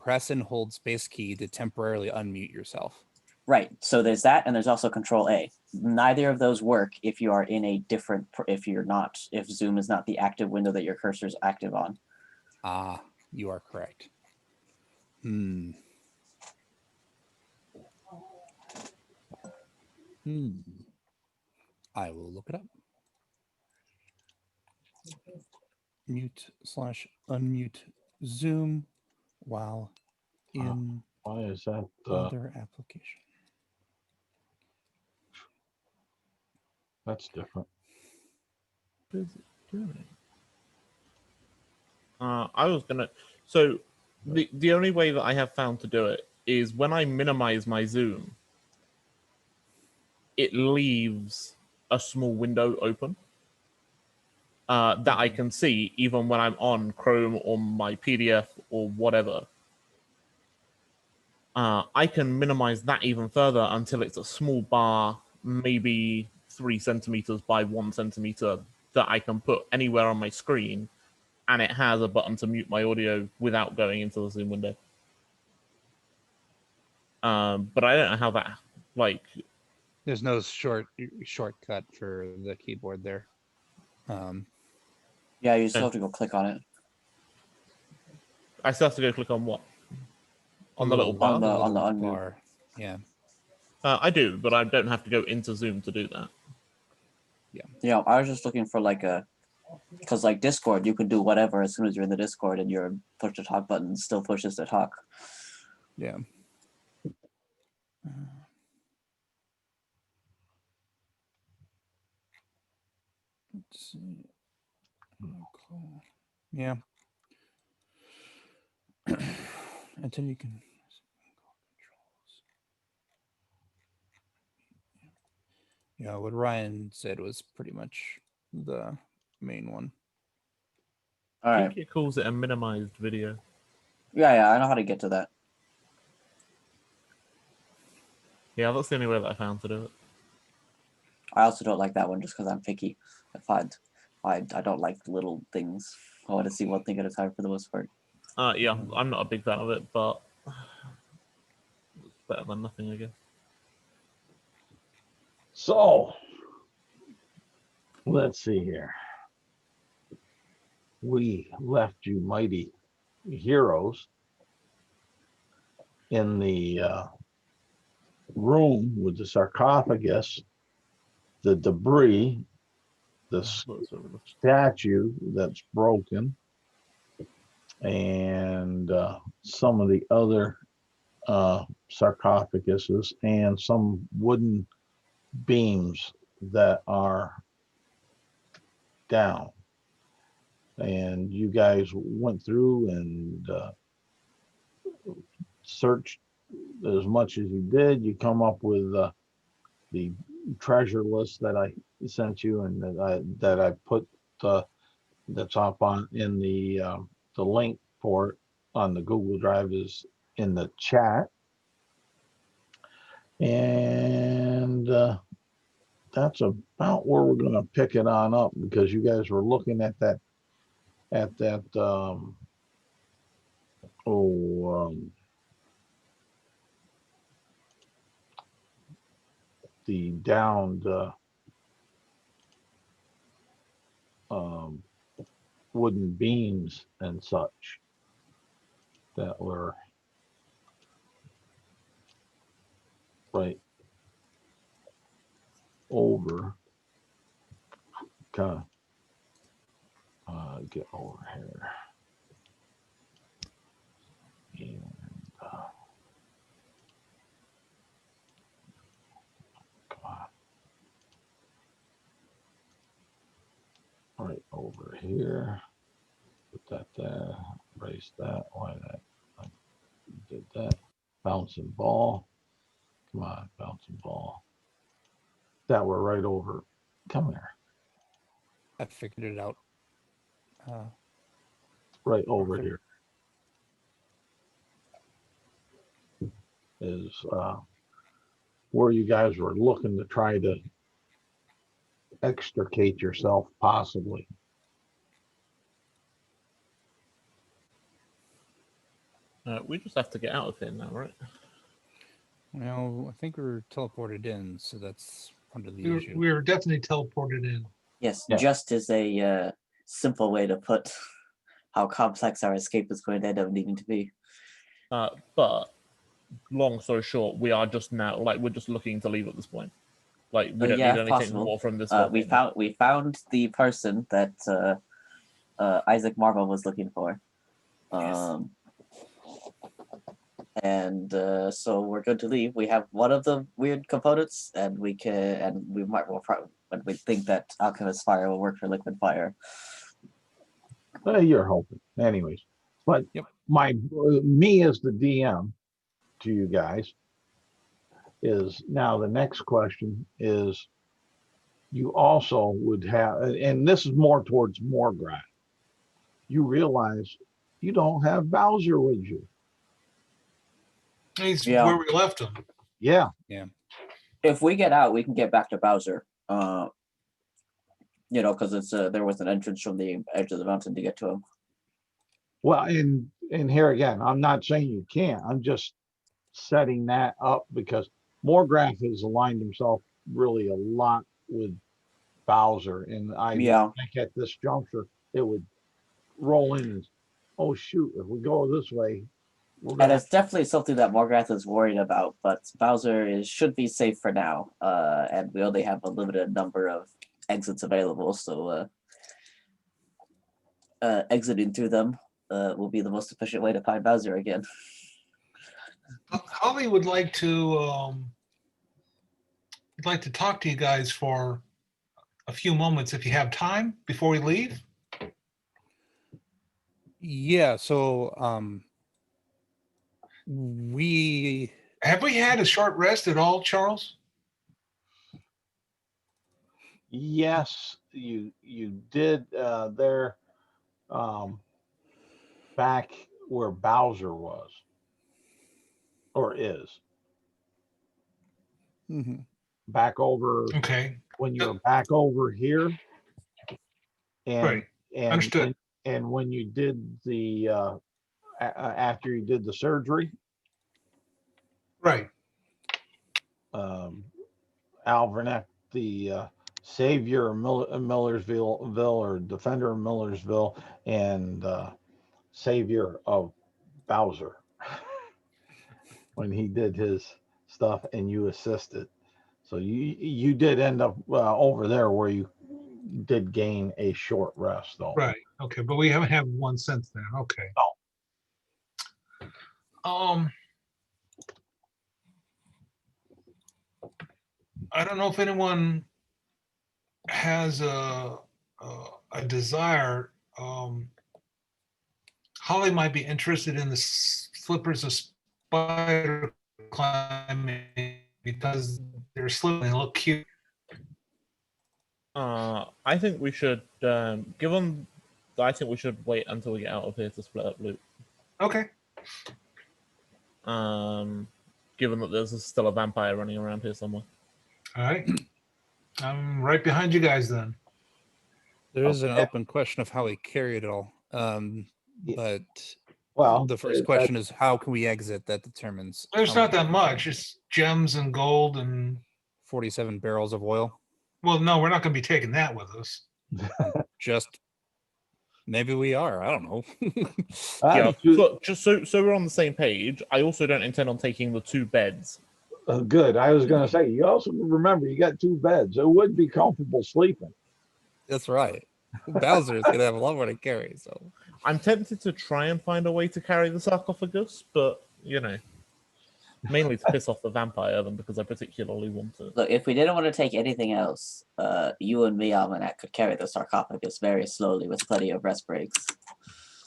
press and hold space key to temporarily unmute yourself. Right. So there's that, and there's also Control A. Neither of those work if you are in a different. If Zoom is not the active window that your cursor is active on. Ah, you are correct. I will look it up. Mute/unmute Zoom while in why is that other application? That's different. What is it doing? I was gonna. So the only way that I have found to do it is when I minimize my zoom, it leaves a small window open that I can see even when I'm on Chrome or my PDF or whatever. I can minimize that even further until it's a small bar, maybe 3 centimeters by 1 centimeter, that I can put anywhere on my screen, and it has a button to mute my audio without going into the Zoom window. But I don't know how that, like... There's no shortcut for the keyboard there. Yeah, you still have to go click on it. I still have to go click on what? On the little bar? On the unmute bar. Yeah. I do, but I don't have to go into Zoom to do that. Yeah. Yeah, I was just looking for like a, because like Discord, you can do whatever as soon as you're in the Discord, and your push to talk button still pushes to talk. Yeah. Let's see. Yeah. Until you can. Yeah, what Ryan said was pretty much the main one. All I right. think it calls it a minimized video. Yeah, I know how to get to that. Yeah, that's the only way that I found to do it. I also don't like that one just because I'm picky. I don't like little things. I want to see one thing at a time for the most part. Yeah, I'm not a big fan of it, but it's better than nothing, I guess. So, let's see here. We left you mighty heroes in the room with the sarcophagus, the debris, the statue that's broken, and some of the other sarcophaguses, and some wooden beams that are down. And you guys went through and searched as much as you did. You come up with the treasure list that I sent you, and that I put that's up on in the link for it on the Google Drive is in the chat. And that's about where we're going to pick it on up, because you guys were looking at that the downed wooden beams and such that were right over. Kind of get over here. And come on. Right over here. Put that there. Erase that. Why that? I did that. Bouncing ball. Come on, bouncing ball. That were right over. Come here. I figured it out. Right over here is where you guys were looking to try to extricate yourself, possibly. We just have to get out of here now, right? Well, I think we're teleported in, so that's part of the We issue. were definitely teleported in. Yes, Yeah. just is a simple way to put how complex our escape is going to end up needing to be. But long story short, we are just now we're just looking to leave at this point. Like we don't Yeah, need anything possible. more from this. We found the person that Isaac Marvel was looking for. And so we're good to leave. We have one of the weird components, and we think that Alchemist Fire will work for Liquid Fire. You're hoping, anyways. But Yep. me as the DM to you guys is now the next question is you also would have, and this is more towards Morgrath. You realize you don't have Bowser with you. He's Yeah. where we left him. Yeah, If we get out, we can get back to Bowser. Because it's there was an entrance from the edge of the mountain to get to him. well, and here again, I'm not saying you can't. I'm just setting that up because Morgrath has aligned himself really a lot with Bowser, and I think at this juncture it would roll in as, oh shoot, if we go this way, we're And gonna it's definitely something that Morgrath is worried about, but Bowser should be safe for now. And we only have a limited number of exits available, so exiting through them will be the most efficient way to find Bowser again. Holly would like to talk to you guys for a few moments if you have time before we leave. Yeah, so Have we had a short rest at all, Charles? yes, you did there back where Bowser was or is. mhm. Back over Okay, when you're back over here and Right. and Understood. and when you did the after you did the surgery, right. Alverneck, the savior of Millersville or defender of Millersville and savior of Bowser when he did his stuff and you assisted. So you did end up over there where you did gain a short rest though. Right. Okay, but we haven't had one since then. Okay. I don't know if anyone has a desire. Holly might be interested in the slippers of spider climbing because they're slippery and look cute. I think we should I think we should wait until we get out of here to split up loot. Okay. Given that there's still a vampire running around here somewhere. All right. I'm right behind you guys then. There is an Okay. open question of how we carried it all. But Well, the first question is how can we exit? That determines. There's how not that we much. carry. It's gems and gold and 47 barrels of oil. well, no, we're not going to be taking that with us. Just maybe we are. I don't know. Yeah, so just so we're on the same page, I also don't intend on taking the 2 beds. Good. I was going to say, you also remember you got 2 beds. It would be comfortable sleeping. That's right. Bowser's gonna have a lot more to carry. So I'm tempted to try and find a way to carry the sarcophagus, but mainly to piss off the vampire than because I particularly want to. Look, if we didn't want to take anything else, you and me, Almanac, could carry the sarcophagus very slowly with plenty of rest breaks.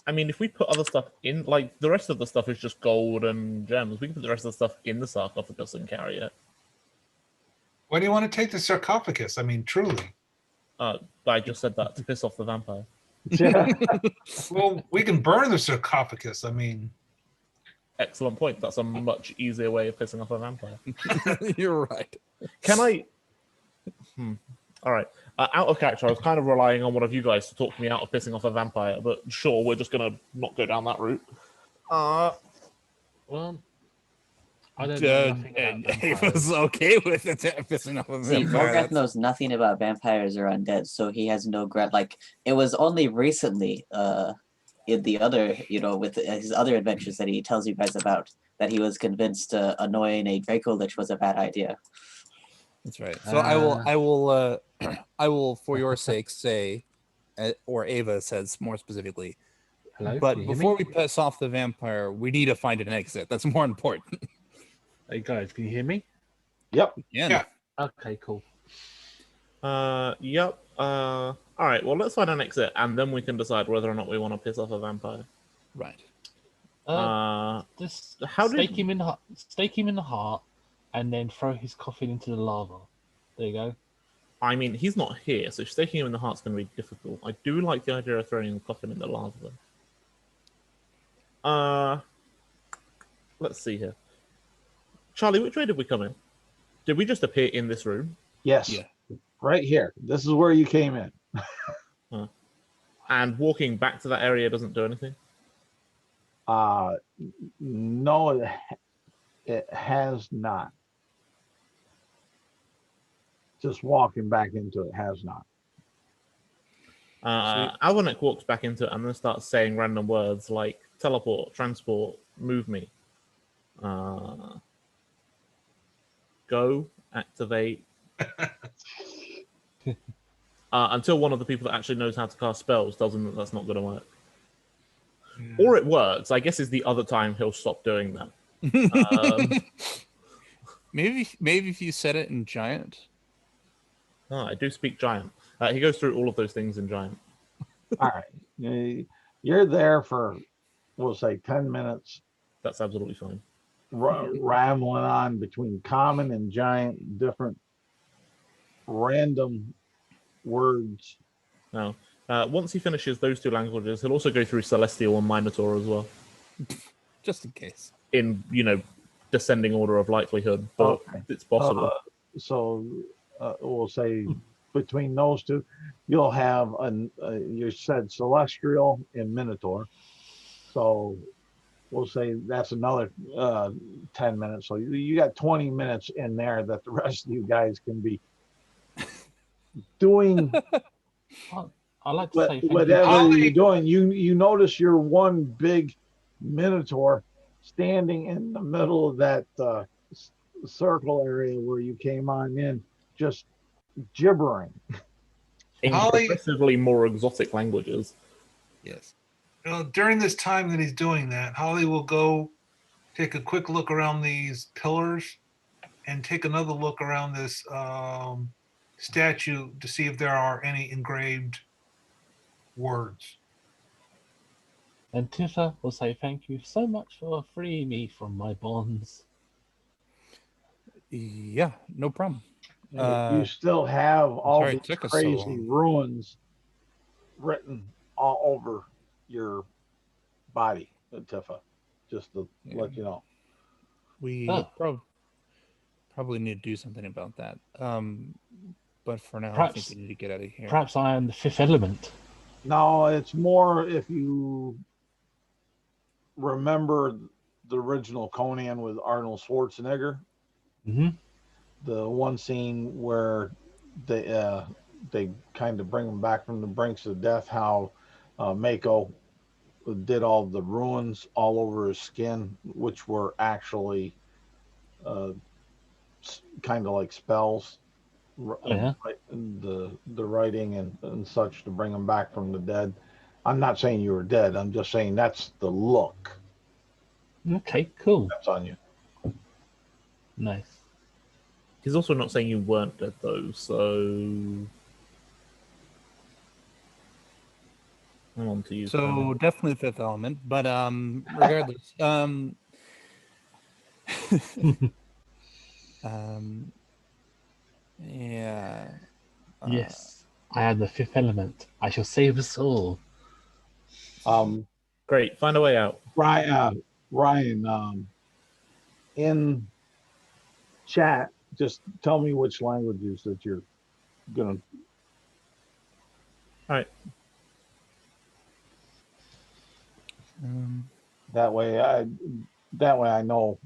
I mean, if we put other stuff in, like the rest of the stuff is just gold and gems, we can put the rest of the stuff in the sarcophagus and carry it. Why do you want to take the sarcophagus? I mean, truly. I just said that to piss off the vampire. Yeah. Well, we can burn the sarcophagus. I mean, Excellent point. That's a much easier way of pissing off a vampire. you're right. Can I? All right. Out of character, I was kind of relying on one of you guys to talk me out of pissing off a vampire, but sure, we're just gonna not go down that route. Well, I don't know nothing and about he was vampires. okay with it pissing off a See, vampire. Morgoth That's- knows nothing about vampires or undead, so he has no like it was only recently, in the other, with his other adventures that he tells you guys about, that he was convinced annoying a Draco Lich was a bad idea. That's right. So I will, for your sake, say, or Ava says more specifically. Hello? But Can you hear before me? we piss off the vampire, we need to find an exit. That's more important. Hey guys, can you hear me? Yep. Yeah. Okay, cool. Yep. All right. Well, let's find an exit, and then we can decide whether or not we want to piss off a vampire. Right. Just how did- stake him in the heart, and then throw his coffin into the lava. There you go. I mean, he's not here, so staking him in the heart's going to be difficult. I do like the idea of throwing the coffin in the lava, though. Let's see here. Charlie, which way did we come in? Did we just appear in this room? Yes. Yeah. Right here. This is where you came in. And walking back to that area doesn't do anything? No, it has not. Just walking back into it has not. Alvanek walks back into it and then starts saying random words like teleport, transport, move me. Go, activate. Until one of the people that actually knows how to cast spells tells him that that's not going to work. Or it works. I guess is the other time he'll stop doing that. Maybe if you said it in giant. I do speak giant. He goes through all of those things in giant. All right. You're there for, we'll say, 10 minutes, That's absolutely fine. rambling on between common and giant, different random words. Now, once he finishes those two languages, he'll also go through Celestial and Minotaur as well, Just in case. in descending order of likelihood, but Okay. it's possible. So we'll say between those two, you'll have you said Celestial and Minotaur. So we'll say that's another 10 minutes. So you got 20 minutes in there that the rest of you guys can be doing I like to say thank you. whatever Ollie. you're doing. You notice your one big Minotaur standing in the middle of that circle area where you came on in, just gibbering. In Ollie- progressively more exotic languages. Yes. During this time that he's doing that, Holly will go take a quick look around these pillars and take another look around this statue to see if there are any engraved words. And Tifa will say thank you so much for freeing me from my bonds. Yeah, no problem. You still have all sorry these it took us so crazy long. ruins written all over your body, Tifa. Just to let you know. We probably need to do something about that. But for now, I Perhaps- think we need to get out of here. Perhaps I am the fifth element. No, it's more if you remember the original Conan with Arnold Schwarzenegger, Mm-hmm. the one scene where they kind of bring him back from the brinks of death, how Mako did all the ruins all over his skin, which were actually kind of like spells. Yeah. The writing and such to bring him back from the dead. I'm not saying you were dead. I'm just saying that's the look Okay, cool. that's on you. Nice. He's also not saying you weren't dead, though, so... I'm on to you. So definitely Fifth Element, but regardless, yeah. Yes, I am the fifth element. I shall save us all. Great, find a way out. Ryan, in chat, just tell me which languages that you're gonna. All right. That way, that way I know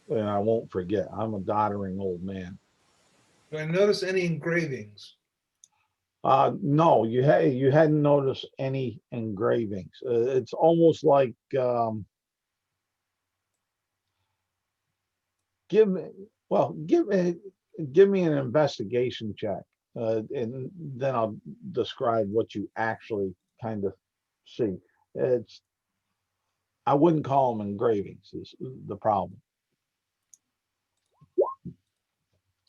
and I won't forget. I'm a doddering old man. Do I notice any engravings? No, you hadn't noticed any engravings. It's almost like give me an investigation check, and then I'll describe what you actually kind of see. I wouldn't call them engravings. Is the problem?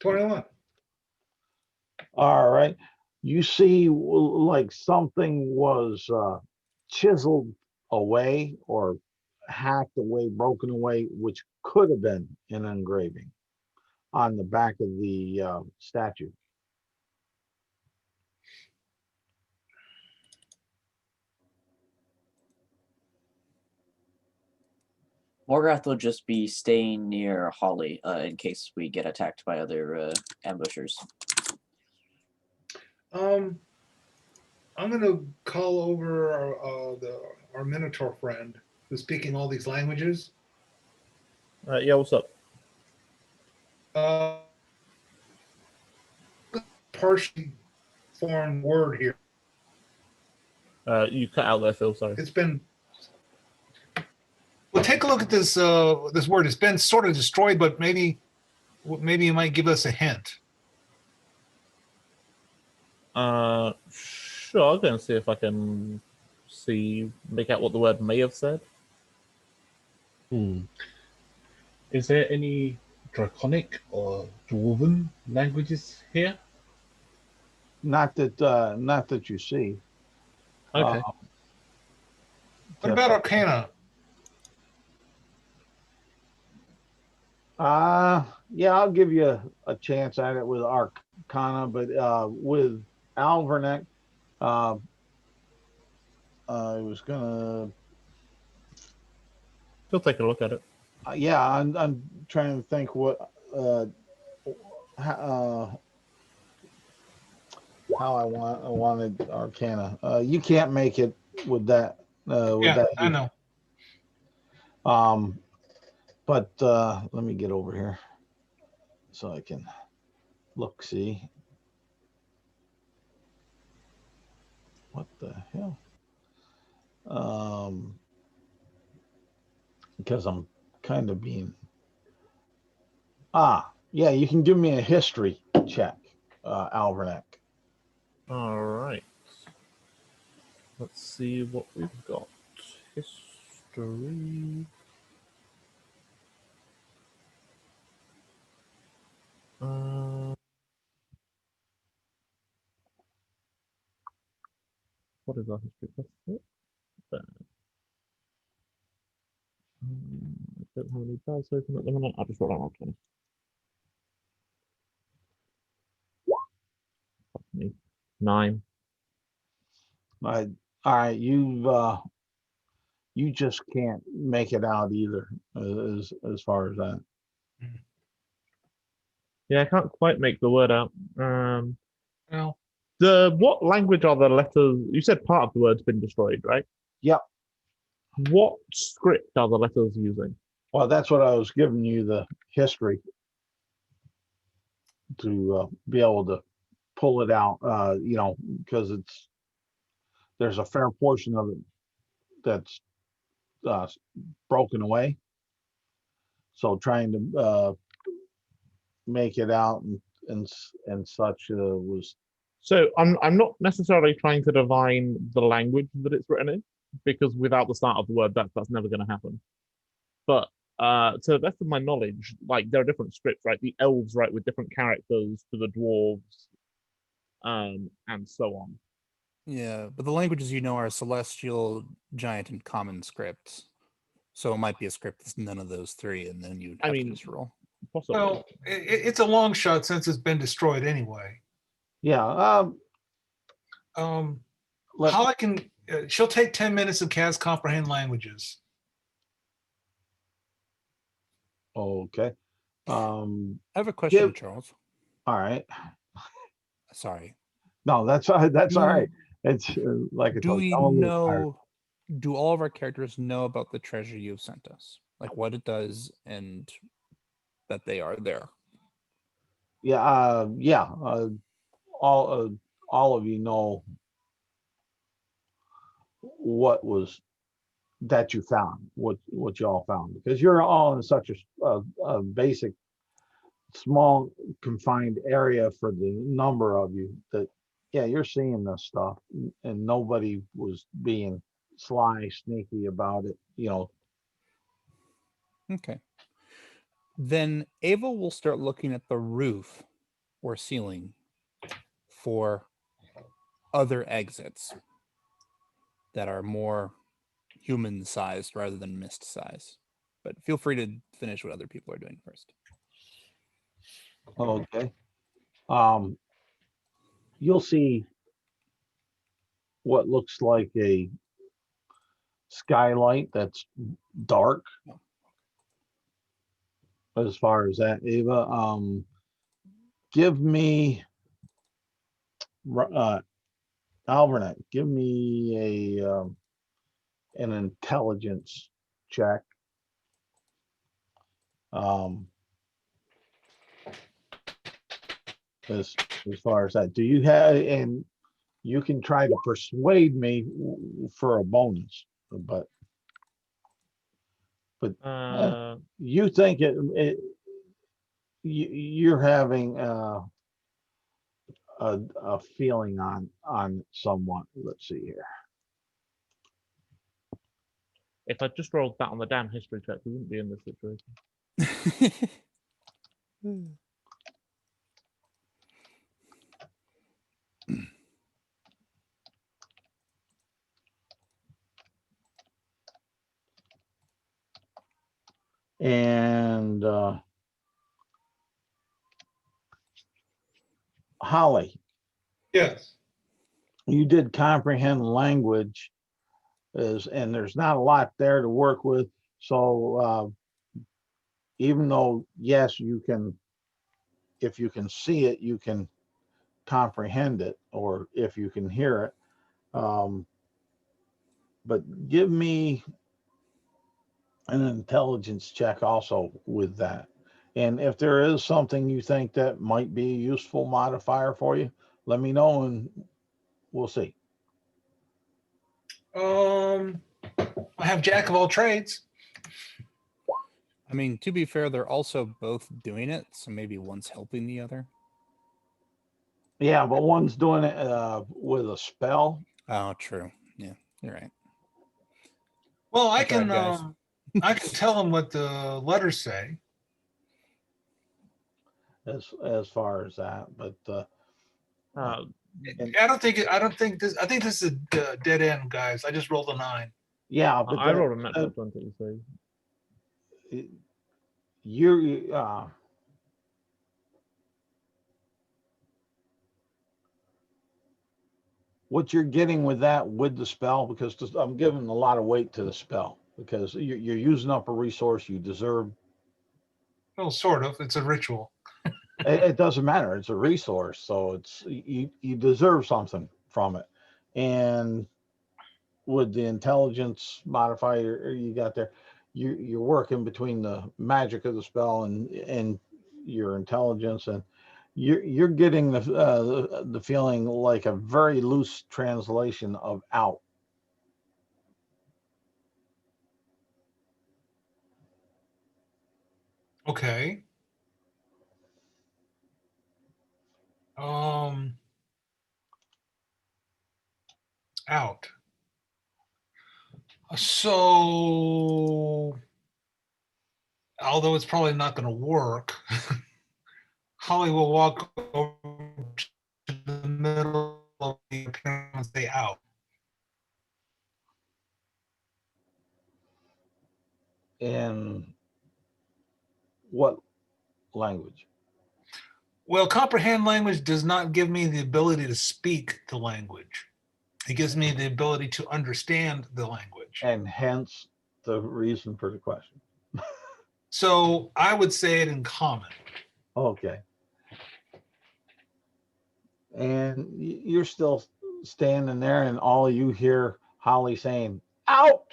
21. All right. You see like something was chiseled away or hacked away, broken away, which could have been an engraving on the back of the statue. Morgoth will just be staying near Holly in case we get attacked by other ambushers. I'm gonna call over our Minotaur friend who's speaking all these languages. Yeah, what's up? Partially formed word here. You cut out there, Phil. Sorry. It's been. Well, take a look at this this word. It's been sort of destroyed, but maybe you might give us a hint. Sure. I'll go and see if I can make out what the word may have said. Is there any Draconic or Dwarven languages here? Not that you see. Okay. What about Arcana? Yeah, I'll give you a chance at it with Arcana, but with Alverneck, I was gonna. He'll take a look at it. Yeah, I'm trying to think what how I wanted Arcana. You can't make it with that. I know. But let me get over here so I can see. What the hell? Because I'm kind of being. Yeah, you can give me a history check, Alverneck. All right. Let's see what we've got. History. What is our history? That's it. There. I don't have any dice open at the minute. I'll just roll on 20. 9. All right, you just can't make it out either, as far as that. Yeah, I can't quite make the word out. Well, What language are the letters? You said part of the word's been destroyed, right? Yep. What script are the letters using? Well, that's what I was giving you the history to be able to pull it out. Because there's a fair portion of it that's broken away. So trying to make it out and such was. So I'm not necessarily trying to divine the language that it's written in, because without the start of the word, that's never going to happen. But to the best of my knowledge, like there are different scripts, right? The elves write with different characters to the dwarves, and so on. Yeah, but the languages are celestial, giant, and common scripts. So it might be a script that's none of those three, and then you'd have to just roll. Possibly. well, it's a long shot since it's been destroyed anyway. Yeah. Holly can. She'll take 10 minutes and cast comprehend languages. Okay. I have a question, Charles. All right. Sorry. No, that's all right. It's like do we know? Do all of our characters know about the treasure you've sent us? like what it does and that they are there. Yeah, all of you know what was that you found, what y'all found, because you're all in such a basic, small, confined area for the number of you that, yeah, you're seeing this stuff, and nobody was being sly, sneaky about it, you know. Okay. Then Ava will start looking at the roof or ceiling for other exits that are more human sized rather than mist size. But feel free to finish what other people are doing first. Okay. You'll see what looks like a skylight that's dark. As far as that, Ava, give me Alvernet, give me a an intelligence check. Um, as as far as that, do you have, and you can try to persuade me for a bonus, but you think you're having a feeling on someone. Let's see here. If I just rolled that on the damn history check, we wouldn't be in this situation. And Holly, Yes. you did comprehend language, and there's not a lot there to work with. So even though, yes, you can, if you can see it, you can comprehend it, or if you can hear it. But give me an intelligence check also with that. And if there is something you think that might be a useful modifier for you, let me know and we'll see. I have jack of all trades. I mean, to be fair, they're also both doing it, so maybe one's helping the other. Yeah, but one's doing it with a spell. Oh, true. Yeah, you're right. Well, I tried, can guys. I can tell him what the letters say. As far as that, but I don't think this. I think this is a dead end, guys. I just rolled a 9. yeah, but I rolled a natural 20, so you're what you're getting with that, with the spell, because I'm giving a lot of weight to the spell, because you're using up a resource you deserve. Well, sort of. It's a ritual. It doesn't matter. It's a resource, so it's you deserve something from it. And with the intelligence modifier you got there, you're working between the magic of the spell and your intelligence, and you're getting the feeling like a very loose translation of out. Okay. Out. So, although it's probably not going to work, Holly will walk over to the middle of the appearance and say out. In what language? Well, comprehend language does not give me the ability to speak the language. It gives me the ability to understand the language. And hence the reason for the question. So I would say it in common. Okay. And you're still standing there, and all you hear Holly saying, out.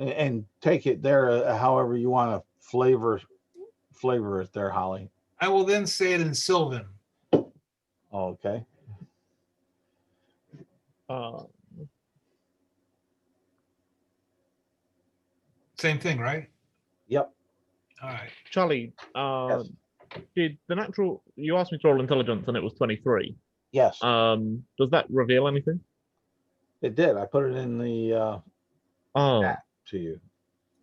and take it there however you want to flavor it there, Holly. I will then say it in Sylvan. Okay. Same thing, right? Yep. All right. Charlie, Yes. did the natural? You asked me to roll intelligence, and it was 23. Yes. Does that reveal anything? It did. I put it in the Oh, chat to you.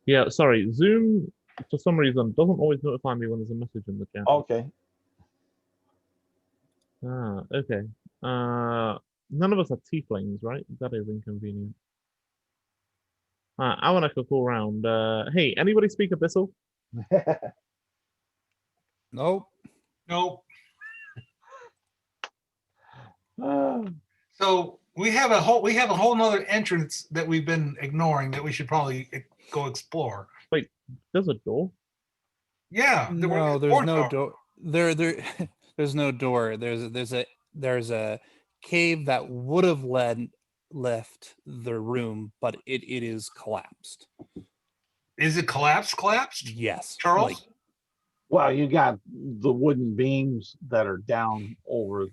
yeah. Sorry, Zoom for some reason doesn't always notify me when there's a message in the chat. Okay. Ah, okay. None of us are tieflings, right? That is inconvenient. I want to call round. Hey, anybody speak Abyssal? Nope. Nope. Ah, So we have a whole nother entrance that we've been ignoring that we should probably go explore. There's a door. Yeah. No, there's no door. There's no door. There's a cave that would have left the room, but it is collapsed. Is it collapsed? Collapsed? Yes, Charles? like, well, you got the wooden beams that are down over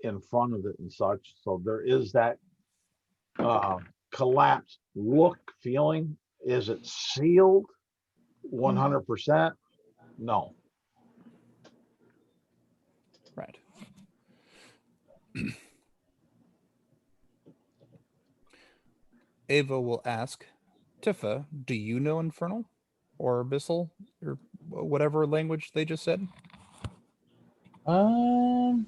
in front of it and such. So there is that collapsed look feeling. Is it sealed 100%? No. right. Ava will ask, Tifa, do you know Infernal or Abyssal or whatever language they just said? Hmm.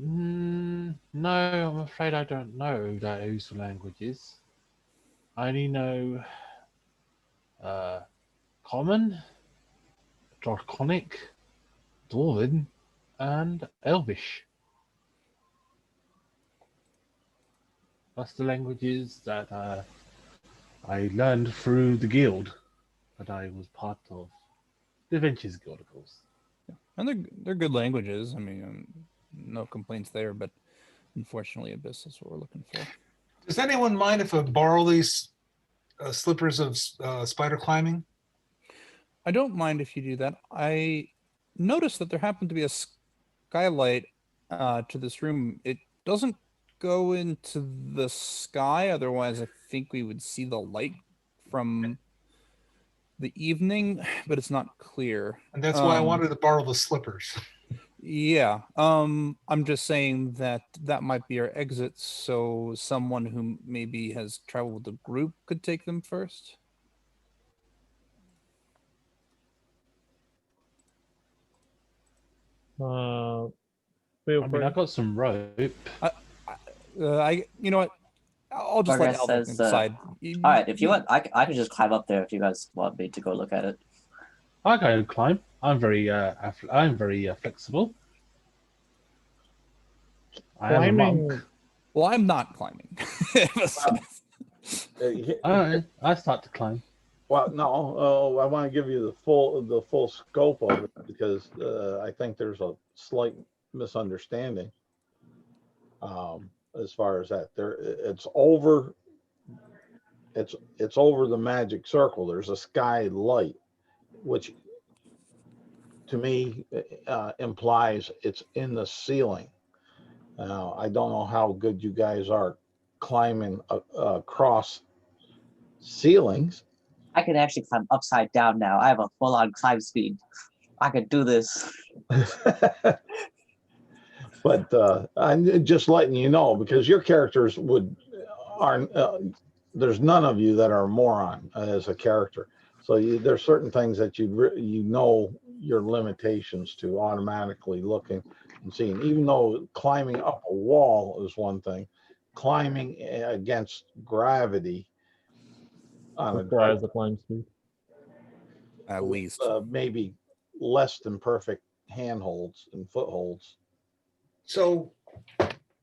No, I'm afraid I don't know those languages. I only know Common, Draconic, Dwarven, and Elvish. That's the languages that I learned through the guild that I was part of. The Adventures Guild, of course. And they're good languages. I mean, no complaints there, but unfortunately, Abyss is what we're looking for. Does anyone mind if I borrow these slippers of spider climbing? I don't mind if you do that. I noticed that there happened to be a skylight to this room. It doesn't go into the sky, otherwise I think we would see the light from the evening, but it's not clear. And that's why I wanted to borrow the slippers. Yeah. I'm just saying that might be our exit, so someone who maybe has traveled with the group could take them first. Feel I mean, free. I got some rope. You know what? I'll just let Progress Elvin says, decide. All right, if you want, I can just climb up there if you guys want me to go look at it. I go climb. I'm very flexible. I am a monk. Well, I'm not climbing. I start to climb. Well, no, I want to give you the full scope of it because I think there's a slight misunderstanding as far as that. It's over the magic circle. There's a sky light, which to me implies it's in the ceiling. Now, I don't know how good you guys are climbing across ceilings. I can actually climb upside down now. I have a full-on climb speed. I could do this. But I'm just letting you know because your characters aren't. There's none of you that are a moron as a character. So there's certain things that you know your limitations to automatically looking and seeing. Even though climbing up a wall is one thing, climbing against gravity on Requires a climb speed. At least. maybe less than perfect handholds and footholds. So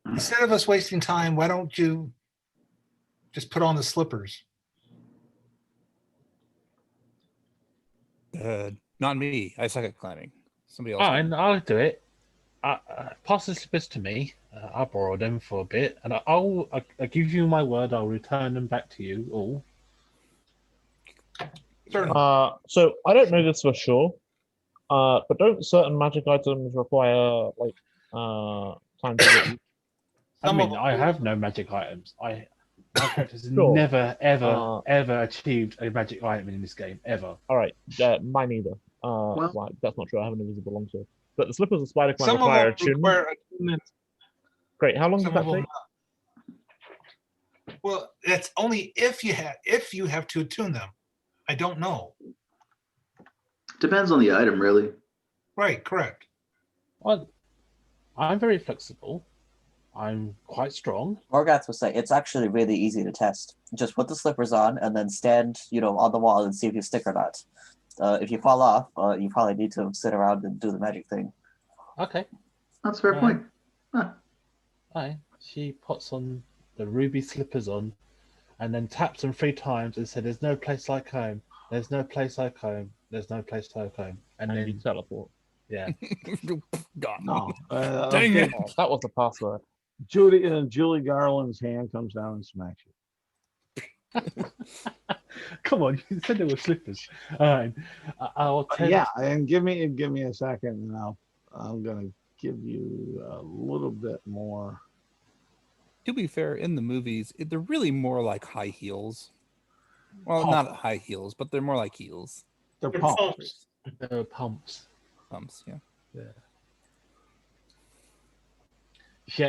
instead of us wasting time, why don't you just put on the slippers? Not me. I suck at climbing. Somebody else. Fine, I'll do it. Pass the slippers to me. I'll borrow them for a bit, and I'll give you my word. I'll return them back to you all. Certainly. So I don't know this for sure. But don't certain magic items require like time to get used? I Some of mean, them I do. have no magic items. My character's Sure. never, ever achieved a magic item in this game, ever. All right, mine either. Well, that's not true. I have an invisible longsword. But the slippers of spider climb Some of require them attunement. require attunement. Great. How long does Some that of them take? not. Well, that's only if you have to attune them. I don't know. Depends on the item, really. Right, correct. Well, I'm very flexible. I'm quite strong. Morgath would say it's actually really easy to test. Just put the slippers on and then stand, on the wall and see if you stick or not. If you fall off, you probably need to sit around and do the magic thing. Okay. That's a fair point. Huh. Aye. She puts on the ruby slippers on, and then taps them 3 times and said, "There's no place like home. There's no place like home. There's no place like home." And And then you teleport. yeah. Gone. No. Dang okay. it. Oh, that was the password. Julie Garland's hand comes down and smacks you. Come on, you said there were slippers. All right. I'll tell Yeah, and give me a second, and I'm gonna give you a little bit more. To be fair, in the movies, they're really more like high heels. Well, Pump. not high heels, but they're more like heels. They're They're pumps. pumps. pumps. Pumps, yeah.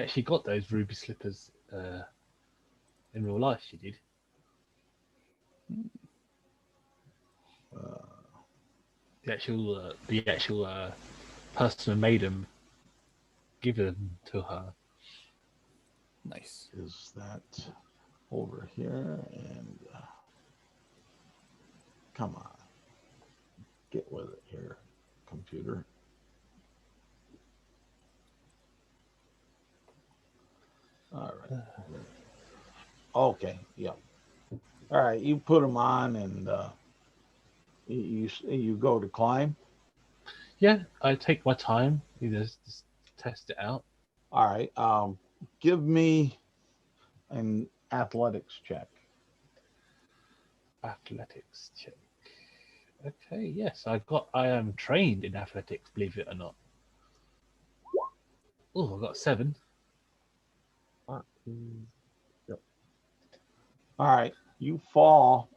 She got those ruby slippers in real life. She did. The actual person who made them give them to her. Nice. Is that over here? And come on, get with it here, computer. All right. Okay. Yep. All right. You put them on, and you go to climb. Yeah, I take my time. You just test it out. All right. Give me an athletics check. Athletics check. Okay, yes, I am trained in athletics, believe it or not. Oh, I got 7. Yep. All right. You fall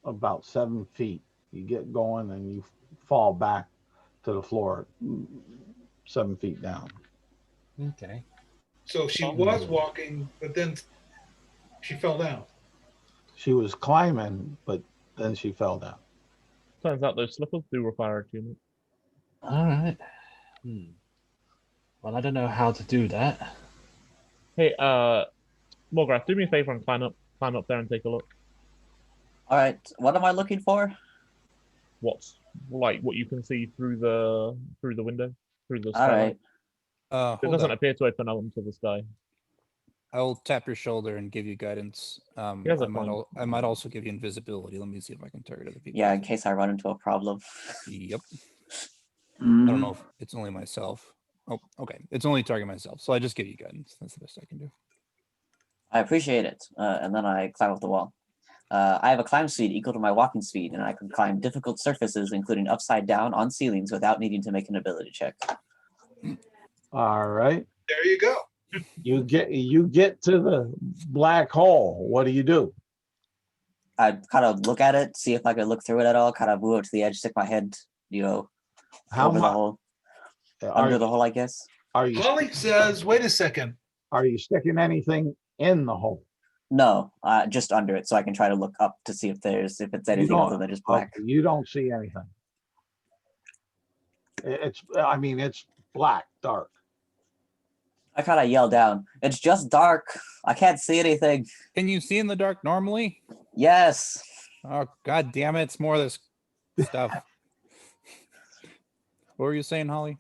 about 7 feet. You get going and you fall back to the floor 7 feet down. Okay. So she was walking, but then she fell down. She was climbing, but then she fell down. Turns out those slippers do require attunement. All right. Well, I don't know how to do that. Hey, Morgrath, do me a favor and climb up there and take a look. All right, what am I looking for? What's like what you can see through the window, through the All skylight. right. It Hold doesn't up. appear to open out into the sky. I'll tap your shoulder and give you guidance. He has a I might, plan. I might also give you invisibility. Let me see if I can target other people. Yeah, in case I run into a problem. Yep. I Mhm. don't know if it's only myself. Oh, okay. It's only target myself. So I just give you guidance. That's the best I can do. I appreciate it. And then I climb up the wall. I have a climb speed equal to my walking speed, and I can climb difficult surfaces, including upside down on ceilings, without needing to make an ability check. All right. There you go. You get to the black hole. What do you do? I kind of look at it, see if I can look through it at all, kind of move up to the edge, stick my head, How over the much? hole, under the hole, I guess. Are you Holly says, wait a second. sticking anything in the hole? No, just under it, so I can try to look up to see if it's anything don't- other than just black. Okay, you don't see anything. It's black, dark. I kind of yell down, "It's just dark. I can't see anything." Can you see in the dark normally? Yes. Oh, god damn it. It's more of this stuff. What were you saying, Holly?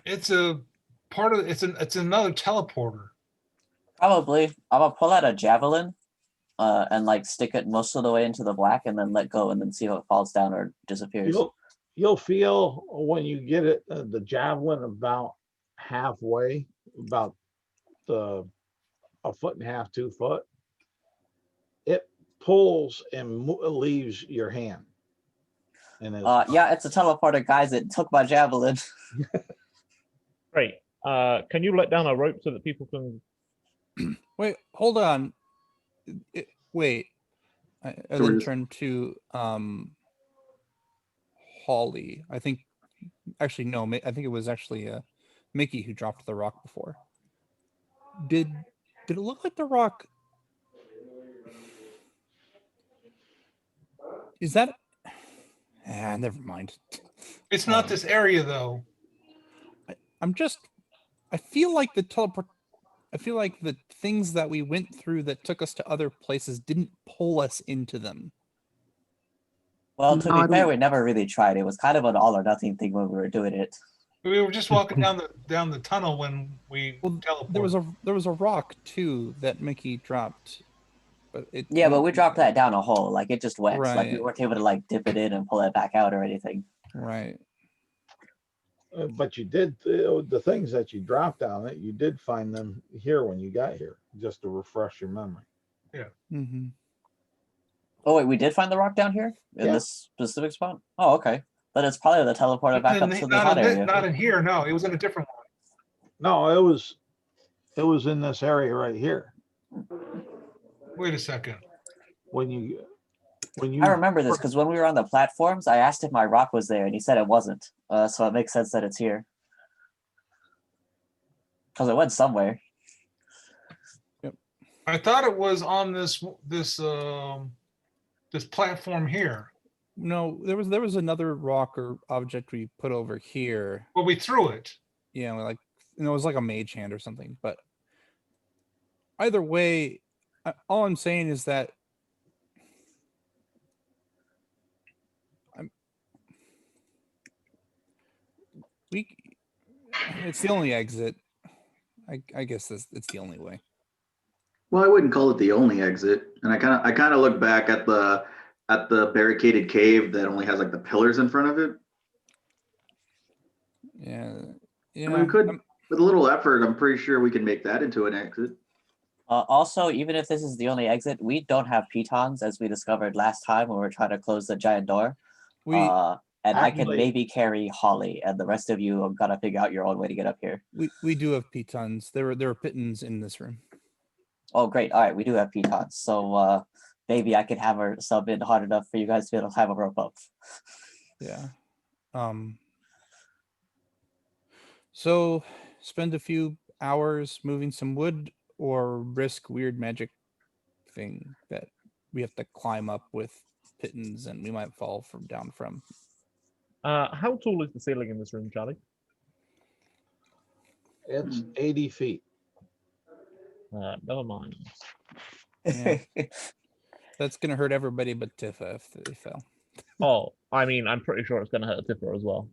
It's a part of it's another teleporter. Probably. I'm gonna pull out a javelin and like stick it most of the way into the black, and then let go, and then see if it falls down or disappears. You'll feel when you get it the javelin about halfway, about a foot and a half, 2 foot. It pulls and leaves your hand. And yeah, it's a teleporter, guys. It took my javelin. Great. Can you let down a rope so that people can? Wait, hold on. Wait. I So we're then just- turned to Holly. I think actually no. I think it was actually Mickey who dropped the rock before. Did it look like the rock? Is that? Never mind. It's not this area though. I feel like the teleport. I feel like the things that we went through that took us to other places didn't pull us into them. Well, to No, I be fair, don't- we never really tried. It was kind of an all or nothing thing when we were doing it. We were just walking down the tunnel when we Well, teleported. there was a rock too that Mickey dropped, but it Yeah, but we dropped that down a hole. Like it just went. Like we Right. weren't able to like dip it in and pull it back out or anything. right. but you did the things that you dropped on it. You did find them here when you got here, just to refresh your memory. Mm-hmm. Oh wait, we did find the rock down here in Yeah. this specific spot. Oh, okay. Then it's probably the teleporter back up to the hot area. Not in here. No, it was in a different one. No, it was in this area right here. Wait a second. When you I remember this because when we were on the platforms, I asked if my rock was there, and he said it wasn't. So it makes sense that it's here. Because it went somewhere. I thought it was on this platform here. No, there was another rock or object we put over here. Well, we threw it. Yeah, like it was like a mage hand or something. But either way, all I'm saying is that it's the only exit. I guess it's the only way. Well, I wouldn't call it the only exit. And I kind of look back at the barricaded cave that only has like the pillars in front of it. Yeah. I mean, we could, with a little effort, I'm pretty sure we can make that into an exit. Also, even if this is the only exit, we don't have pitons, as we discovered last time when we were trying to close the giant door. And I can Actually- maybe carry Holly, and the rest of you have got to figure out your own way to get up here. we do have pitons. There were pittons in this room. Oh, great. All right, we do have pitons. So maybe I could have her sub in hard enough for you guys to be able to have a rope up. Yeah. So spend a few hours moving some wood or risk weird magic thing that we have to climb up with pittons and we might fall down from. How tall is the ceiling in this room, Charlie? it's 80 feet. Never mind. Yeah. That's gonna hurt everybody but Tifa if they fell. Oh, I mean, I'm pretty sure it's going to hurt Tipper as well.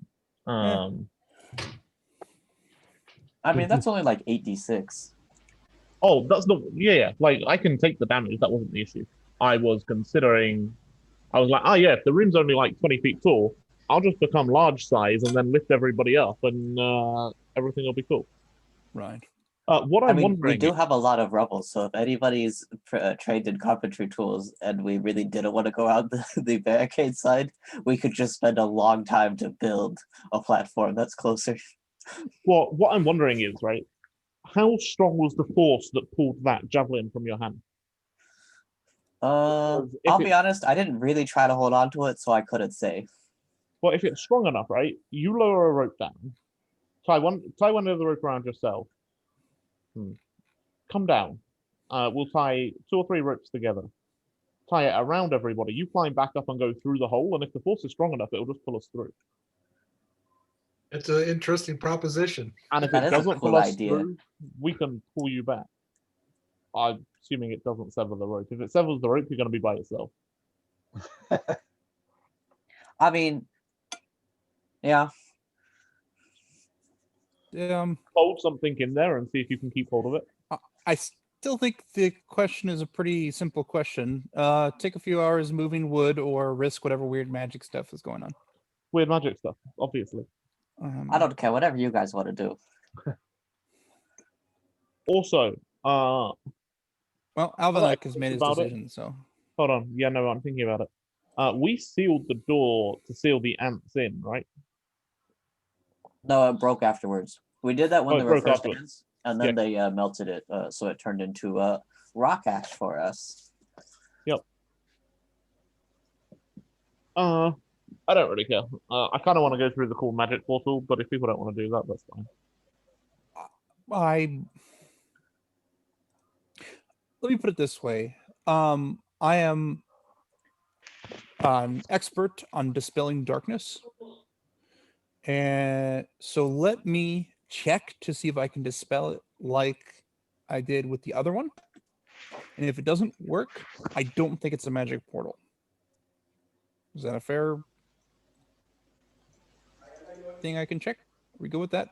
I mean, that's only like 8d6. Oh, that's not. Yeah. Like I can take the damage. That wasn't the issue. I was considering. I was like, oh yeah, if the room's only like 20 feet tall, I'll just become large size and then lift everybody up, and everything will be cool. Right. What I I'm mean, we wondering. do have a lot of rubble, so if anybody's trained in carpentry tools and we really didn't want to go out the barricade side, we could just spend a long time to build a platform that's closer. Well, what I'm wondering is, right, how strong was the force that pulled that javelin from your hand? I'll be honest, I didn't really try to hold on to it, so I couldn't say. Well, if it's strong enough, right, you lower a rope down, tie one of the rope around yourself. Come down. We'll tie 2 or 3 ropes together. Tie it around everybody. You climb back up and go through the hole, and if the force is strong enough, it'll just pull us through. It's an interesting proposition. And if That it is a doesn't cool pull us idea. through, we can pull you back. I'm assuming it doesn't sever the rope. If it severs the rope, you're going to be by yourself. I mean, yeah. Um, Hold something in there and see if you can keep hold of it. I still think the question is a pretty simple question. Take a few hours moving wood or risk whatever weird magic stuff is going on. Weird magic stuff, obviously. I don't care. Whatever you guys want to do. Also, Well, Alvanek has made his about it. decision, so. Hold on. Yeah, no, I'm thinking about it. We sealed the door to seal the ants in, right? No, it broke afterwards. We did that when Oh, they it were broke first afterwards. ants, and then they melted it, so it turned into rock ash for us. I don't really care. I kind of want to go through the cool magic portal, but if people don't want to do that, that's fine. Let me put it this way. I am an expert on dispelling darkness. And so let me check to see if I can dispel it like I did with the other one. And if it doesn't work, I don't think it's a magic portal. Is that a fair thing I can check? Are we good with that?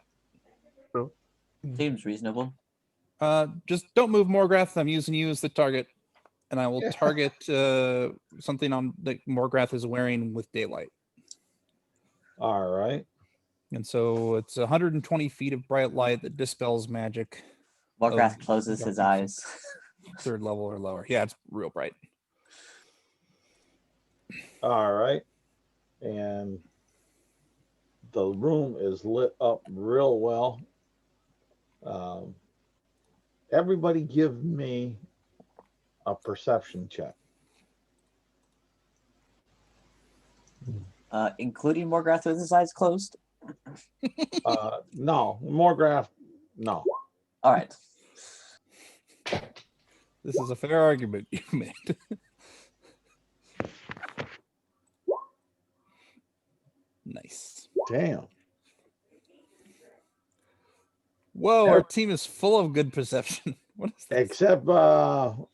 Seems reasonable. Just don't move Morgrath. I'm using you as the target. And I will target something on that Morgrath is wearing with daylight. All right. And so it's 120 feet of bright light that dispels magic. Morgrath Of closes his darkness. eyes. 3rd level or lower. Yeah, it's real bright. All right. And the room is lit up real well. Everybody give me a perception check. Including Morgrath with his eyes closed. No, Morgrath, no. All right. This is a fair argument you made. Nice. Damn. Whoa, our team is full of good perception. What is that? Except Valvenek.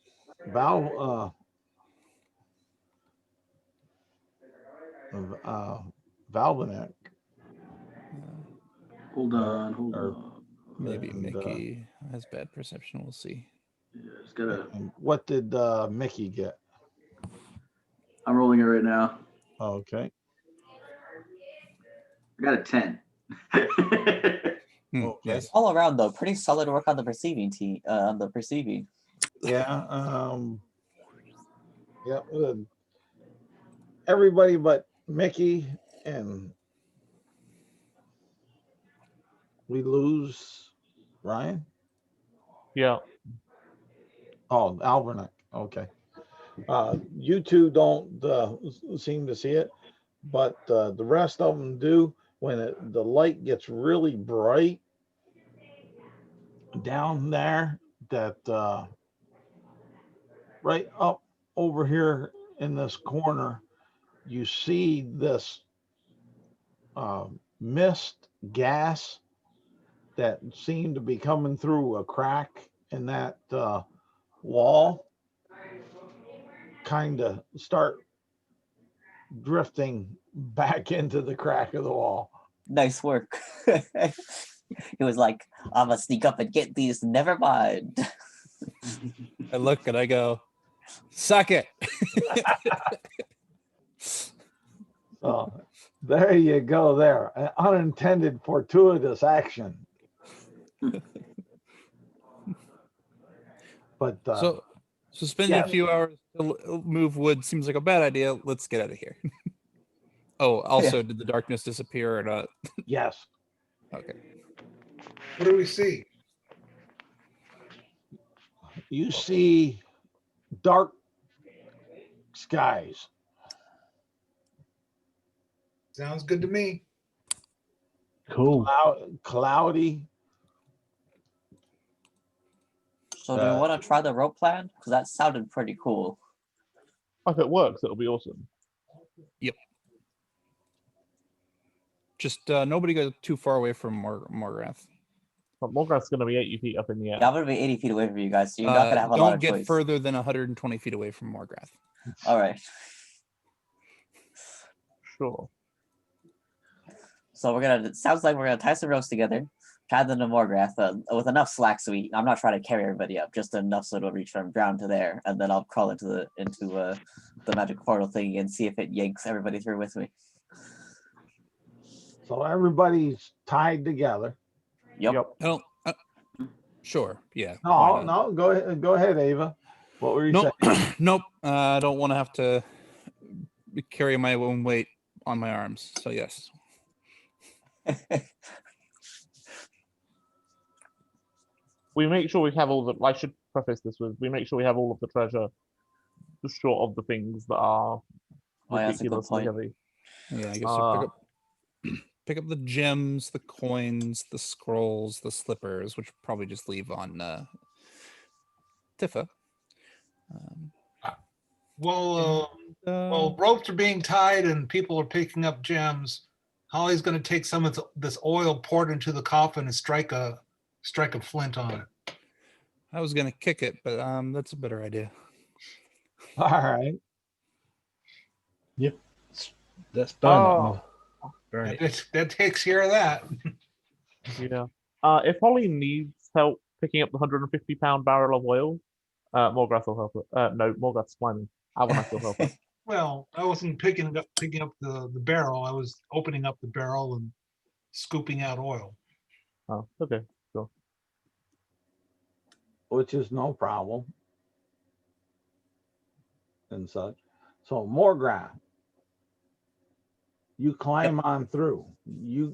Hold on, hold or- on. Maybe And, Mickey has bad perception. We'll see. Yeah, just gotta. And what did Mickey get? I'm rolling it right now. Okay. I got a 10. Okay. Yes. All around though, pretty solid work on the perceiving team. On the perceiving. Yeah. Yep. Everybody but Mickey, and we lose Ryan. Yeah. Oh, Alvernick. Okay. You two don't seem to see it, but the rest of them do. When the light gets really bright down there, that right up over here in this corner, you see this mist gas that seemed to be coming through a crack in that wall, kind of start drifting back into the crack of the wall. Nice work. He was like, I'm gonna sneak up and get these. Never mind. I look and I go, suck it. So there you go. There, an unintended fortuitous action. But So spending yeah. a few hours to move wood seems like a bad idea. Let's get out of here. Oh, also, did the darkness disappear or not? Yes. Okay. What do we see? You see dark skies. Sounds good to me. Cool. Cloudy. So do we want to try the rope plan? Because that sounded pretty cool. If it works, it'll be awesome. Just nobody go too far away from Morgrath. But Morgrath's going to be 80 feet up in the air. Yeah, I'm gonna be 80 feet away from you guys, so you're not gonna have a lot Don't of get choice. further than 120 feet away from Morgrath. All right. Sure. So we're gonna. It sounds like we're gonna tie some ropes together. Kind of Morgrath with enough slack so I'm not trying to carry everybody up, just enough so it'll reach from ground to there, and then I'll crawl into the magic portal thing and see if it yanks everybody through with me. So everybody's tied together. Yep. Oh, sure. Yeah. No, no, go ahead, Ava. What were you Nope. saying? Nope. I don't want to have to carry my own weight on my arms. So yes. We make sure we have all the. I should preface this with we make sure we have all of the treasure, short of the things that are Oh, yeah, that's a good ridiculously point. heavy. Yeah, I guess you pick up the gems, the coins, the scrolls, the slippers, which probably just leave on Tifa. Well, ropes are being tied and people are picking up gems. Holly's going to take some of this oil, pour it into the coffin, and strike a flint on it. I was gonna kick it, but that's a better idea. All right. Yep. Let's burn Oh. it. Burn it. That takes care of that. Yeah. If Holly needs help picking up the 150-pound barrel of oil, Morgrath will help her. No, Morgrath's climbing. Avanath will help her. Well, I wasn't picking up the barrel. I was opening up the barrel and scooping out oil. Oh, okay. Sure. Which is no problem. And such. So Morgrath, you climb on through.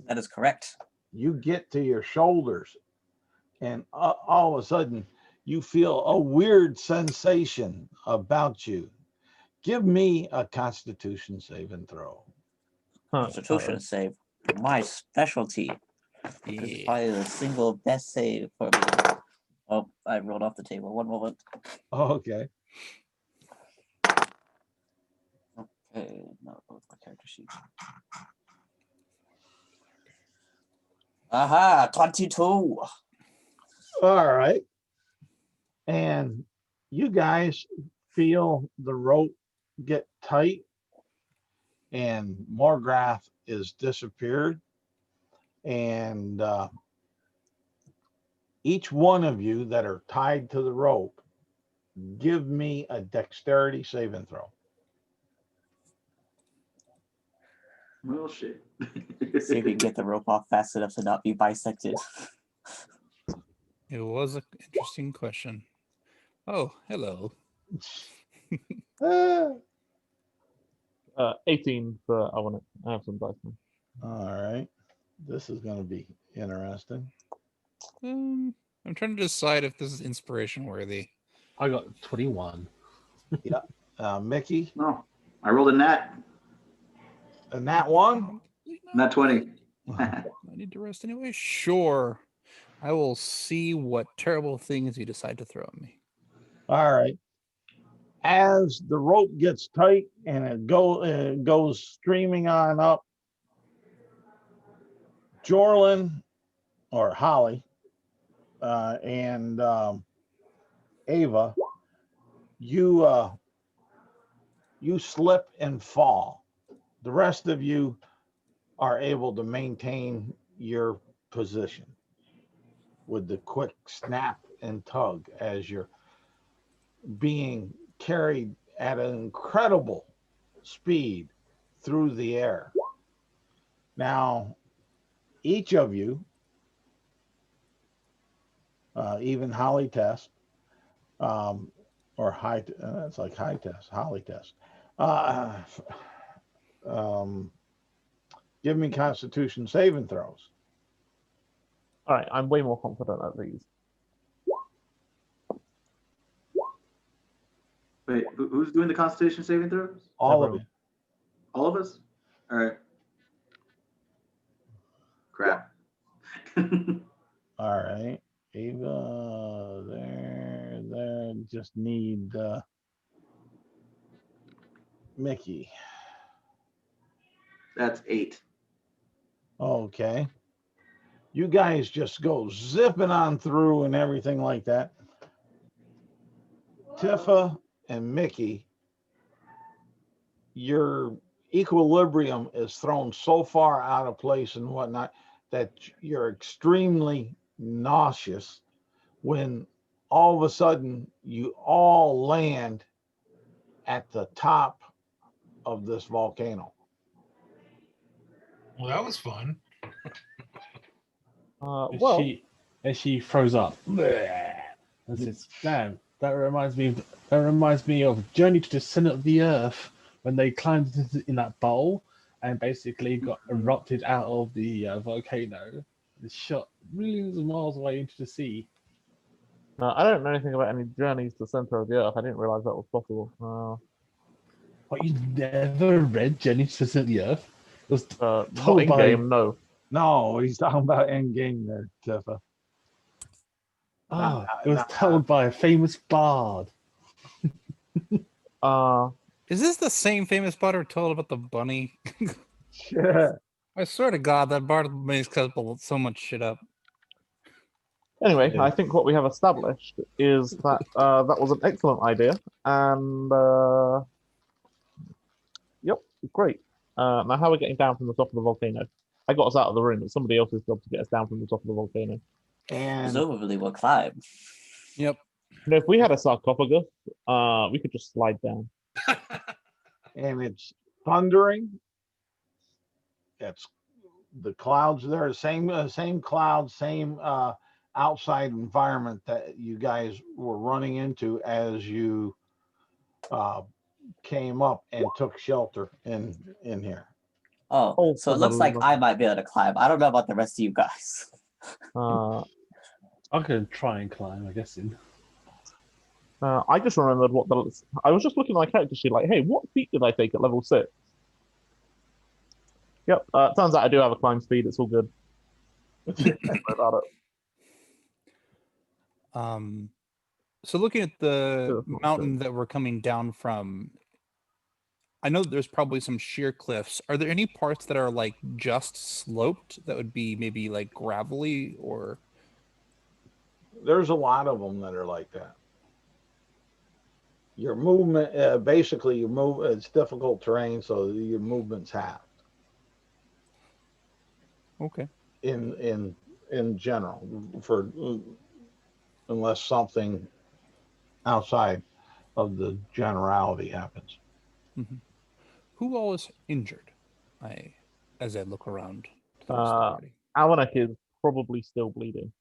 That is correct. You get to your shoulders, and all of a sudden you feel a weird sensation about you. Give me a Constitution saving throw. Constitution save, my specialty. This is probably the single best save for me. Oh, I rolled off the table. One moment. Okay. Okay, no, both my character sheets. Aha, 22. All right. And you guys feel the rope get tight, and Morgrath is disappeared. And each one of you that are tied to the rope, give me a dexterity saving throw. Well, shit. See if we can get the rope off fast enough to not be bisected. It was an interesting question. Oh, hello. 18 for Avanath. I have some dice now. All right. This is going to be interesting. I'm trying to decide if this is inspiration worthy. I got 21. Mickey, No, I rolled a nat. and that one. Nat 20. I need to rest anyway. Sure. I will see what terrible things you decide to throw at me. All right. As the rope gets tight and it goes streaming on up, Jorlin or Holly and Ava, you slip and fall. The rest of you are able to maintain your position with the quick snap and tug as you're being carried at an incredible speed through the air. Now, each of you, even Holly Test, or high, it's like high test, Holly Test. Give me Constitution saving throws. All right, I'm way more confident at these. Wait, who's doing the Constitution saving throws? All of you. All of us? All right. Crap. All right. Ava, there. Just need Mickey. That's 8. Okay. You guys just go zipping on through and everything like that. Tifa and Mickey, your equilibrium is thrown so far out of place and whatnot that you're extremely nauseous when all of a sudden you all land at the top of this volcano. Well, that was fun. Well, And she throws up. And says, "Damn, that reminds me of Journey to the Center of the Earth when they climbed in that bowl and basically got erupted out of the volcano. The shot millions of miles away into the sea." I don't know anything about any journeys to the center of the earth. I didn't realize that was possible. What, you never read Journey to the Center of the Earth? It was Not told in by game, no. No, he's talking about Endgame there, Tifa. it was told by a famous bard. Is this the same famous butter told about the bunny? Yeah. I swear to God, that bard makes so much shit up. Anyway, Yeah. I think what we have established is that that was an excellent idea, and yep, great. Now, how are we getting down from the top of the volcano? I got us out of the room. It's somebody else's job to get us down from the top of the volcano. And Presumably we'll climb. Yep. You know, if we had a sarcophagus, we could just slide down. it's thundering. It's the clouds there, same clouds, same outside environment that you guys were running into as you came up and took shelter in here. Oh, so it looks like I might be able to climb. I don't know about the rest of you guys. I could try and climb, I guess. I just remembered I was just looking at my character sheet, like, hey, what feat did I take at level 6? Yep, turns out I do have a climb speed. It's all good. Don't worry about it. So looking at the Sure, that's mountain that we're coming down from, I know there's probably some sheer cliffs. Are there any parts that are like just sloped that would be maybe like gravelly or? There's a lot of them that are like that. Your movement, basically, it's difficult terrain, so your movement's halved. Okay. In general, unless something outside of the generality happens. Mm-hmm. Who all is injured? As I look around. To the rest of the party. Alanek is probably still bleeding.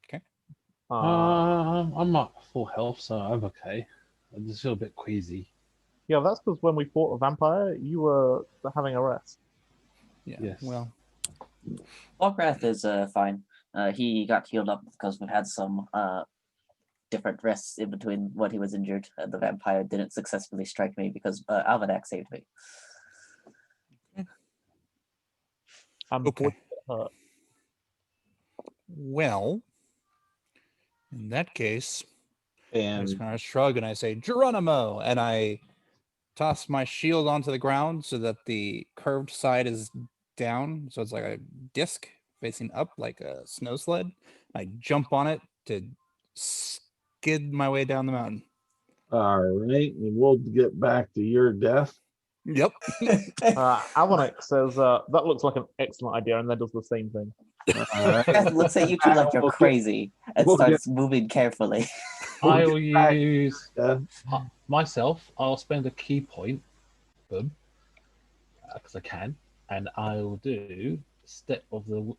Okay. I'm not full health, so I'm okay. I just feel a bit queasy. Yeah, that's because when we fought a vampire, you were having a rest. Yeah. Yes. Well, Walkrath is fine. He got healed up because we've had some different rests in between when he was injured. The vampire didn't successfully strike me because Alvadak saved me. okay. Well, in that case, I just And kind of shrug and I say, Geronimo! And I toss my shield onto the ground so that the curved side is down. So it's like a disc facing up like a snow sled. I jump on it to skid my way down the mountain. all right, and we'll get back to your death. Yep. Alanek says, that looks like an excellent idea, and then does the same thing. All right. Walkrath looks at you two like you're crazy and starts moving carefully. I will use Yeah. myself. I'll spend a key point, boom, because I can, and I will do step of the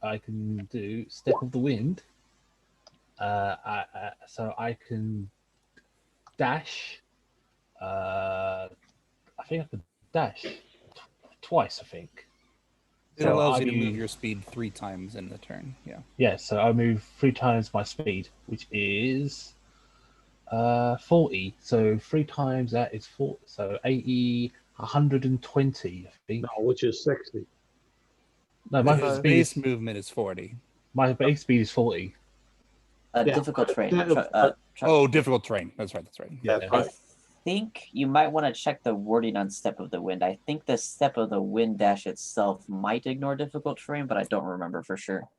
wind. So I can dash. I think I could dash twice. I think. It So allows I you to move move- your speed 3 times in the turn. Yeah. Yeah, so I move 3 times my speed, which is 40. So 3 times that is 4. So 80, 120, I think. No, which is 60. No, my His speed base is, movement is 40. my base speed is 40. A Yeah. difficult terrain. Oh, difficult terrain. That's right. That's right. Yeah. That's I right. think you might want to check the wording on Step of the Wind. I think the Step of the Wind dash itself might ignore difficult terrain, but I don't remember for sure.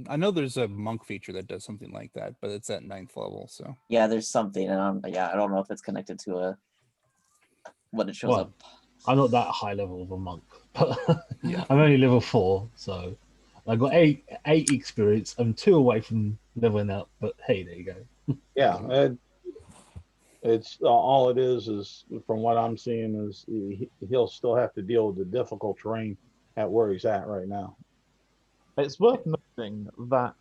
I know there's a monk feature that does something like that, but it's at 9th level. So Yeah, there's something, and I don't know if it's connected to when it shows What? up. I'm not that high level of a monk, but Yeah. I'm only level 4, so I got eight experience. I'm 2 away from leveling up, but hey, there you go. Yeah, it's all it is from what I'm seeing is he'll still have to deal with the difficult terrain at where he's at right now. It's worth noting that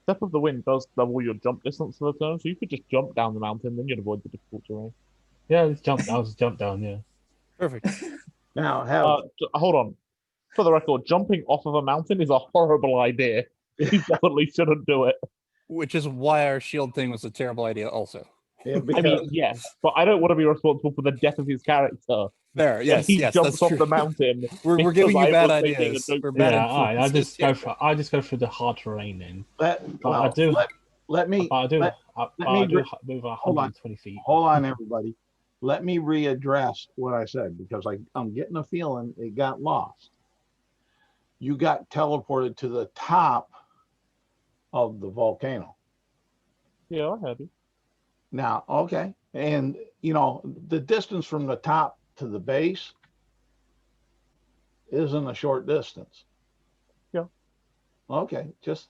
Step of the Wind does double your jump distance for the turn, so you could just jump down the mountain, then you'd avoid the difficult terrain. Yeah, I'll just jump down. Yeah. Perfect. Now, have Hold on. For the record, jumping off of a mountain is a horrible idea. You definitely shouldn't do it. Which is why our shield thing was a terrible idea also. yeah, I because mean, yes, but I don't want to be responsible for the death of his character. There, When yes, he yes, jumps that's off true. the mountain. We're because giving you I bad was making a ideas. joke. We're bad Yeah, all right. influences. I just go through the hard terrain then. that, But I well, do. let me But I do. let- I me do re- move hold on. 120 feet. hold on, everybody. Let me readdress what I said because I'm getting a feeling it got lost. You got teleported to the top of the volcano. Yeah, I heard you. Now, okay. And, the distance from the top to the base isn't a short distance. Yeah. Okay. Just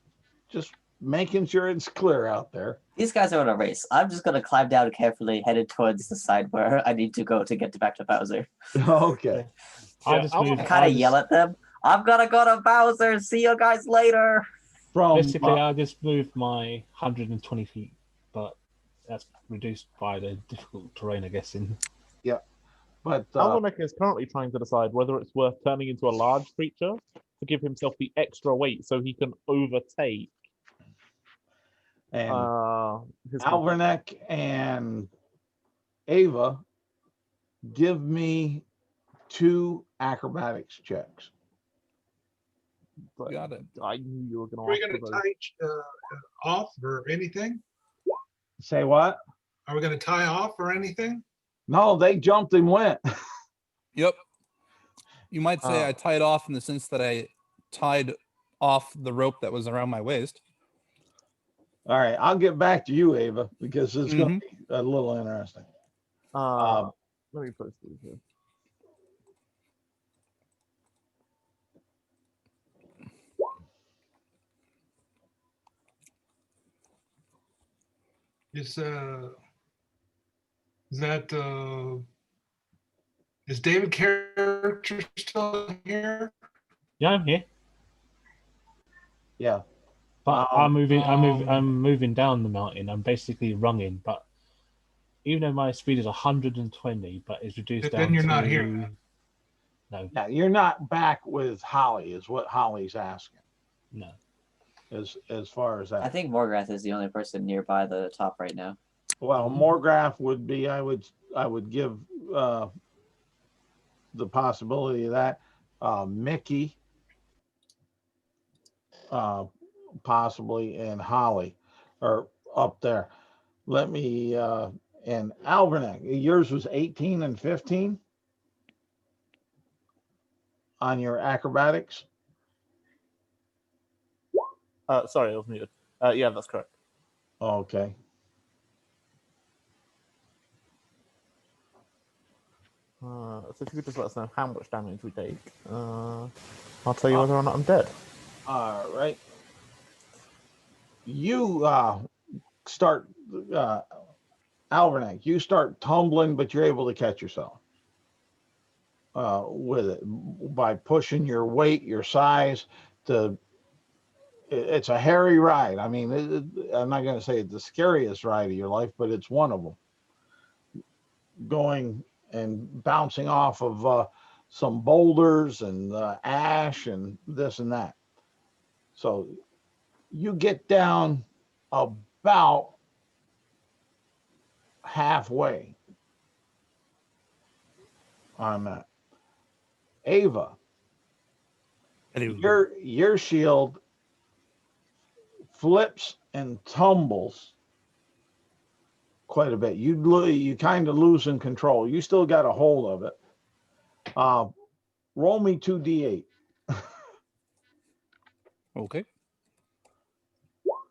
making sure it's clear out there. These guys are on a race. I'm just gonna climb down carefully, headed towards the side where I need to go to get back to Bowser. Okay. I Yeah, just I'll- move. I kind I of yell just- at them. I'm gonna go to Bowser. See you guys later. From Basically, I just moved my 120 feet, but that's reduced by the difficult terrain, I guess. but Almanac is currently trying to decide whether it's worth turning into a large creature to give himself the extra weight so he can overtake and his Alverneck and Ava, give me 2 acrobatics checks. but Got it. I knew you were going Are we to going ask to for those. tie off or anything? Say what? Are we going to tie off or anything? No, they jumped and went. Yep. You might say Oh. I tied off in the sense that I tied off the rope that was around my waist. All right, I'll get back to you, Ava, because it's going Mhm. to be a little interesting. Let me post these here. Is that is David character still here? Yeah, I'm here. Yeah. But I'm moving down the mountain. I'm basically running, but even though my speed is 120, but it's reduced Then down you're to not here. no, Yeah, you're not back with Holly, is what Holly's asking. no. As far as that. I think Morgrath is the only person nearby the top right now. Well, Morgraph would be. I would give the possibility of that. Mickey, possibly, and Holly are up there. Let me and Alverneck. Yours was 18 and 15 on your acrobatics. Sorry, I was muted. Yeah, that's correct. Okay. So if you could just let us know how much damage we take, I'll tell you whether or not I'm dead. All right. You start, Alverneck, you start tumbling, but you're able to catch yourself with it by pushing your weight, your size. It's a hairy ride. I mean, I'm not going to say it's the scariest ride of your life, but it's one of them. Going and bouncing off of some boulders and ash and this and that. So you get down about halfway on that. Ava, your shield flips and tumbles quite a bit. You kind of losing control. You still got a hold of it. Roll me 2d8. Okay.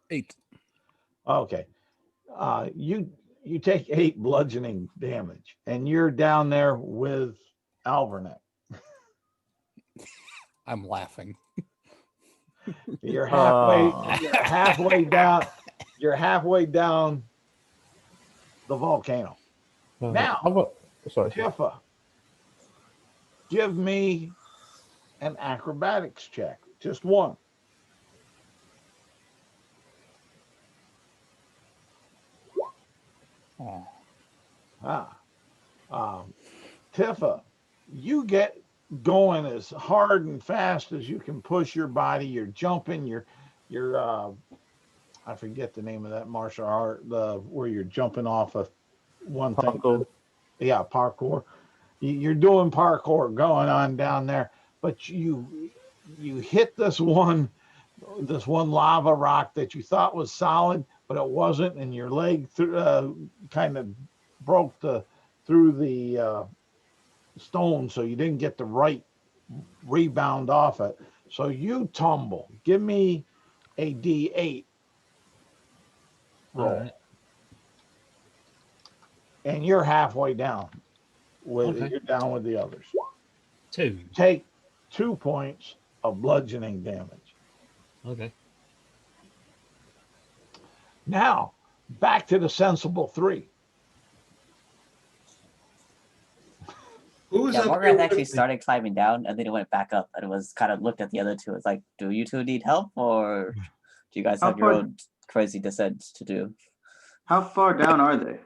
8. Okay. You take 8 bludgeoning damage, and you're down there with Alverneck. I'm laughing. You're halfway. Ah. You're halfway down. You're halfway down the volcano. Now, I've got. Sorry. Tifa, give me an acrobatics check. Just one. Oh, Tifa, you get going as hard and fast as you can push your body. You're jumping. You're I forget the name of that martial art, where you're jumping off of one thing. Parkour. Yeah, parkour. You're doing parkour going on down there, but you hit this one lava rock that you thought was solid, but it wasn't, and your leg kind of broke through the stone, so you didn't get the right rebound off it. So you tumble. Give me a D8 roll. All right. And you're halfway down. Okay. You're down with the others. 2. Take 2 points of bludgeoning damage. Okay. Now, back to the sensible 3. Who was Yeah, up Morgoth there actually with- started climbing down and then it went back up and it was kind of looked at the other two. It's like, do you two need help or do you guys How have your far- own crazy descent to do? How far down are they?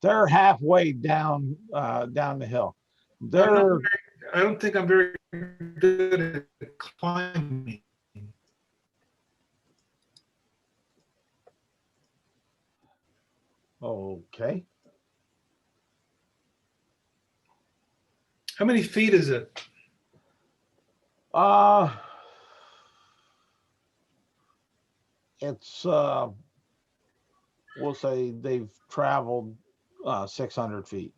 They're halfway down the hill. They're I don't think I'm very good at climbing. okay. How many feet is it? It's we'll say they've traveled 600 feet.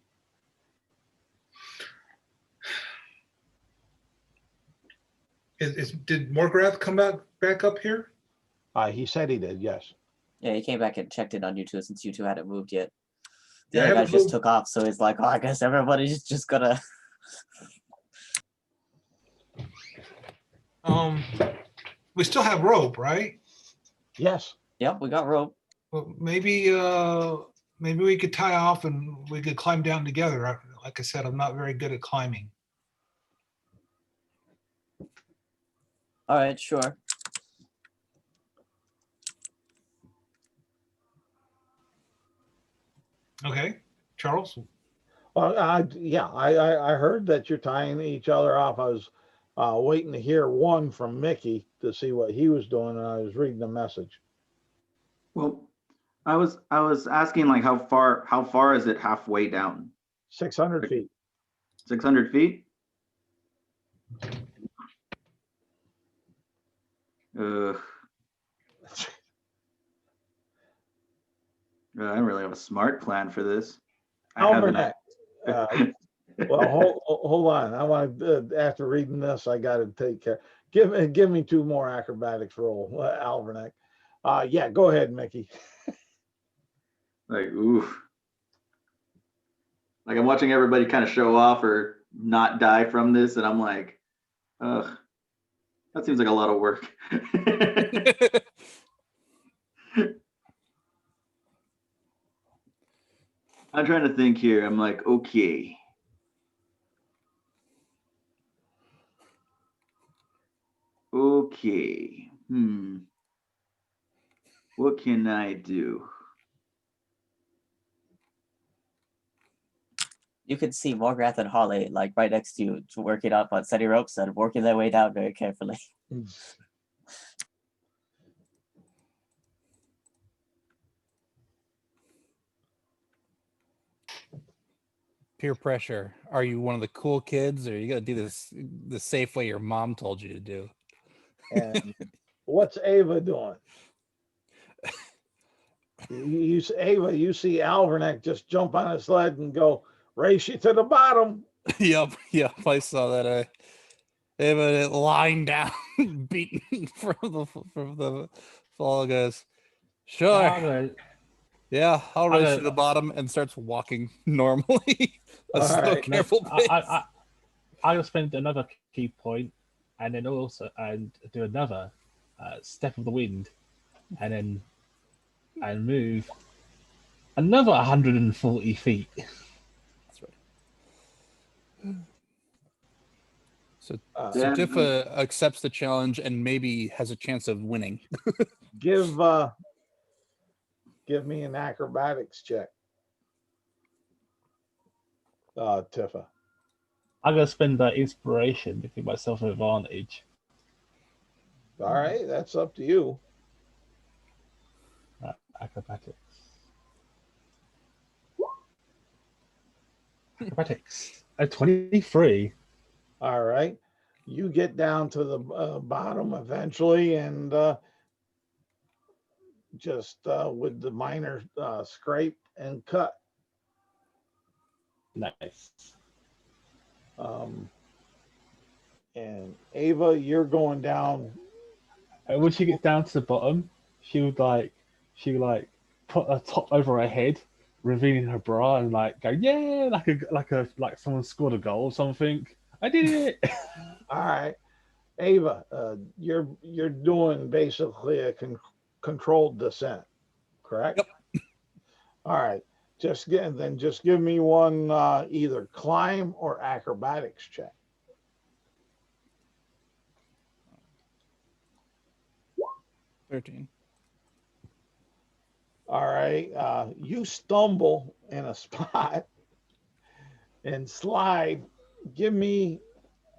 Did Morgoth come back up here? He said he did, yes. Yeah, he came back and checked in on you two since you two hadn't moved yet. The Yeah, I other guys haven't just moved. took off, so he's like, oh, I guess everybody's just gonna. We still have rope, right? Yes. Yep, we got rope. Well, maybe we could tie off and we could climb down together. Like I said, I'm not very good at climbing. All right, sure. Okay, Charles. Well, yeah, I heard that you're tying each other off. I was waiting to hear one from Mickey to see what he was doing, and I was reading the message. Well, I was asking like how far is it halfway down? 600 feet. 600 feet? I don't really have a smart plan for this. I haven't. Almanac. Well, hold on. I want after reading this, I got to take care. Give me 2 more acrobatics roll, Alverneck. Yeah, go ahead, Mickey. Like, ooh. Like I'm watching everybody kind of show off or not die from this, and I'm like, ugh, that seems like a lot of work. I'm trying to think here. I'm like, okay. Okay. What can I do? You could see Morgoth and Holly like right next to you, working up on setting ropes and working their way down very carefully. peer pressure. Are you one of the cool kids, or you got to do this the safe way your mom told you to do? And what's Ava doing? Ava, you see Alverneck just jump on his sled and go race you to the bottom. Yep. I saw that. They have it lying down, beaten from the fall. Goes, sure. Yeah, I'll race to the bottom and starts walking normally. A All slow, right, careful pace. I'll spend another key point, and then also do another step of the wind, and move another 140 feet. That's right. So Damn. Diffa accepts the challenge and maybe has a chance of winning. Give me an acrobatics check. Tifa. I'm gonna spend that inspiration to give myself an advantage. All right, that's up to you. Acrobatics. Acrobatics. A 23. All right. You get down to the bottom eventually, and just with the minor scrape and cut. Nice. And Ava, you're going down. And when she gets down to the bottom, she would put a top over her head, revealing her bra, and go, yeah, like someone scored a goal or something. I did it. All right, Ava, you're doing basically a controlled descent, correct? Yep. All right. Just give me one either climb or acrobatics check. $13. All right. You stumble in a spot and slide. Give me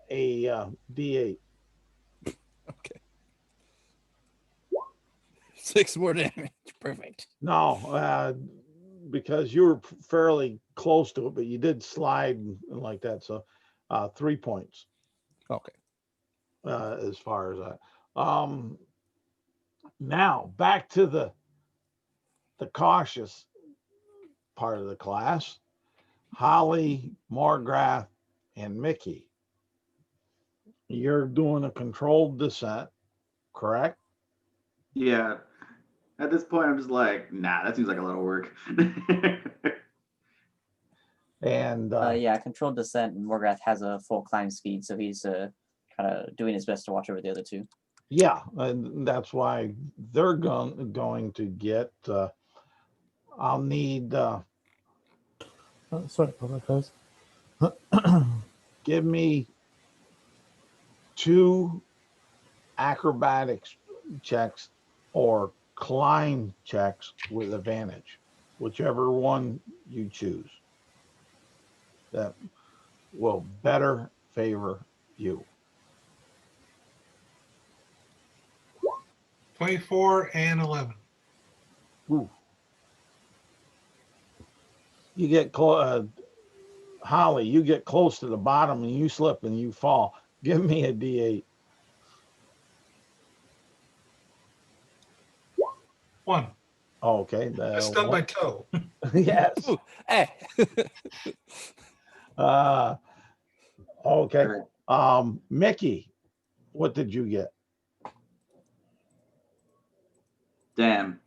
a D8. Okay. 6 more damage. Perfect. No, because you were fairly close to it, but you did slide like that. So 3 points Okay. as far as that. Now back to the cautious part of the class. Holly, Margrath, and Mickey. You're doing a controlled descent, correct? Yeah. At this point, I'm just like, nah, that seems like a lot of work. And Yeah, controlled descent, and Morgrath has a full climb speed, so he's kind of doing his best to watch over the other two. yeah, and that's why they're going to get. I'll need. Sorry, guys. Give me 2 acrobatics checks or climb checks with advantage, whichever one you choose. That will better favor you. 24 and 11. Ooh. You get Holly, you get close to the bottom and you slip and you fall. Give me a D8. 1. Oh, okay. I stubbed my toe. Yes. Ooh, hey. Okay. All right. Mickey, what did you get? Damn.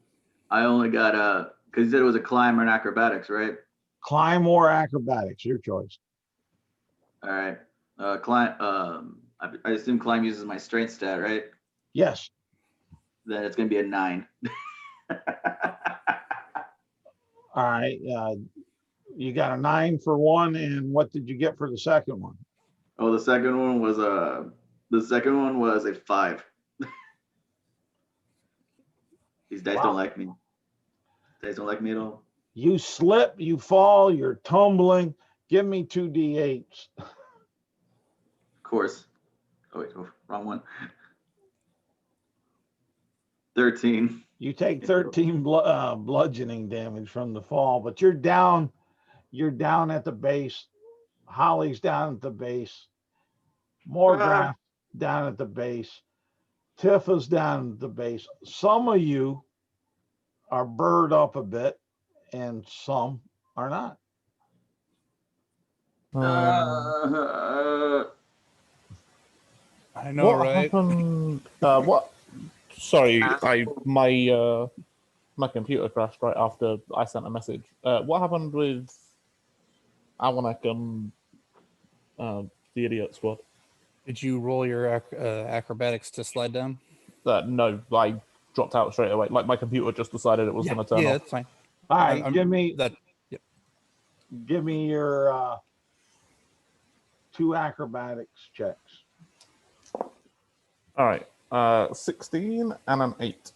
I only got because you said it was a climb or an acrobatics, right? Climb or acrobatics, your choice. All right. Climb. I assume climb uses my strength stat, right? Yes. Then it's gonna be a 9. All right. You got a 9 for one, and what did you get for the second one? Oh, the second one was a 5. These dice don't like me. Dice don't like me at all. You slip, you fall, you're tumbling. Give me 2 D8s. Of course. Oh wait, wrong one. 13. You take 13 bludgeoning damage from the fall, but you're down at the base. Holly's down at the base. Morgrath down at the base. Tifa's down at the base. Some of you are burred up a bit, and some are not. I know, What right? happened? What? Sorry, my computer crashed right after I sent a message. What happened with Almanac and the idiot squad. Did you roll your acrobatics to slide down? No, I dropped out straight away. Like my computer just decided it was going to turn Yeah, off. that's fine. All right, I'm- give me that. Yep. give me your 2 acrobatics checks. All right, 16 and an 8.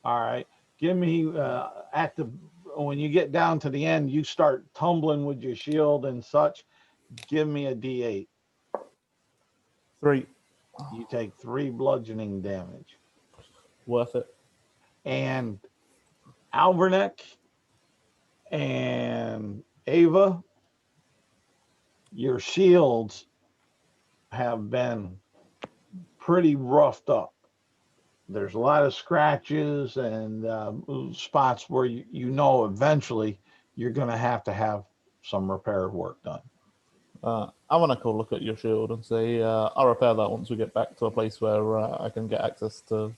All right, give me when you get down to the end, you start tumbling with your shield and such. Give me a D8. 3. You take 3 bludgeoning damage. Worth it. And Albernick and Ava, your shields have been pretty roughed up. There's a lot of scratches and spots where you know eventually you're going to have some repair work done. I want to go look at your shield and say, I'll repair that once we get back to a place where I can get access to.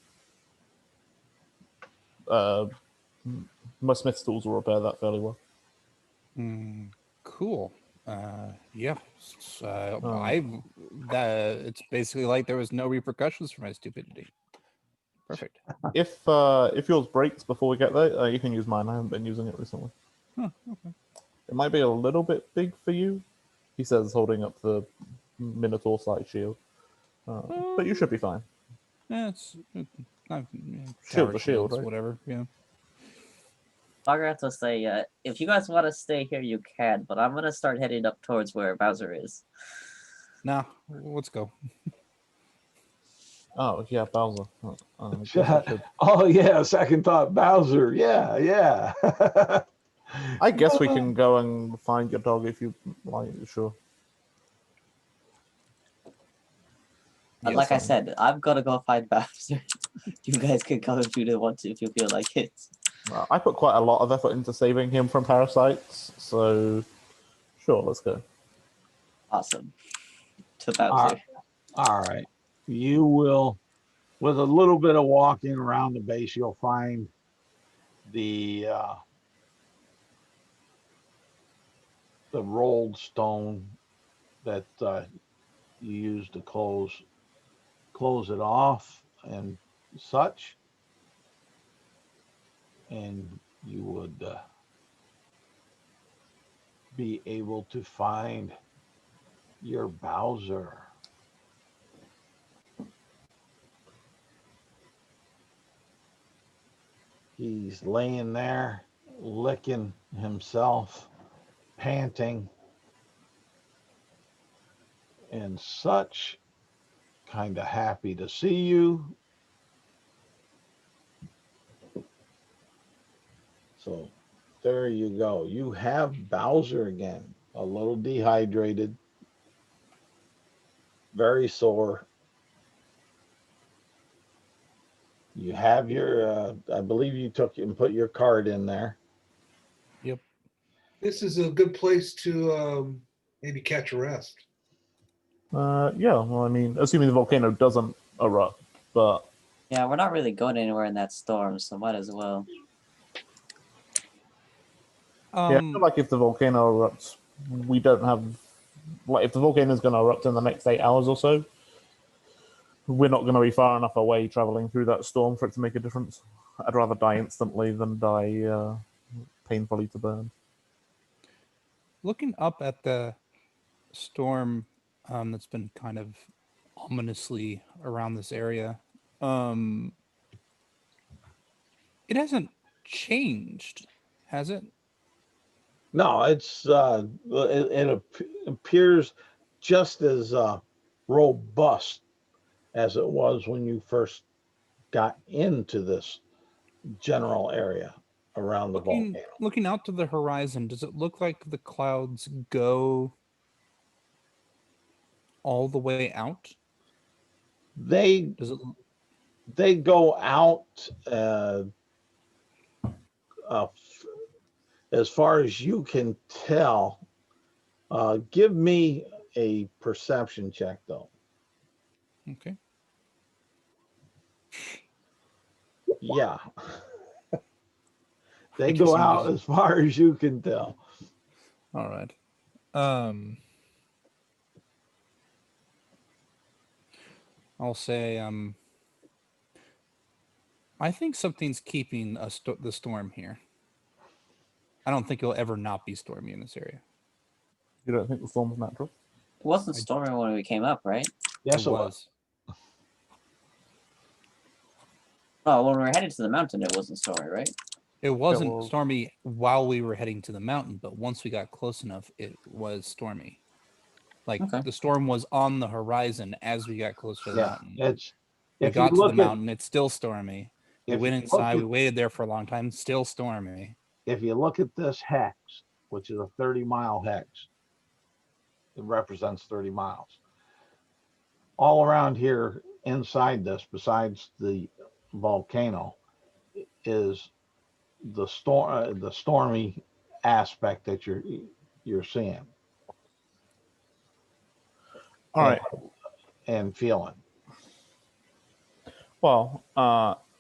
My smith's tools will repair that fairly well. Cool. Yeah. Oh. It's basically like there was no repercussions for my stupidity. Perfect. If yours breaks before we get there, you can use mine. I haven't been using it recently. Huh, okay. It might be a little bit big for you, he says, holding up the Minotaur-sized shield. But you should be fine. Yeah, it's not, Shield's tower a shield, shields, right? whatever. Yeah. I'm gonna have to say, if you guys want to stay here, you can, but I'm gonna start heading up towards where Bowser is. Nah, let's go. Oh, yeah, Bowser. I guess I should. Oh yeah, second thought, Bowser. Yeah. I guess we can go and find your dog if you like, sure. But Yeah, like I fine. said, I'm gonna go find Bowser. You guys can come if you want to, if you feel like it. I put quite a lot of effort into saving him from parasites, so sure, let's go. Awesome. To Bowser. All right. You will, with a little bit of walking around the base, you'll find the rolled stone that you use to close it off and such. And you would be able to find your Bowser. He's laying there, licking himself, panting, and such. Kind of happy to see you. So there you go. You have Bowser again, a little dehydrated, very sore. You have your, I believe you took and put your card in there. Yep. This is a good place to maybe catch a rest. Yeah, well, I mean, assuming the volcano doesn't erupt, but Yeah, we're not really going anywhere in that storm, so might as well. yeah, I feel like if the volcano erupts, we don't have, like, if the volcano is going to erupt in the next 8 hours or so, we're not going to be far enough away traveling through that storm for it to make a difference. I'd rather die instantly than die painfully to burn. Looking up at the storm that's been kind of ominously around this area, it hasn't changed, has it? No, it's it appears just as robust as it was when you first got into this general area around the volcano. Looking out to the horizon, does it look like the clouds go all the way out? They Does it? they go out as far as you can tell. Give me a perception check, though. Okay. Yeah. They I guess go I'm out using- as far as you can tell. All right. I'll say I think something's keeping the storm here. I don't think it'll ever not be stormy in this area. You don't think the storm's natural? It wasn't storming when we came up, right? Yes, it was. Oh, when we were headed to the mountain, it wasn't stormy, right? It wasn't was- stormy while we were heading to the mountain, but once we got close enough, it was stormy. Like Okay. the storm was on the horizon as we got closer to the Yeah, mountain. it's We if you got to the look at mountain, it's still stormy. We if went you look inside, we at- waited there for a long time, still stormy. if you look at this hex, which is a 30-mile hex, it represents 30 miles. All around here inside this, besides the volcano, is the stormy aspect that you're seeing All right. and feeling. Well,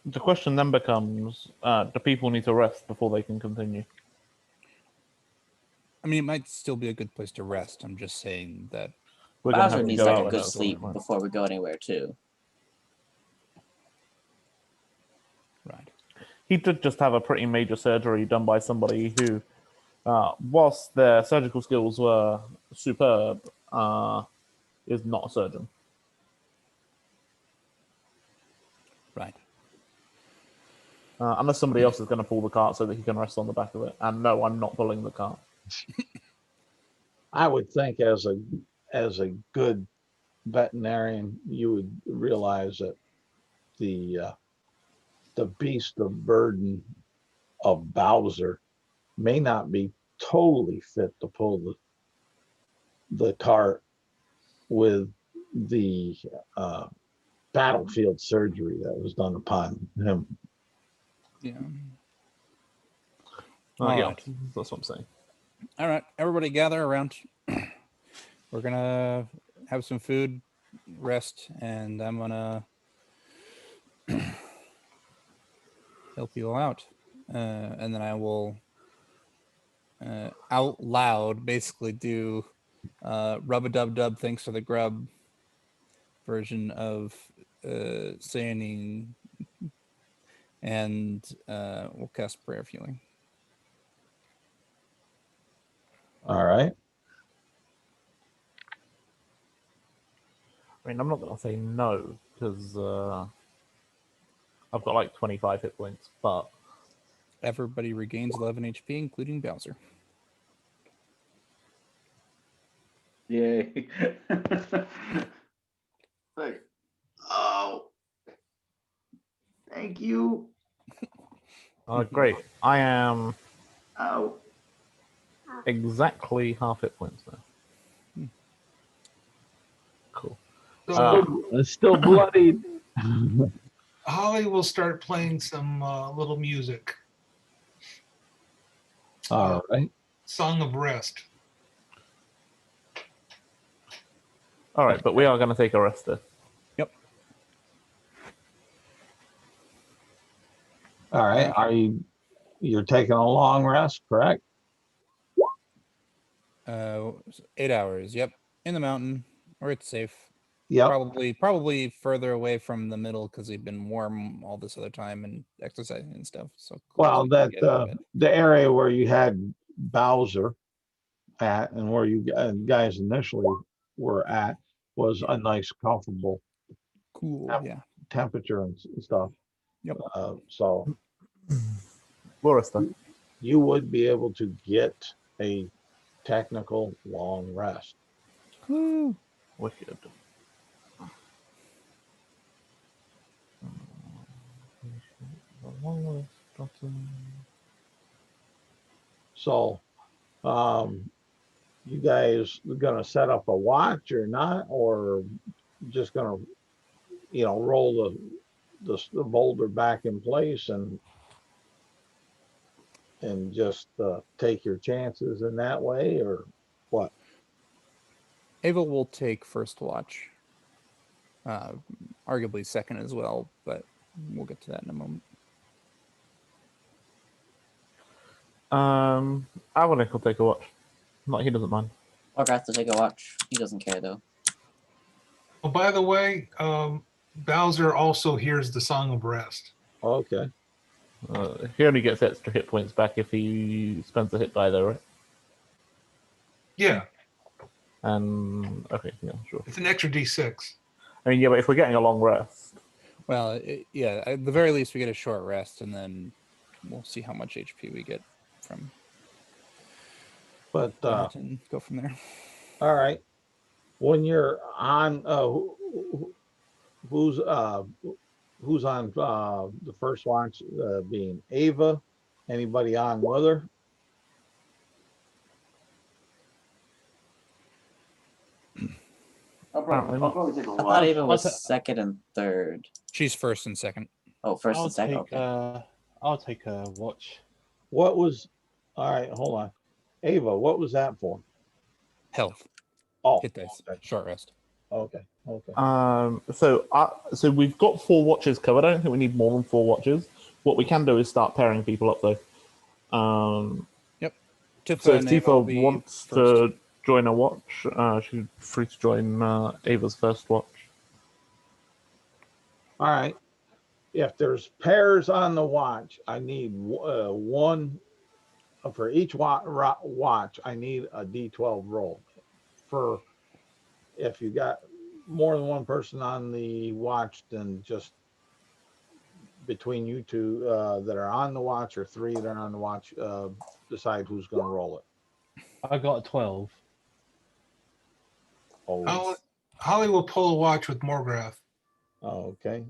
the question then becomes: do people need to rest before they can continue? I mean, it might still be a good place to rest. I'm just saying that We're gonna Bowser have to needs go like out a at good some sleep point. before we go anywhere too. right. He did just have a pretty major surgery done by somebody who, whilst their surgical skills were superb, is not a surgeon. Right. Unless somebody else is going to pull the cart so that he can rest on the back of it. And no, I'm not pulling the cart. I would think as a good veterinarian, you would realize that the beast of burden of Bowser may not be totally fit to pull the cart with the battlefield surgery that was done upon him. Yeah. Yeah, Alright. that's what I'm saying. All right, everybody gather around. We're gonna have some food, rest, and I'm gonna help you all out. And then I will out loud basically do rub-a-dub-dub thanks for the grub version of saying, and we'll cast prayer of healing. All right. I mean, I'm not going to say no, because I've got like 25 hit points, but Everybody regains 11 HP, including Bowser. Yay. Like, oh, thank you. great. I am Oh, exactly half hit points now. Cool. So It's still bloodied. Holly will start playing some little music. All right. Song of Rest. All right, but we are going to take a rest there. Yep. All right. You're taking a long rest, correct? 8 hours. Yep. In the mountain, where it's safe. Yep. Probably further away from the middle because we've been warm all this other time and exercising and stuff. So Well, close we can that get out of it. the area where you had Bowser at and where you guys initially were at was a nice, comfortable Cool. Yep. Yeah. temperature and stuff. Yep. So We'll rest then. you would be able to get a technical long rest. Woo. Wicked. So, you guys gonna set up a watch or not, or just gonna, roll the boulder back in place and just take your chances in that way, or what? Ava will take first watch. Arguably second as well, but we'll get to that in a moment. Avonic will take a watch. He doesn't mind. I'll have to take a watch. He doesn't care though. Oh, by the way, Bowser also hears the Song of Rest. Okay. He only gets extra hit points back if he spends a hit die, though, right? Yeah, And okay, yeah, sure. it's an extra D6. I mean, yeah, but if we're getting a long rest, Well, yeah, at the very least, we get a short rest, and then we'll see how much HP we get from But that and go from there. all right. When you're on, who's on the first watch? Being Ava. Anybody on with her? apparently not. I thought Ava was I'll second and third. She's first and second. Oh, first I'll and second. take Okay. I'll take a watch. What was? All right, hold on. Ava, what was that for? Health. Oh, Hit dice. okay, Short rest. okay, okay. So we've got 4 watches covered. I don't think we need more than 4 watches. What we can do is start pairing people up, though. Tifa So if and Ava will Tifa be wants first. to join a watch, she's free to join Ava's first watch. All right. If there's pairs on the watch, I need one for each watch. I need a D12 roll. For if you got more than one person on the watch, then just between you two that are on the watch, or 3 that are on the watch, decide who's going to roll it. I got a 12. Oh, Holly will pull a watch with Morgrath. okay.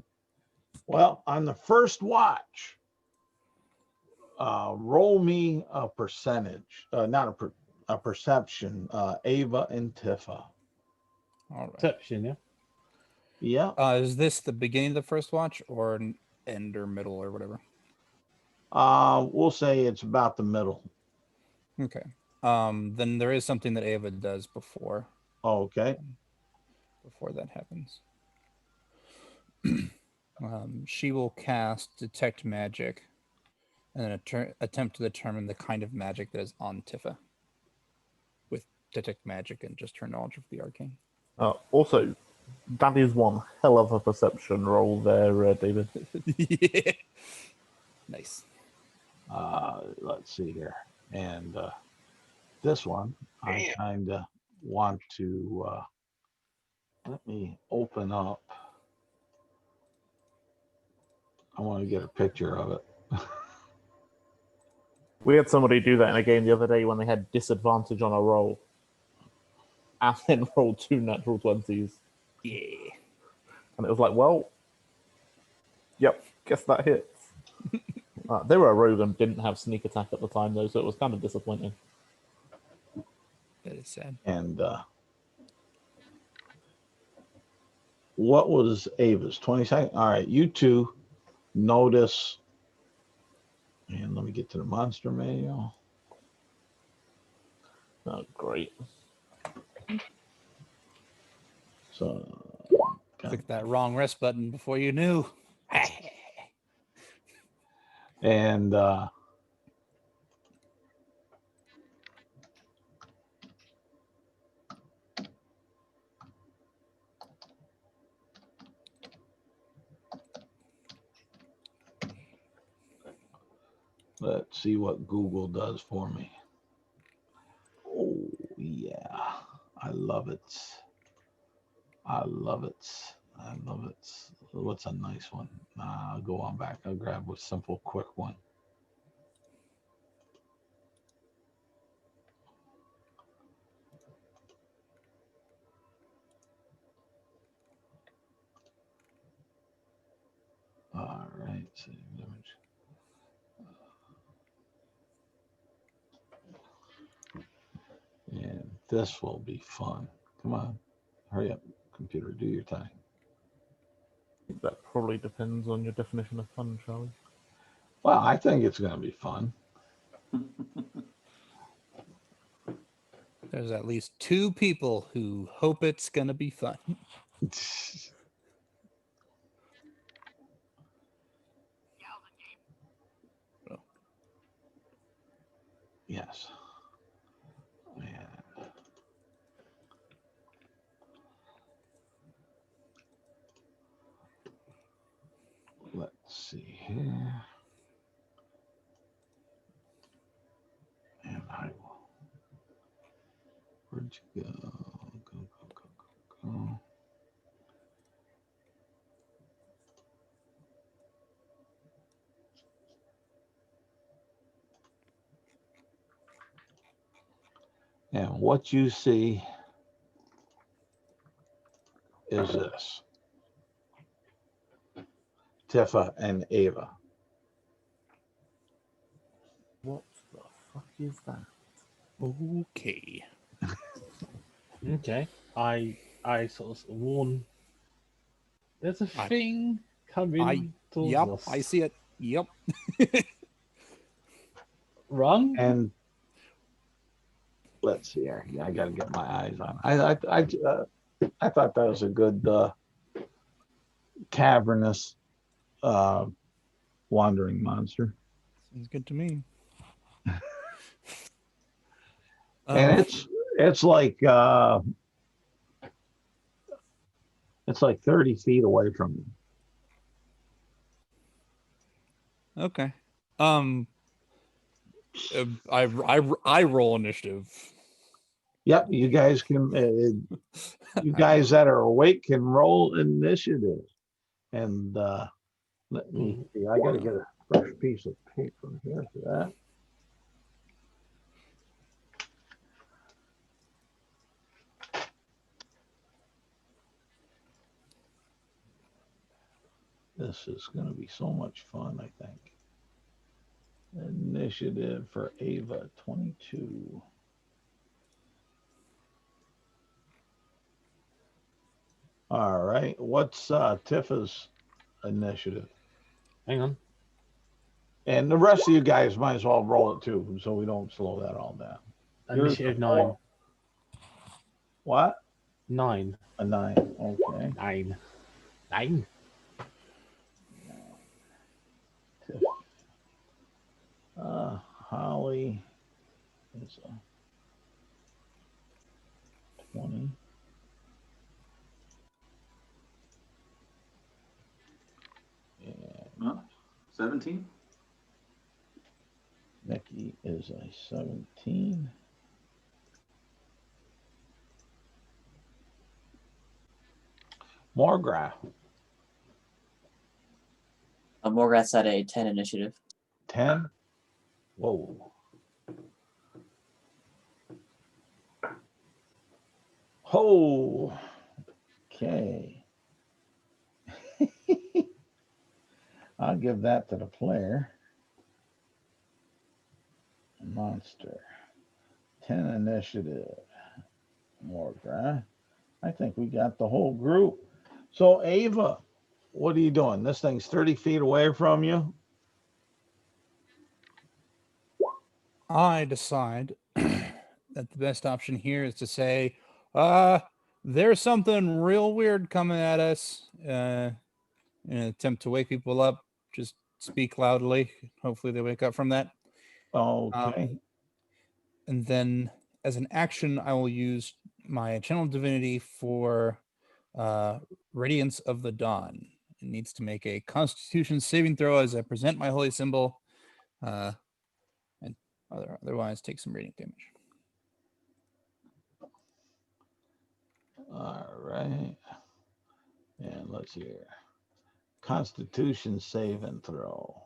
Well, on the first watch, roll me a percentage, not a perception. Ava and Tifa. All right. Perception, yeah. Yeah. Is this the beginning of the first watch or an end or middle or whatever? We'll say it's about the middle. Okay. Then there is something that Ava does before Okay. that happens. She will cast Detect Magic and then attempt to determine the kind of magic that is on Tifa with Detect Magic and just her knowledge of the arcane. Also, that is one hell of a perception roll there, David. Yeah. Nice. Let's see here. And this one, I Damn. kind of want to let me open up. I want to get a picture of it. We had somebody do that in a game the other day when they had disadvantage on a roll and then rolled 2 natural 20s. Yeah. And it was like, well, yep, guess that hits. They were a rogue and didn't have sneak attack at the time, though, so it was kind of disappointing. That is sad. And what was Ava's? 20 seconds? All right, you two notice. And let me get to the monster manual. Oh, great. So, Click that wrong rest button before you knew. and let's see what Google does for me. Oh, yeah. I love it. I love it. I love it. What's a nice one? I'll go on back. I'll grab a simple, quick one. All right. Save image. And this will be fun. Come on. Hurry up, computer. Do your thing. That probably depends on your definition of fun, Charlie. Well, I think it's going to be fun. There's at least 2 people who hope it's going to be fun. Yes. And here. And I will. Where'd you go? Go. And what you see is this. Tifa and Ava. What the fuck is that? Okay. Okay. I sort of warn. There's a thing coming towards Yep, us. I see it. Yep. Wrong? And let's see here. Yeah, I got to get my eyes on. I thought that was a good cavernous wandering monster. Sounds good to me. And it's like 30 feet away from you. Okay. I roll initiative. Yep, you guys can. You guys that are awake can roll initiative. And let me see. I got to get a fresh piece of paper here for that. This is going to be so much fun, I think. Initiative for Ava, 22. All right. What's Tifa's initiative? Hang on. And the rest of you guys might as well roll it too, so we don't slow that all down. Initiative 9. What? 9. A 9. Okay. 9. 9. Holly is a 20. And 17. Nikki is a 17. Morgrath, Morgrath's at a 10 initiative. 10. Whoa. Oh, okay. I'll give that to the player. Monster. 10 initiative. Morgrath. I think we got the whole group. So, Ava, what are you doing? This thing's 30 feet away from you. I decide that the best option here is to say, there's something real weird coming at us. In an attempt to wake people up, just speak loudly. Hopefully they wake up from that. Okay. And then as an action, I will use my channel divinity for Radiance of the Dawn. It needs to make a Constitution saving throw as I present my holy symbol, and otherwise take some radiant damage. All right. And let's see here. Constitution save and throw.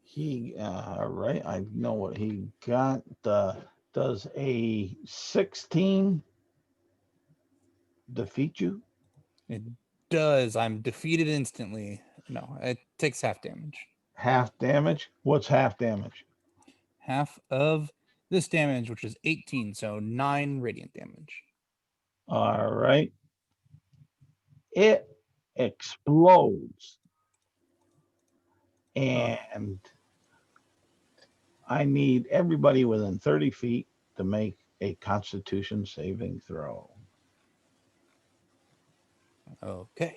He, right, I know what he got. Does a 16 defeat you? It does. I'm defeated instantly. No, it takes half damage. Half damage? What's half damage? Half of this damage, which is 18, so 9 radiant damage. All right. It explodes. And I need everybody within 30 feet to make a Constitution saving throw. Okay.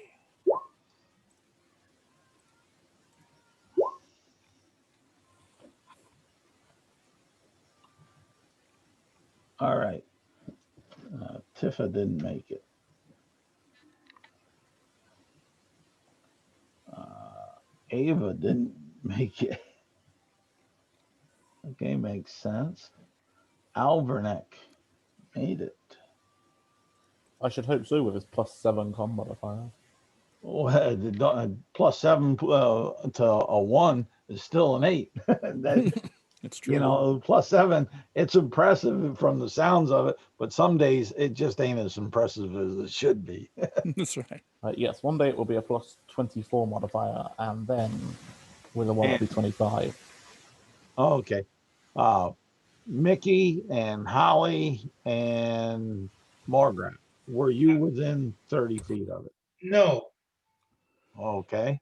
All right. Tifa didn't make it. Ava didn't make it. Okay, makes sense. Alverneck made it. I should hope so with his +7 con modifier. Well, +7 to a 1 is still an 8. That, It's true. you know, +7, it's impressive from the sounds of it, but some days it just ain't as impressive as it should be. That's right. Yes, one day it will be a +24 modifier, and then with a 1 it'll be 25. Okay. Mickey and Holly and Margaret, were you within 30 feet of it? No. Okay.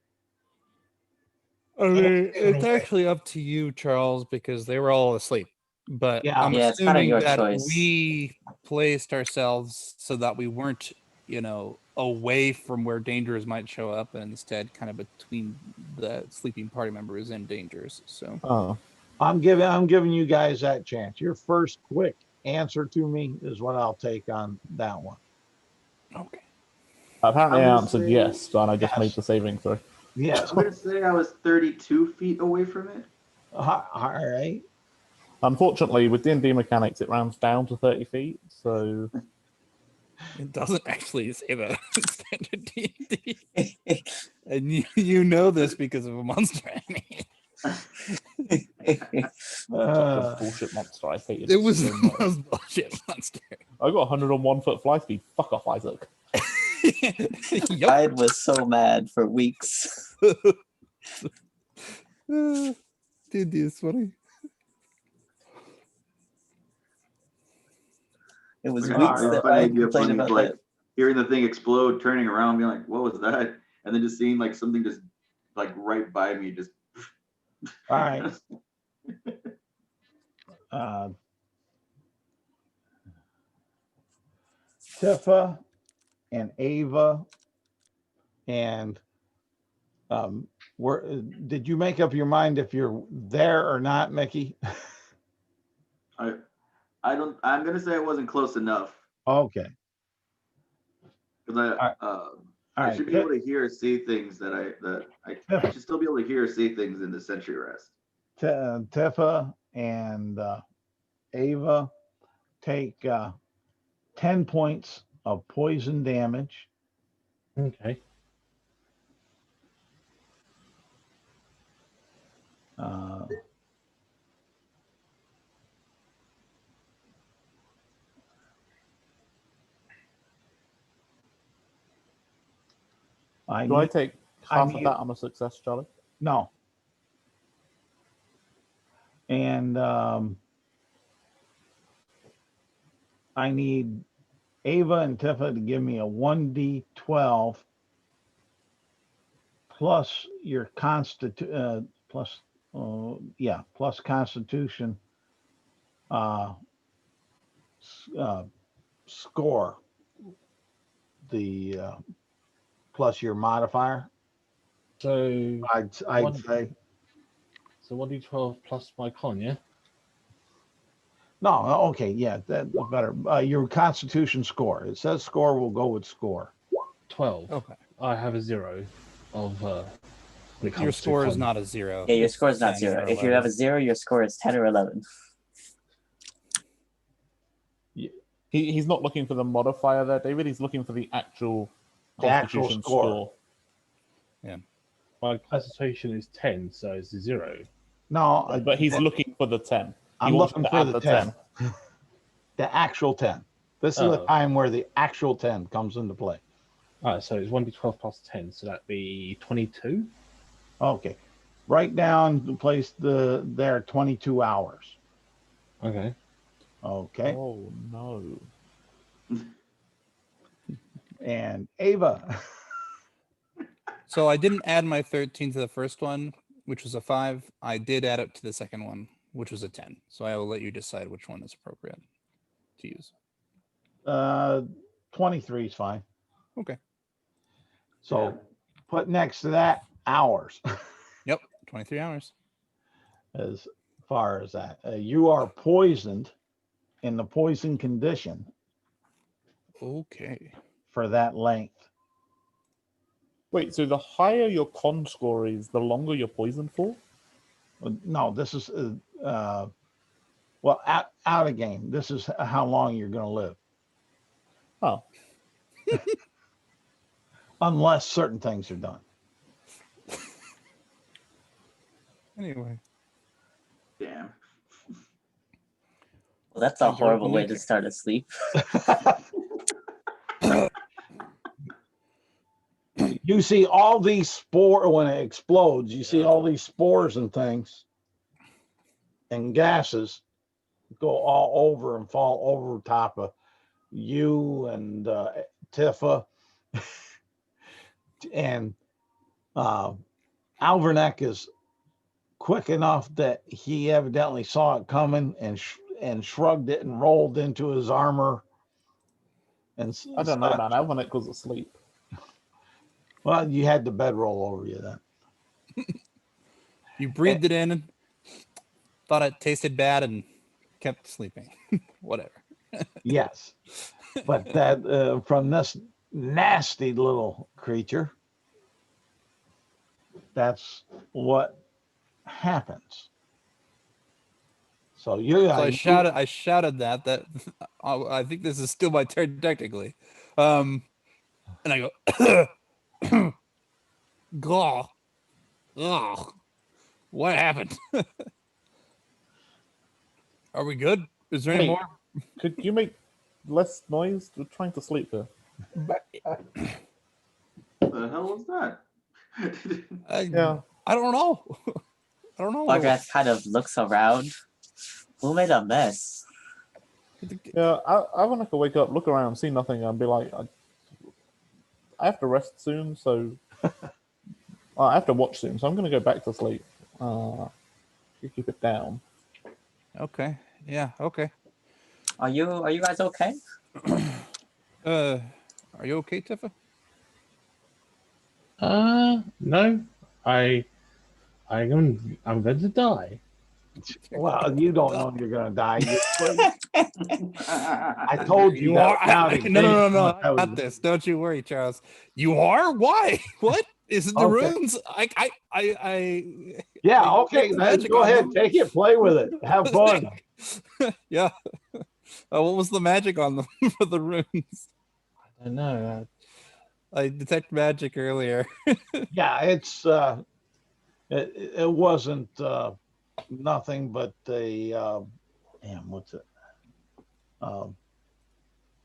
I mean, taken it's away. actually up to you, Charles, because they were all asleep. But Yeah. I'm Yeah, it's kinda assuming your that choice. we placed ourselves so that we weren't, you know, away from where dangers might show up, and instead kind of between the sleeping party members and dangers. So Oh, I'm giving you guys that chance. Your first quick answer to me is what I'll take on that one. okay. apparently I'm I gonna answered say yes, and I just yes. made the saving throw. Yes. I'm gonna say I was 32 feet away from it. All right. Unfortunately, with D&D mechanics, it rounds down to 30 feet, so It doesn't actually say that in standard D&D. And you know this because of a monster anime. such a bullshit monster. I hated It was so the much. most bullshit monster. I got 101 foot fly speed. Fuck off, Isaac. Yup. I was so mad for weeks. D&D is funny. It was Like, weeks it's that funny, I it'd be complained funny, about like that. hearing the thing explode, turning around, being like, "What was that?" And then just seeing like something just like right by me, just. All right. Tifa and Ava and did you make up your mind if you're there or not, Mickey? I don't. I'm gonna say I wasn't close enough Okay. because All I right. should be able to hear or see things that I should still be able to hear or see things in the Sentry Rest. Tifa and Ava take 10 points of poison damage. Okay. Do I take half of need- that on a success, Charlie? No. And I need Ava and Tifa to give me a 1d12 plus your plus Constitution score, the plus your modifier. So I'd say so 1d12 plus my con, yeah? no. Okay, yeah, that's better. Your Constitution score. It says score. We'll go with score. 12. Okay. I have a 0 of when it comes Your to score is con. not a 0. Yeah, your It's score is not 10 0. or If you have 11. a 0, your score is 10 or 11. He's not looking for the modifier there, David. He's looking for the actual Constitution score. Yeah. My concentration is 10, so it's a 0. No, But he's looking for the 10. He I'm wants looking to for add the 10. The actual 10. This is the Oh. time where the actual 10 comes into play. Alright, so it's 1d12 plus 10, so that'd be 22. Okay. Write down the place there 22 hours. Okay. Okay. Oh no. And Ava. So I didn't add my 13 to the first one, which was a 5. I did add it to the second one, which was a 10. So I will let you decide which one is appropriate to use. 23 is fine. Okay. So Yeah. put next to that hours. Yep. 23 hours. As far as that, you are poisoned in the poison condition Okay. for that length. Wait, so the higher your con score is, the longer you're poisoned for? No, this is well, out of game. This is how long you're going to live, Oh, unless certain things are done. Anyway, Damn. Well, that's a Enjoy horrible the way new to kid. start a sleep. You see all these spores when it explodes. You see all these spores and things and gases go all over and fall over top of you and Tifa. And Alverneck is quick enough that he evidently saw it coming and shrugged it and rolled into his armor. And I don't know, man. Alvanek was asleep. well, you had the bedroll over you then. you breathed it in, and thought it tasted bad, and kept sleeping. Whatever. Yes, but that from this nasty little creature, that's what happens. So you, So I shouted that I think this is still my turn technically, and I go, "Gaw, ugh, what happened? Are we good? Is there any Hey. more?" Could you make less noise? We're trying to sleep here. What the hell was that? Yeah. I don't know. I don't know. Bugrat kind of looks around. Who made a mess? Yeah, I want to wake up, look around, see nothing, and be like, I have to rest soon, so I have to watch soon, so I'm going to go back to sleep. You keep it down. Okay. Yeah. Okay. Are you guys okay? Are you okay, Tifa? No, I'm going to die. well, you don't know you're gonna die. I told you You that are. without No. advance, I got this. Don't you worry, Charles. You are. Why? What? Is it the Okay. runes? Yeah, I okay, used man. magic Go on ahead, them. take it, play with it, have fun. Yeah. What was the magic on them for the runes? I don't know. I detect magic earlier. Yeah, it's it wasn't nothing but a damn, what's it?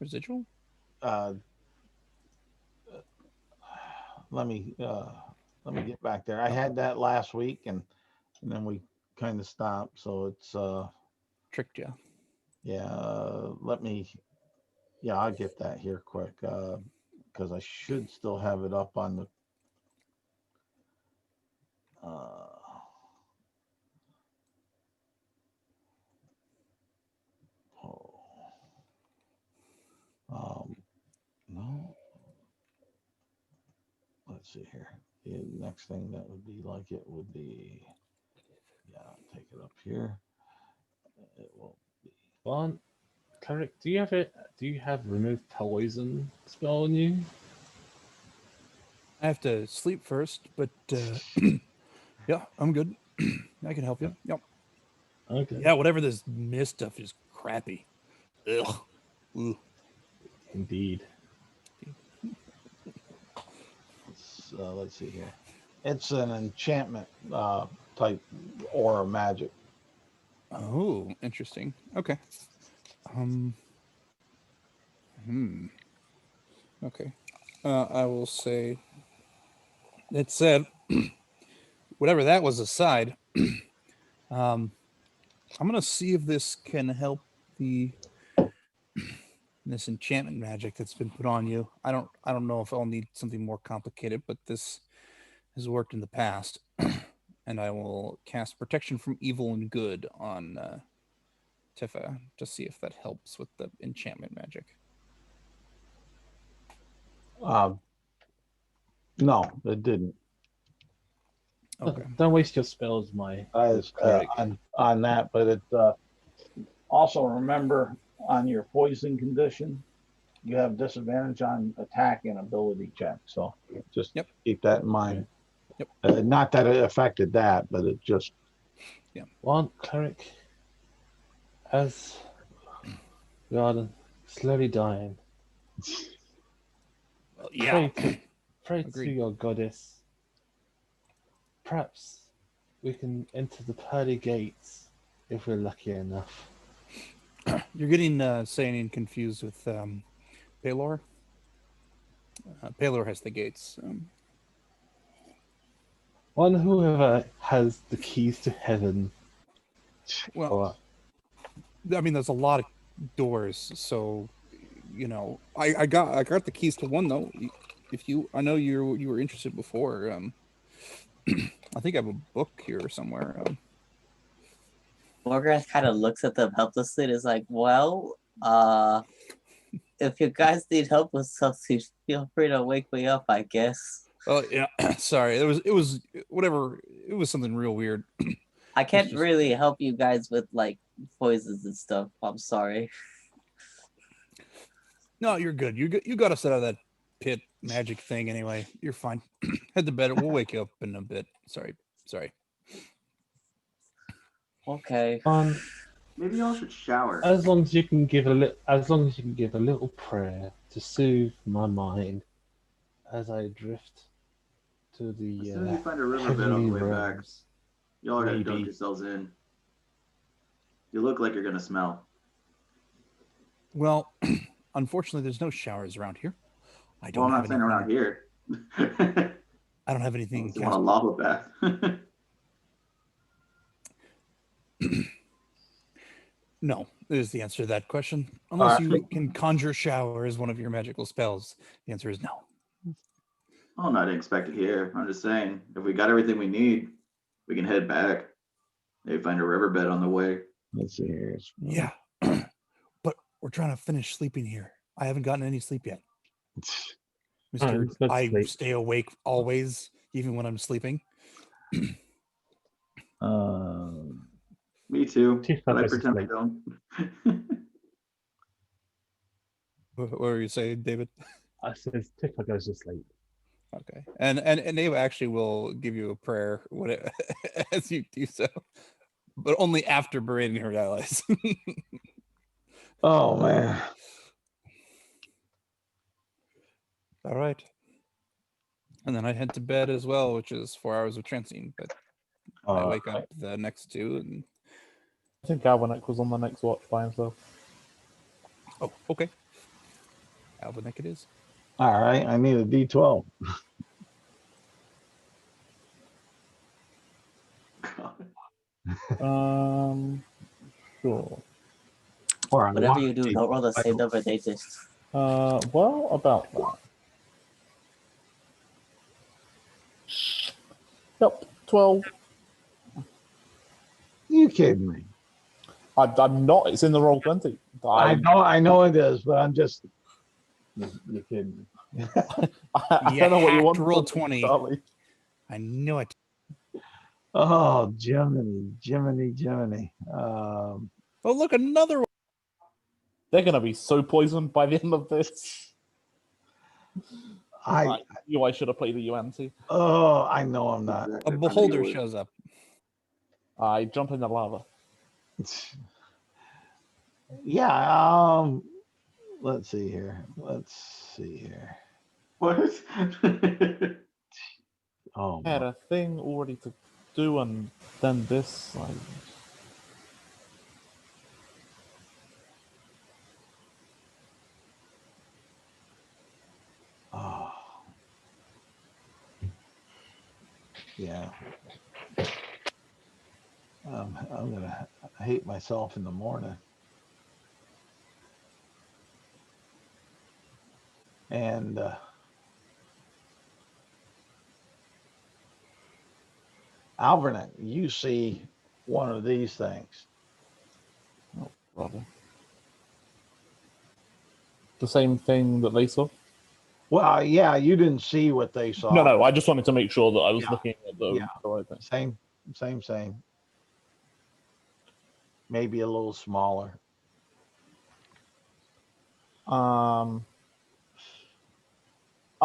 Residual? Let me get back there. I had that last week and then we kind of stopped. So it's Tricked you. yeah, I'll get that here quick. Because I should still have it up on the no. Let's see here. The next thing that would be like it would be, yeah, take it up here. It will be. Well, Cleric, do you have remove poison spell on you? I have to sleep first, but yeah, I'm good. I can help you. Yep. Okay. Yeah, whatever this mist stuff is crappy. Ugh. Ooh. Indeed. Let's see here. It's an enchantment type aura magic. Oh, interesting. Okay. Okay. I will say it said whatever that was aside. I'm gonna see if this can help this enchantment magic that's been put on you. I don't know if I'll need something more complicated, but this has worked in the past. And I will cast protection from evil and good on Tifa to see if that helps with the enchantment magic. No, it didn't. Okay. Don't waste your spells, my cleric. On that, but it also remember on your poison condition, you have disadvantage on attack and ability check. So just Yep. keep that in mind. Yep. Not that it affected that, but it just. One cleric, as we are slowly dying, Well, yeah. pray to Agreed. your goddess. Perhaps we can enter the pearly gates if we're lucky enough. You're getting saying confused with Palor. Palor has the gates. One whoever has the keys to heaven. Well, I mean, there's a lot of doors, so I got the keys to one though. If you, I know you were interested before. I think I have a book here somewhere. Morgrath kind of looks at them helplessly and is like, well, if you guys need help with something, feel free to wake me up, I guess. Oh yeah, sorry. It was whatever. It was something real weird. I can't just- really help you guys with like poisons and stuff. I'm sorry. No, you're good. You got us out of that pit magic thing anyway. You're fine. Head to bed. We'll wake you up in a bit. Sorry. Okay. Maybe y'all should shower. As long as you can give a little prayer to soothe my mind as I drift to As the soon as you find a riverbed on heavenly the way back, realms. y'all gotta Maybe. dunk yourselves in. You look like you're gonna smell. Well, unfortunately, there's no showers around here. I Well, don't I'm have not saying around here. I don't have anything. You want a lava bath? No, is the answer to that question. Unless you Alright. can conjure shower as one of your magical spells. The answer is no. Oh, no, I didn't expect it here. I'm just saying, if we got everything we need, we can head back. Maybe find a riverbed on the way. Let's see here. Yeah. But we're trying to finish sleeping here. I haven't gotten any sleep yet. Mr. let's I sleep. stay awake always, even when I'm sleeping. Me too, Chief but I Purpose is pretend I late. don't. What were you saying, David? I said Tifa goes to sleep. Okay. And Dave actually will give you a prayer as you do so. But only after berating her allies. Oh man. All right. And then I head to bed as well, which is 4 hours of trancing. But I wake up the next two and I think Galvanic was on the next watch by himself. oh, okay. Alvinic it is. All right, I need a D12. Sure. Or I Whatever want you do, don't roll the same number they did. Well, about that. Yep, 12. You kidding me? I'm not. It's in the roll 20. I know it is, but I'm just. You're kidding me. I don't know what you want to roll to do, 20. Charlie. I knew it. Oh, Jiminy. Oh, look, another one. They're going to be so poisoned by the end of this. I should have played the UNT. I know I'm not. A beholder shows up. I jump in the lava. Yeah. Let's see here. What? Oh, I had a thing already to do, and then this. oh. Yeah. I'm gonna hate myself in the morning. And Alvernet, you see one of these things. Oh, brother. The same thing that they saw? Well, yeah, you didn't see what they saw. No, I just wanted to make sure that I was Yeah. looking at the right thing. Same. Maybe a little smaller.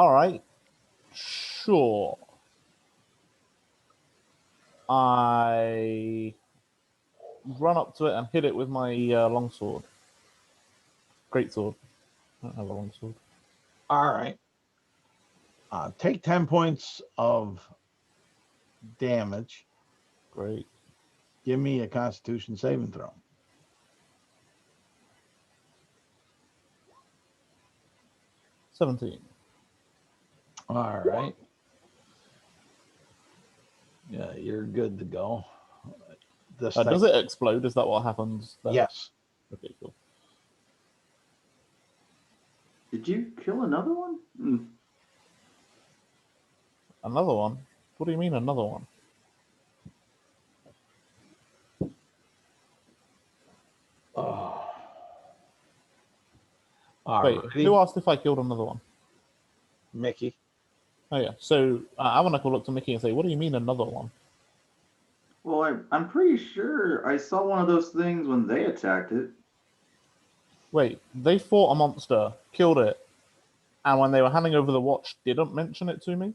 All right. Sure. I run up to it and hit it with my longsword. Great sword. I don't have a longsword. All right. Take 10 points of damage. Great. Give me a Constitution saving throw. 17. All right. Yeah, you're good to go. This Does it explode? Is that what happens? There? Yes. Okay, cool. Did you kill another one? Hmm. Another one? What do you mean another one? Oh. Wait, Alrighty. who asked if I killed another one? Mickey. Oh yeah, so I want to look to Mickey and say, what do you mean another one? Well, I'm pretty sure I saw one of those things when they attacked it. Wait, they fought a monster, killed it, and when they were handing over the watch, didn't mention it to me?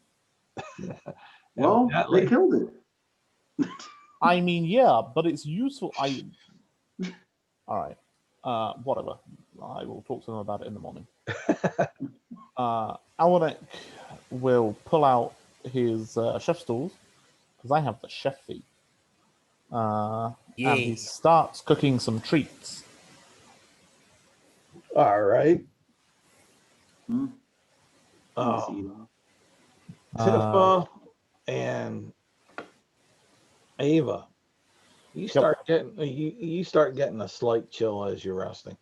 Well, Evidently. they killed it. I mean, yeah, but it's useful. All right, whatever. I will talk to them about it in the morning. Alanic will pull out his chef's tools, because I have the chef feat. And he starts cooking some treats. All right. Hmm. Oh. See that. Tifa and Ava, you start getting a slight chill as you're resting.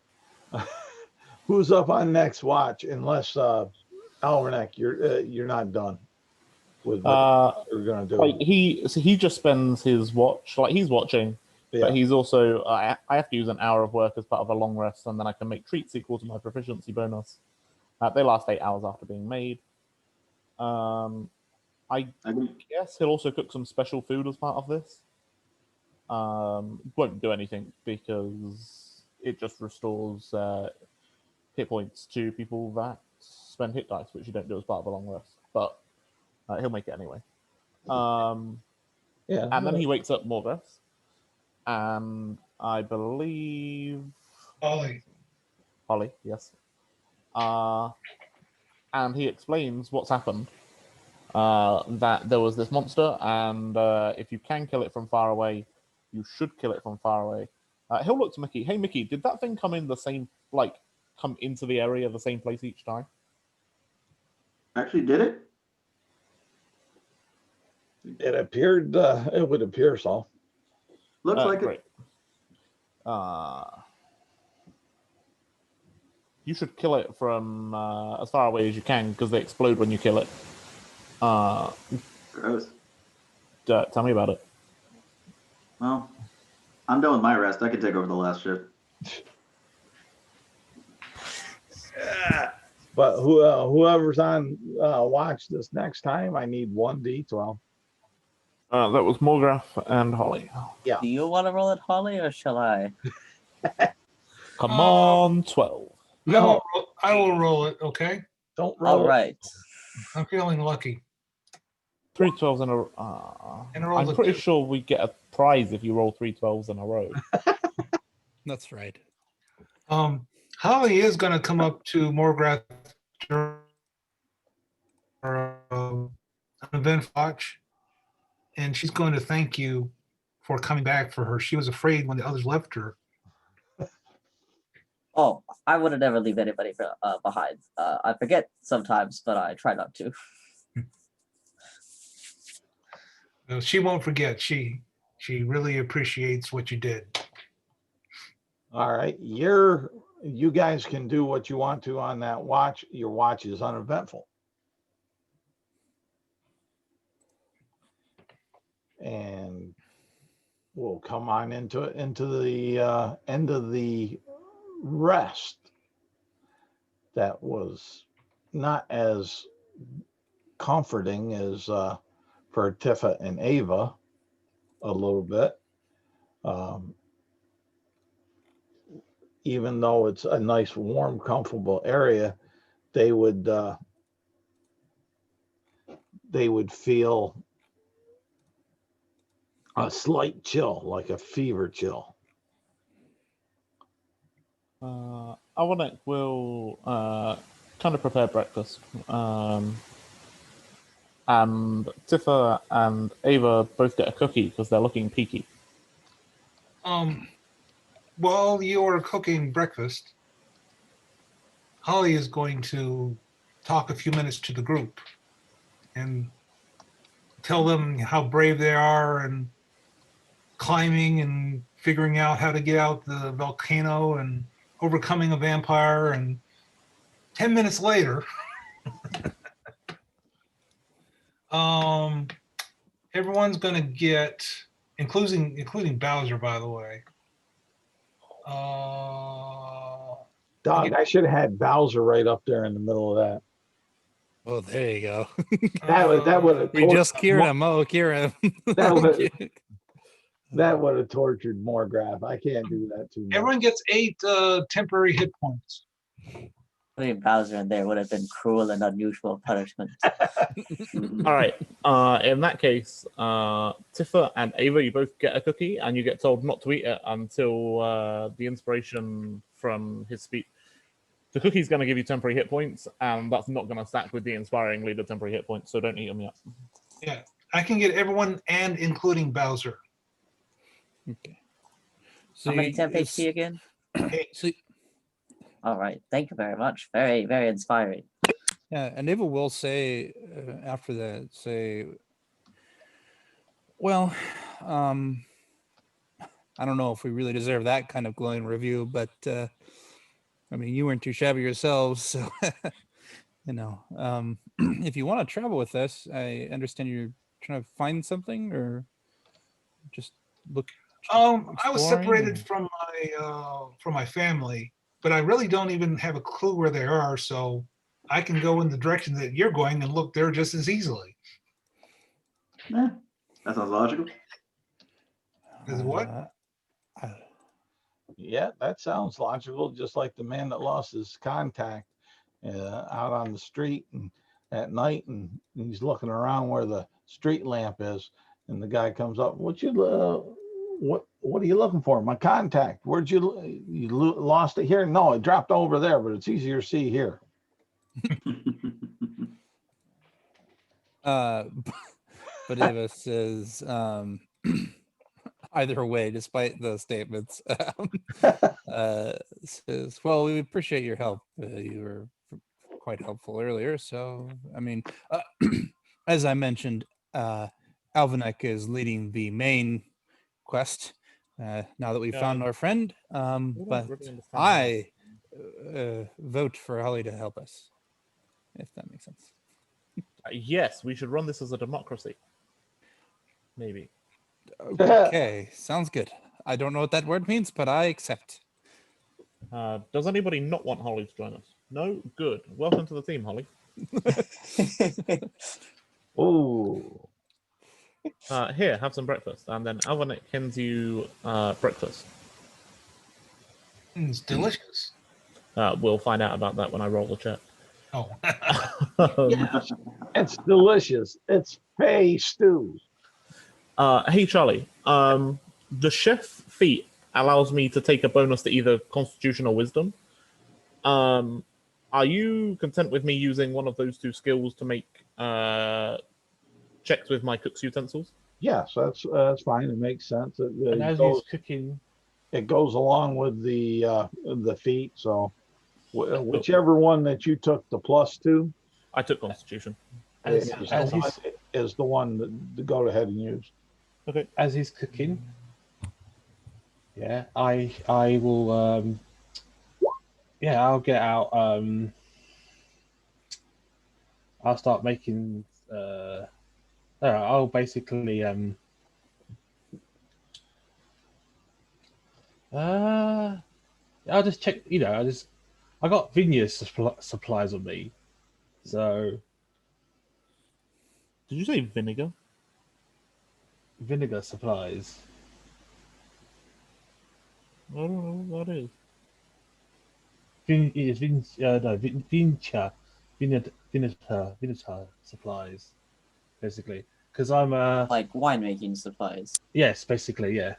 Who's up on next watch? Unless Alrenek, you're not done with what you're gonna do. Like he just spends his watch, like he's watching, Yeah. but he's also I have to use an hour of work as part of a long rest, and then I can make treats equal to my proficiency bonus. They last 8 hours after being made. I guess he'll also cook some special food as part of this. Won't do anything because it just restores hit points to people that spend hit dice, which you don't do as part of a long rest. But he'll make it anyway. Yeah. And then he wakes up Morgoth, and I believe Holly, yes. And he explains what's happened. That there was this monster, and if you can kill it from far away, you should kill it from far away. He'll look to Mickey. Hey, Mickey, did that thing come in the same, like, come into the area the same place each time? Actually, did it? It appeared. It would appear so. Looks like great. it. You should kill it from as far away as you can because they explode when you kill it. Gross. Tell me about it. Well, I'm done with my rest. I can take over the last shift. But whoever's on watch this next time, I need 1d12. That was Morgoth and Holly. Yeah. Do you want to roll it, Holly, or shall I? Come on, 12. No, I will roll it. Okay. don't roll. All right. I'm feeling lucky. 3 12s in a And roll I'm the pretty two. sure we get a prize if you roll 3 12s in a row. That's right. Holly is going to come up to Morgoth during an event watch, and she's going to thank you for coming back for her. She was afraid when the others left her. Oh, I would have never leave anybody behind. I forget sometimes, but I try not to. No, she won't forget. She really appreciates what you did. All right, you guys can do what you want to on that watch. Your watch is uneventful. And we'll come on into the end of the rest. That was not as comforting as for Tifa and Ava a little bit. Even though it's a nice, warm, comfortable area, they would they would feel a slight chill, like a fever chill. Alvanek will kind of prepare breakfast. And Tifa and Ava both get a cookie because they're looking peaky. While you're cooking breakfast, Holly is going to talk a few minutes to the group and tell them how brave they are and climbing and figuring out how to get out the volcano and overcoming a vampire. And 10 minutes later, everyone's going to get, including Bowser, by the way. Dog, I should have had Bowser right up there in the middle of that. Oh, there you go. That would have We just cured him. Oh, Kira. that would have tortured Morgraph. I can't do that too much. Everyone gets 8 temporary hit points. Putting Bowser in there would have been cruel and unusual punishment. All right. In that case, Tifa and Ava, you both get a cookie, and you get told not to eat it until the inspiration from his speech. The cookie's going to give you temporary hit points, and that's not going to stack with the inspiring leader temporary hit points, so don't eat them yet. Yeah, I can get everyone and including Bowser. Okay. How many temp HP again? So, All right. Thank you very much. Very, very inspiring. yeah, and Ava will say after that, well, I don't know if we really deserve that kind of glowing review, but I mean, you weren't too shabby yourselves, so if you want to travel with us, I understand you're trying to find something or just look. I was separated exploring, from my family, but I really don't even have a clue where they are, so I can go in the direction that you're going and look there just as easily. Yeah, that sounds logical. Is what? Yeah, that sounds logical. Just like the man that lost his contact out on the street and at night, and he's looking around where the street lamp is, and the guy comes up. What are you looking for? My contact. Where'd you lost it here? No, it dropped over there, but it's easier to see here. But Ava says, either way, despite the statements, says, well, we appreciate your help. You were quite helpful earlier. So, I mean, as I mentioned, Alvanek is leading the main quest now that we found our friend. But I vote for Holly to help us, if that makes sense. Yes, we should run this as a democracy. Maybe. Okay, sounds good. I don't know what that word means, but I accept. Does anybody not want Holly to join us? No? Good. Welcome to the team, Holly. Oh. Here, have some breakfast. And then Alvanek hands you breakfast. It's delicious. We'll find out about that when I roll the check. Oh. Yeah, it's delicious. It's Fey stew. Hey, Charlie. The chef feat allows me to take a bonus to either Constitution or Wisdom. Are you content with me using one of those two skills to make checks with my cook's utensils? Yes, that's fine. It makes sense. And as he's cooking, it goes along with the feat. So whichever one that you took the +2, I took Constitution. is the one to go ahead and use. Okay. As he's cooking, yeah, I will. I'll get out. I'll start making. I'll basically. I'll just check. I got vineyard supplies on me, so. Did you say vinegar? Vinegar supplies. I don't know what that is. Vinegar supplies. basically. Because I'm Like winemaking supplies. yes, basically, yeah.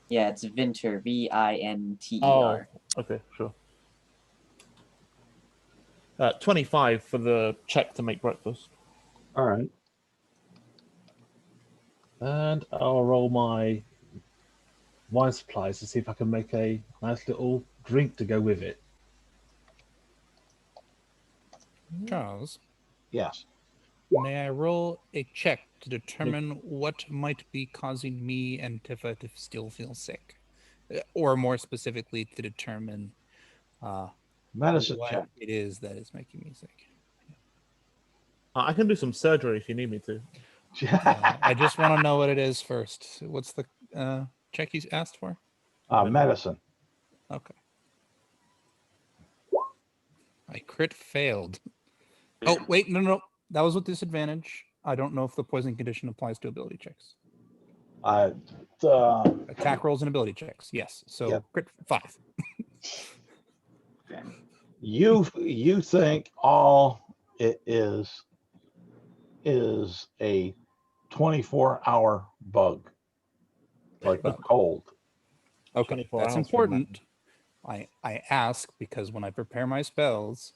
Yeah, it's Vinter, Vinter. Oh, okay, sure. 25 for the check to make breakfast. All right. And I'll roll my wine supplies to see if I can make a nice little drink to go with it. Charles, Yes. may I roll a check to determine what might be causing me and Tifa to still feel sick? Or more specifically, to determine Medicine what check. it is that is making me sick. I can do some surgery if you need me to. I just want to know what it is first. What's the check you asked for? Medicine. Okay. I crit failed. Oh, wait, no. That was with disadvantage. I don't know if the poison condition applies to ability checks. It's, Attack rolls and ability checks, yes. So Yep. crit 5. you think all it is a 24-hour bug, like a Bug. cold. Okay, 24 that's hours from now. important. I ask because when I prepare my spells,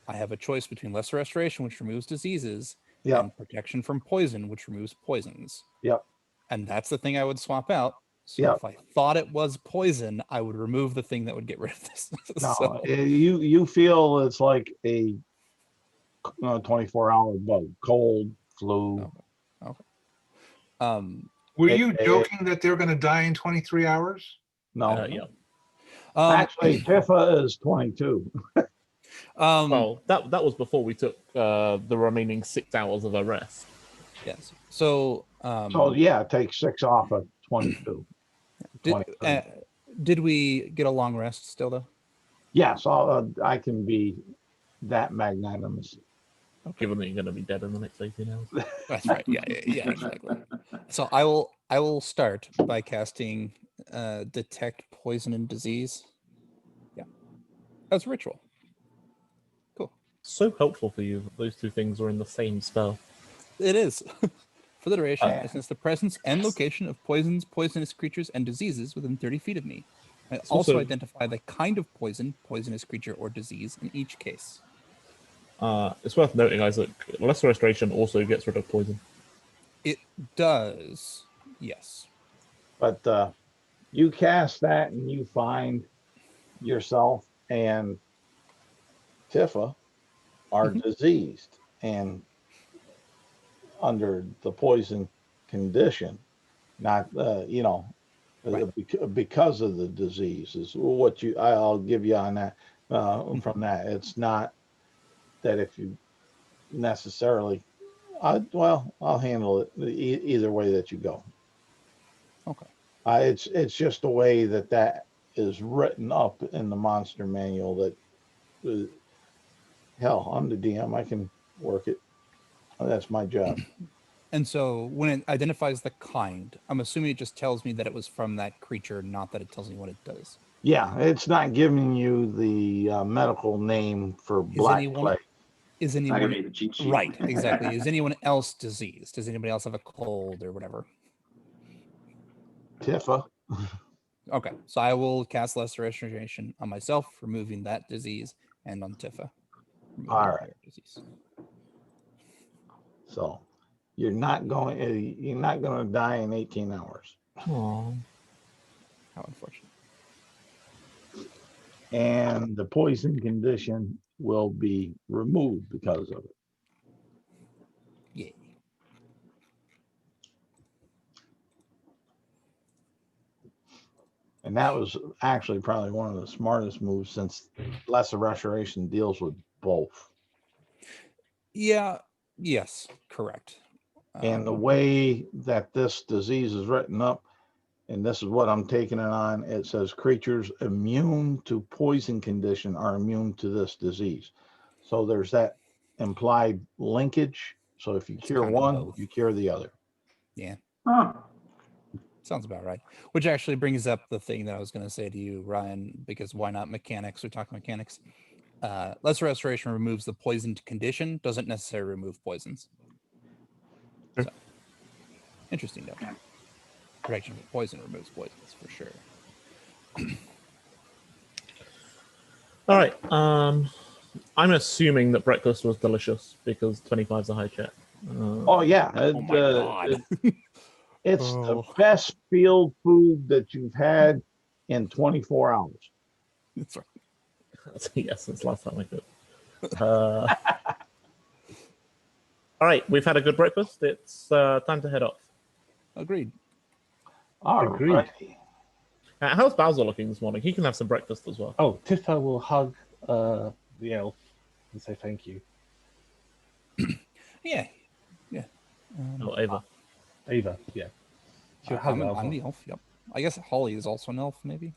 I have a choice between Lesser Restoration, which removes diseases, Yep. and Protection from Poison, which removes poisons. Yep. And that's the thing I would swap out. So Yep. if I thought it was poison, I would remove the thing that would get rid of this. No, So, you feel it's like a 24-hour bug, cold, flu. okay. Were you It- joking that they're going to die in 23 hours? No, Yeah. actually, Tifa is 22. Well, that was before we took the remaining 6 hours of a rest. yes. So, So yeah, take 6 off of 22. 23. did we get a long rest still, though? Yes, I can be that magnanimous. Given that you're going to be dead in the next 18 hours. That's right. Yeah, exactly. So I will start by casting detect poison and disease. Yeah, that's a ritual. Cool. So helpful for you that those two things are in the same spell. It is. For the duration, Yeah. I sense the presence and location of poisons, poisonous creatures, and diseases within 30 feet of me. I also also- identify the kind of poison, poisonous creature, or disease in each case. It's worth noting, Isaac, Lesser Restoration also gets rid of poison. It does, yes. But you cast that and you find yourself and Tifa are diseased and under the poison condition, not Right. because of the disease is what I'll give you on that. From that, it's not that if you necessarily, I'll handle it either way that you go. Okay. It's just the way that is written up in the monster manual that hell, I'm the DM, I can work it. That's my job. And so when it identifies the kind, I'm assuming it just tells me that it was from that creature, not that it tells me what it does. Yeah, it's not giving you the medical name for black plague. Is Not gonna anyone be the cheat sheet. right? Exactly. Is anyone else diseased? Does anybody else have a cold or whatever? Tifa. Okay, so I will cast Lesser Restoration on myself, removing that disease, and on Tifa. removing All right. her disease. So you're not going to die in 18 hours. Aww. How unfortunate. And the poison condition will be removed because of it. Yay. And that was actually probably one of the smartest moves since Lesser Restoration deals with both. Yeah. Yes. Correct. And the way that this disease is written up, and this is what I'm taking it on, it says creatures immune to poison condition are immune to this disease. So there's that implied linkage. So if you It's cure kind of one, both. you cure the other. Yeah. Huh. Sounds about right. Which actually brings up the thing that I was going to say to you, Ryan, because why not mechanics? We talk mechanics. Lesser Restoration removes the poisoned condition, doesn't necessarily remove poisons. So, interesting though. Protection from poison removes poisons for sure. All right. I'm assuming that breakfast was delicious because 25 is a high check. Oh yeah, Oh my god. it's Oh. the best field food that you've had in 24 hours. That's right. Yes, since last time I could. All right, we've had a good breakfast. It's time to head off. Agreed. All Agreed. right. How's Bowser looking this morning? He can have some breakfast as well. Oh, Tifa will hug the elf and say thank you. Yeah. Oh, Ava. Ava, yeah. She'll hug Alpha. I'm the elf. Yep. I guess Holly is also an elf, maybe.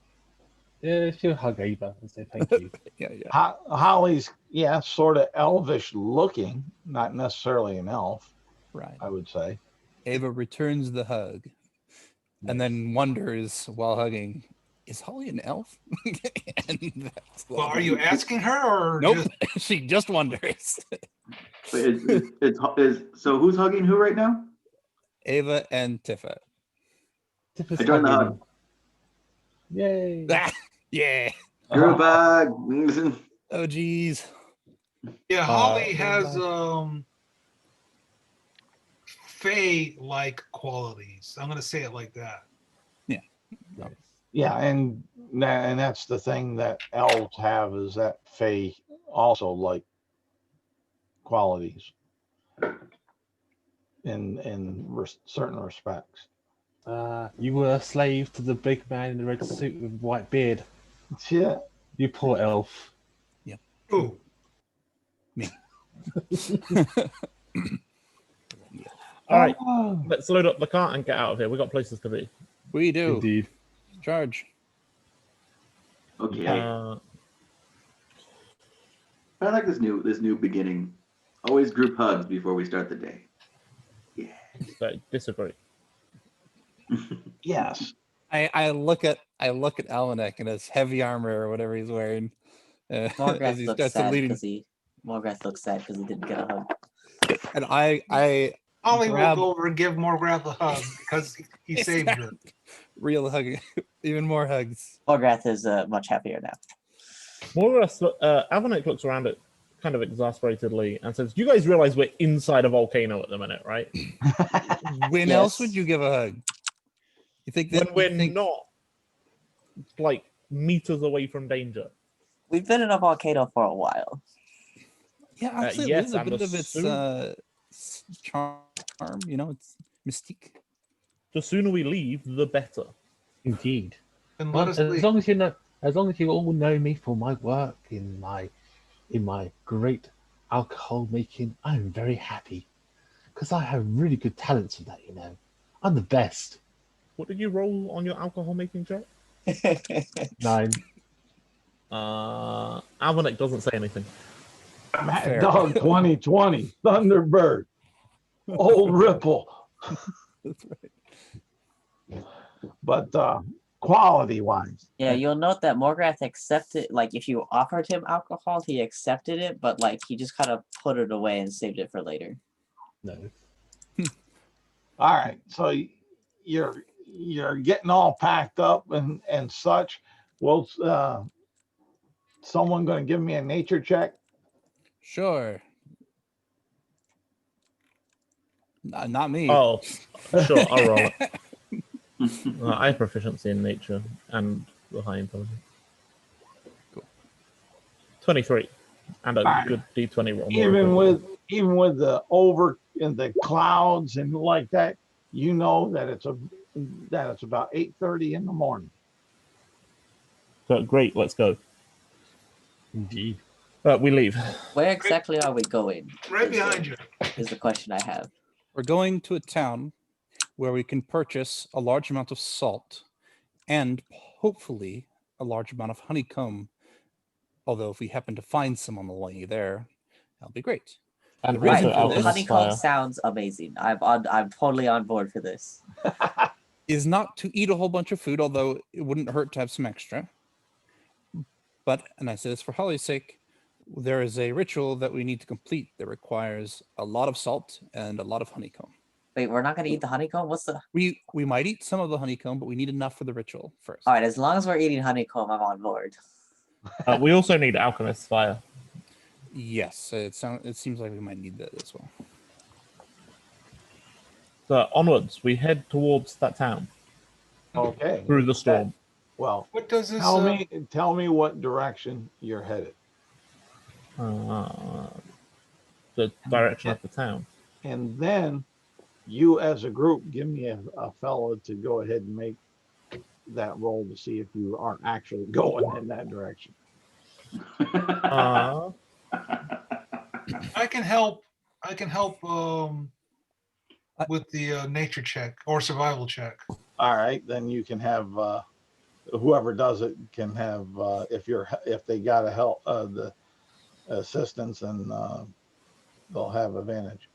Yeah, she'll hug Ava and say thank you. Yeah. Holly's, yeah, sort of elvish looking, not necessarily an elf, Right. I would say. Ava returns the hug, and then wonders while hugging, "Is Holly an elf?" And that's the Well, are you asking her or Nope. just She just wonders. Wait, so who's hugging who right now? Ava and Tifa. Tifa's I joined the hugging. hug. Yay. Ah, yeah. Group hug. Oh geez. Yeah, Holly Uh, has Fae-like qualities. I'm gonna say it like that. Yeah, and that's the thing that elves have is that Fae also like qualities in certain respects. You were a slave to the big man in the red suit with white beard. Yeah. You poor elf. Ooh, All right, Oh. let's load up the cart and get out of here. We've got places to be. We do. Indeed. Charge. Okay. Uh, I like this new beginning. Always group hugs before we start the day. I disagree. Yes. I look at Alanek in his heavy armor or whatever he's wearing. As Morgrath he looks starts sad leading. because Morgrath looks sad because he didn't get a hug. And I Holly Grab- will go over and give Morgrath a hug because he saved her. real hugging, even more hugs. Morgrath is much happier now. Avanek looks around it kind of exasperatedly and says, "You guys realize we're inside a volcano at the minute, right? When else would you give a hug? You think that When we're not like meters away from danger." We've been in a volcano for a while. Yeah, actually, yes, it loses a and bit the of its charm. You know, it's mystique. The sooner we leave, the better. Indeed. And Well, let us as leave. long as you know, as long as you all know me for my work in my great alcohol making, I'm very happy because I have really good talents for that. You know, I'm the best. What did you roll on your alcohol making check? 9. Avanek doesn't say anything. Mad Fair. Dog 2020, Thunderbird, Old Ripple. That's right. But quality wise, Yeah, you'll note that Morgrath accepted, like, if you offered him alcohol, he accepted it, but, like, he just kind of put it away and saved it for later. No. all right. So you're getting all packed up and such. Well, someone going to give me a nature check? Sure. Not me. Oh, sure, I'll roll it. I have proficiency in nature and the high intelligence. Cool. 23 and a Alright. good D20 roll. Even with the over in the clouds and like that, you know that it's about 8:30 in the morning. So, great, let's go. Indeed. We leave. Where exactly are we going? Right behind you. Is the question I have. We're going to a town where we can purchase a large amount of salt and hopefully a large amount of honeycomb. Although if we happen to find some on the way there, that'll be great. And The reason also for Alchemist this- Honeycomb Fire. sounds amazing. I'm totally on board for this. Is not to eat a whole bunch of food, although it wouldn't hurt to have some extra. But, and I say this for Holly's sake, there is a ritual that we need to complete that requires a lot of salt and a lot of honeycomb. Wait, we're not gonna eat the honeycomb? What's the? We might eat some of the honeycomb, but we need enough for the ritual first. All right, as long as we're eating honeycomb, I'm on board. We also need alchemist's fire. Yes, it seems like we might need that as well. So onwards, we head towards that town Okay. through the storm. Well, What does this? tell me what direction you're headed. The direction of the town. And then you as a group, give me a fellow to go ahead and make that roll to see if you are actually going in that direction. Uh, I can help. I can help with the nature check or survival check. All right, then you can have whoever does it can have if they got to help the assistance, and they'll have advantage.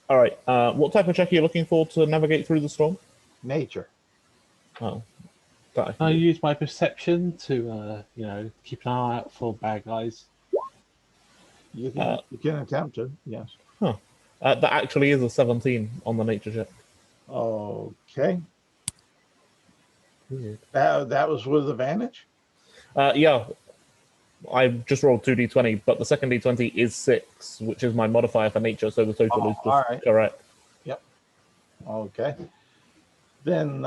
all right. What type of check are you looking for to navigate through the storm? Nature. Oh, that I use my perception to, keep an eye out for bad guys. You can attempt to, yes. that actually is a 17 on the nature check. Okay. Weird. That was with advantage? Yeah, I just rolled 2d20, but the second d20 is 6, which is my modifier for nature, so the total is just all right. correct. Okay. Then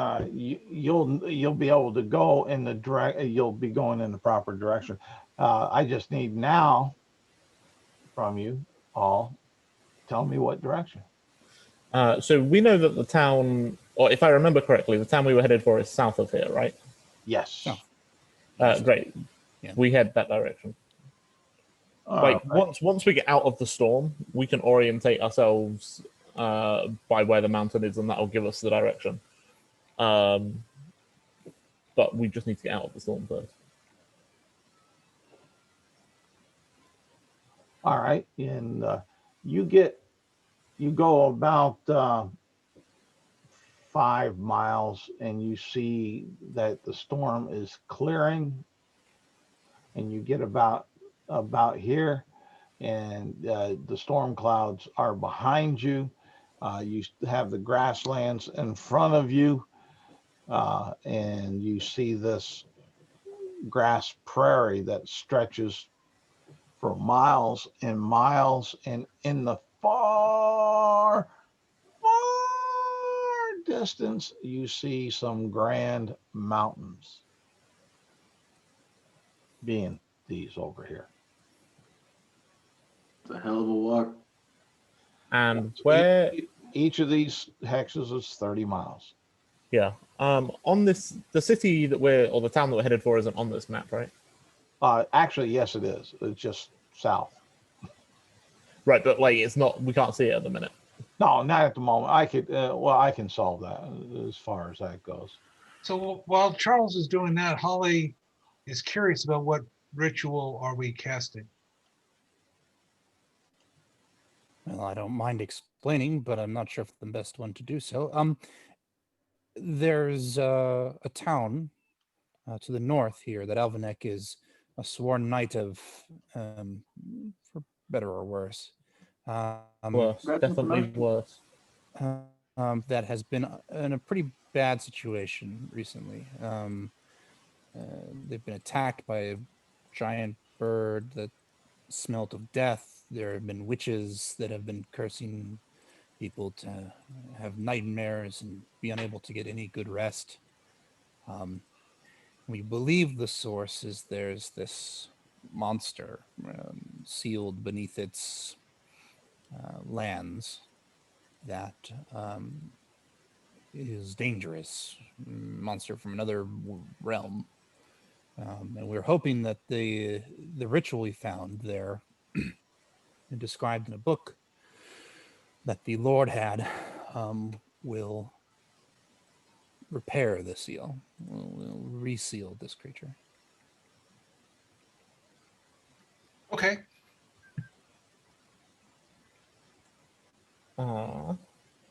you'll be able to go in the you'll be going in the proper direction. I just need now from you all, tell me what direction. So we know that the town, or if I remember correctly, the town we were headed for is south of here, right? Yes. Oh. Great. Yeah. We head that direction. All right. Once we get out of the storm, we can orientate ourselves by where the mountain is, and that'll give us the direction. But we just need to get out of the storm first. All right, and you go about 5 miles, and you see that the storm is clearing, and you get about here, and the storm clouds are behind you. You have the grasslands in front of you, and you see this grass prairie that stretches for miles and miles, and in the far distance you see some grand mountains, being these over here. It's a hell of a walk. And where, Each of these hexes is 30 miles. yeah, on this, the city that or the town that we're headed for isn't on this map, right? Actually, yes, it is. It's just south. Right, but like it's not. We can't see it at the minute. No, not at the moment. I could, I can solve that as far as that goes. So while Charles is doing that, Holly is curious about what ritual are we casting? Well, I don't mind explaining, but I'm not sure if the best one to do so. There's a town to the north here that Alvanek is a sworn knight of, for better or worse. Worse, definitely worse. That has been in a pretty bad situation recently. They've been attacked by a giant bird that smelt of death. There have been witches that have been cursing people to have nightmares and be unable to get any good rest. We believe the source is there's this monster sealed beneath its lands that is dangerous, monster from another realm. And we're hoping that the ritual we found there, described in a book that the Lord had, will repair the seal, will reseal this creature. Okay.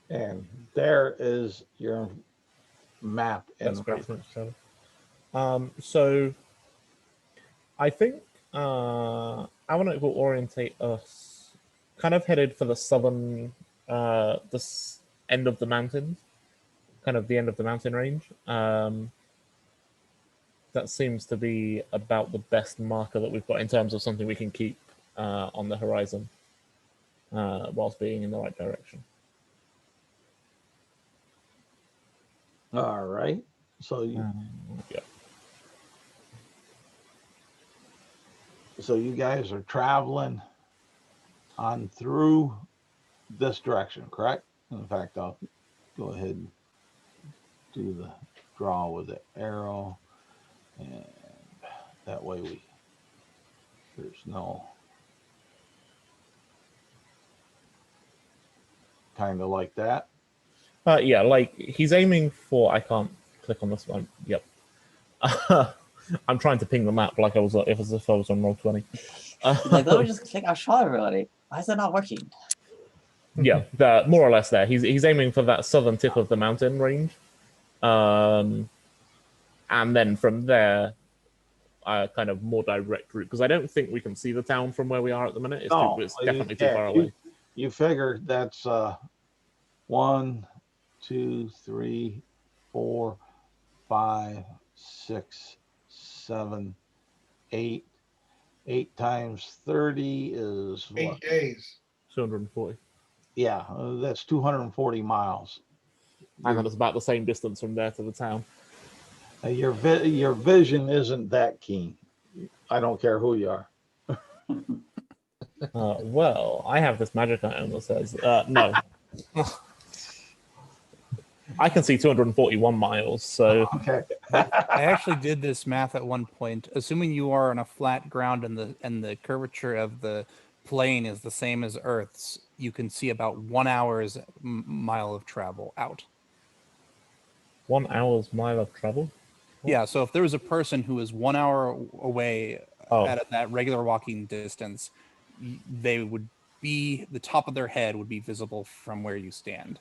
And there is your map. That's great. Thanks, Trevor. So I think Avenant will orientate us kind of headed for the southern, end of the mountains, kind of the end of the mountain range. That seems to be about the best marker that we've got in terms of something we can keep on the horizon whilst being in the right direction. All right. So Yeah. so you guys are traveling on through this direction, correct? In fact, I'll go ahead and do the draw with the arrow, and that way there's no kind of like that. Yeah, like he's aiming for. I can't click on this one. Yep. I'm trying to ping the map like I was as if I was on Roll20. Like, let me just click. I'll show everybody. Why is that not working? Yeah, more or less there. He's aiming for that southern tip of the mountain range, and then from there, kind of more direct route, because I don't think we can see the town from where we are at the minute. It's definitely too far away. You figure that's 1, 2, 3, 4, 5, 6, 7, 8. 8 times 30 is 8 what? days. 240. Yeah, that's 240 miles. And it's about the same distance from there to the town. Your vision isn't that keen. I don't care who you are. Well, I have this magic item that says no. I can see 241 miles, so Okay. I actually did this math at one point. Assuming you are on a flat ground and the curvature of the plane is the same as Earth's, you can see about 1 hour's mile of travel out. 1 hour's mile of travel? Yeah, so if there was a person who is 1 hour away at that regular walking distance, they would be, the top of their head would be visible from where you stand.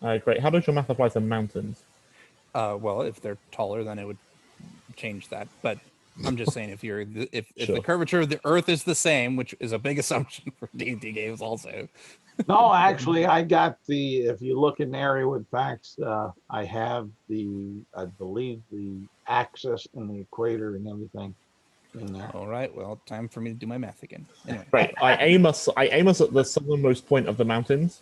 Great. How does your math apply to mountains? Well, if they're taller, then it would change that. But I'm just saying, if Sure. the curvature of the Earth is the same, which is a big assumption for D&D games, also. No, actually, I got if you look in area with facts, I have I believe the axis and the equator and everything in there. All right. Well, time for me to do my math again. Anyway. Right. I aim us at the southernmost point of the mountains,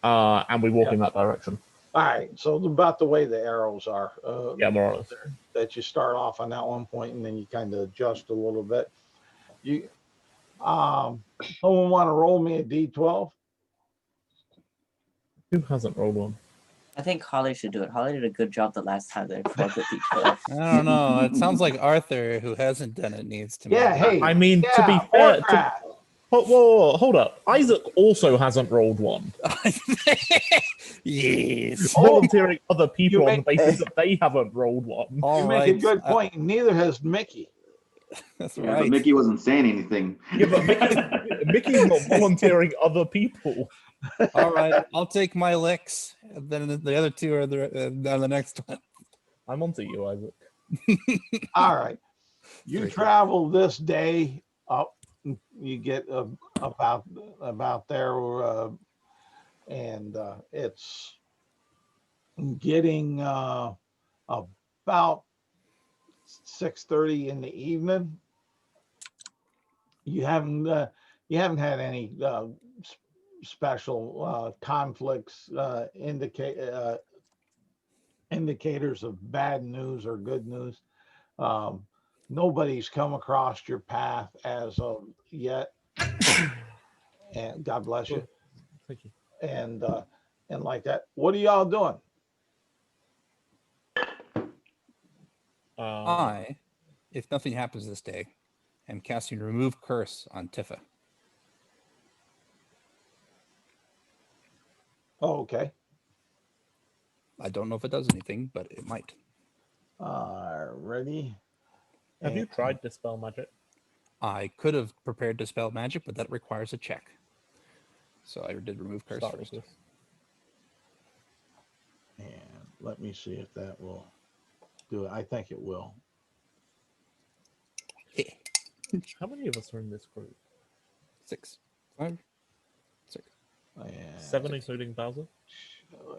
and we walk in that direction. All right, so about the way the arrows are. Yeah, more or less. That you start off on that one point and then you kind of adjust a little bit. Someone want to roll me a D12? Who hasn't rolled one? I think Holly should do it. Holly did a good job the last time they rolled the D12. I don't know. It sounds like Arthur, who hasn't done it, needs to. Yeah, hey. I mean, yeah, to be fair, Whoa, hold up. Isaac also hasn't rolled one. Yes. Volunteering other people on the basis that they haven't rolled one. You make a good point. Neither has Mickey. That's Yeah, right. but Mickey wasn't saying anything. Yeah, but Mickey's not volunteering other people. All right, I'll take my licks. And then the other two are on the next one. I'm onto you, Isaac. All right. You travel this day up. You get about there, and it's getting about 6:30 in the evening. You haven't had any special conflicts, indicators of bad news or good news. Nobody's come across your path as of yet, and God bless you. Thank you. And like that. What are y'all doing? I, if nothing happens this day, am casting Remove Curse on Tifa. Oh, okay. I don't know if it does anything, but it might. Ready? Have you tried Dispel Magic? I could have prepared Dispel Magic, but that requires a check. So I did Remove Curse first. And let me see if that will do it. I think it will. How many of us are in this group? 6, 5, 6, Yeah. 7, including Bowser.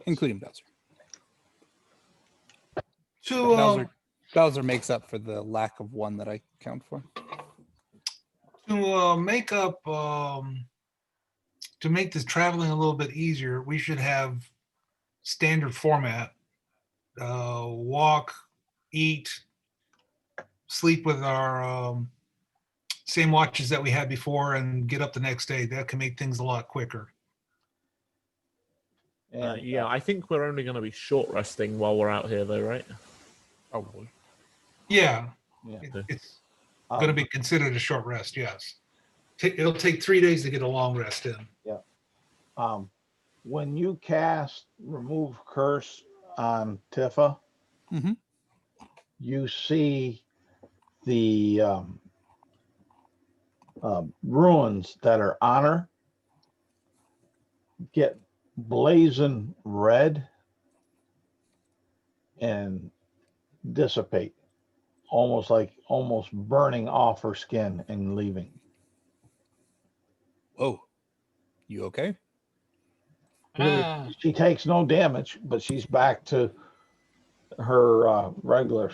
including Bowser. To Bowser makes up for the lack of one that I count for. make up to make this traveling a little bit easier, we should have standard format. Walk, eat, sleep with our same watches that we had before, and get up the next day. That can make things a lot quicker. And, Yeah, I think we're only going to be short resting while we're out here, though, right? Probably. Yeah, yeah. it's going to Um, be considered a short rest. Yes, it'll take 3 days to get a long rest in. when you cast remove curse on Tifa, Mm-hmm. you see the ruins that are on her get blazing red and dissipate, almost burning off her skin and leaving. Whoa. You okay? Ah, She takes no damage, but she's back to her regular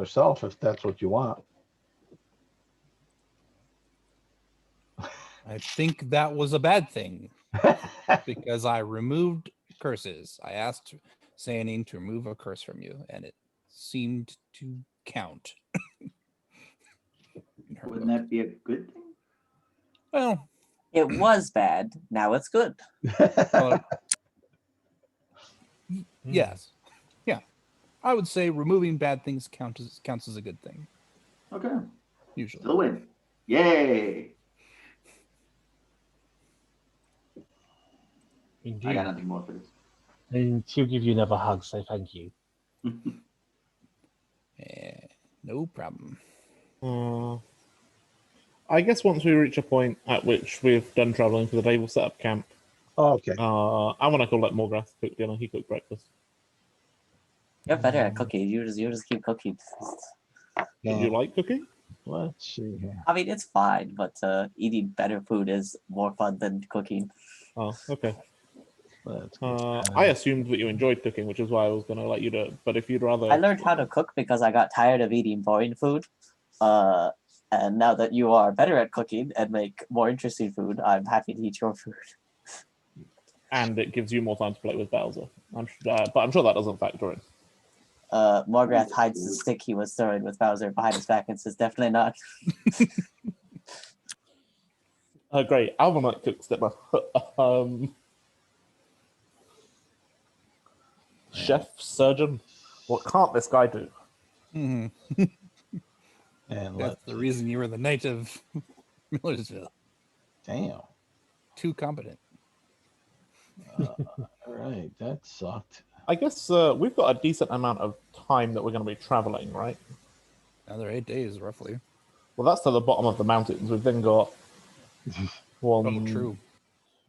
self, if that's what you want. I think that was a bad thing because I removed curses. I asked Sanin to remove a curse from you, and it seemed to count. In her Wouldn't book. that be a good thing? Well, It was bad. Now it's good. well, yes. Yeah. I would say removing bad things counts as a good thing, Okay. usually. Still win. Yay. I indeed. got nothing more for this. And she'll give you another hug, so thank you. No problem. I guess once we reach a point at which we've done traveling for the day, we'll set up camp. Okay. I want to call let Morgrath cook dinner. He cooked breakfast. You're better at cooking. You just keep cooking. You like cooking? Let's see here. I mean, it's fine, but eating better food is more fun than cooking. Oh, okay. Let's I assumed that you enjoyed cooking, which is why I was going to let you do it. But if you'd rather, I learned how to cook because I got tired of eating boring food. And now that you are better at cooking and make more interesting food, I'm happy to eat your food. and it gives you more time to play with Bowser. But I'm sure that doesn't factor in. Morgrath hides the stick he was throwing with Bowser behind his back and says, "Definitely not." Great. Alvanite cooks dinner. Chef, surgeon. What can't this guy do? Mhm. And That's the reason you were the knight of Millersville. damn. Too competent. All right, that sucked. I guess we've got a decent amount of time that we're going to be traveling, right? Another 8 days, roughly. Well, that's to the bottom of the mountains. We've then got one, Oh, true.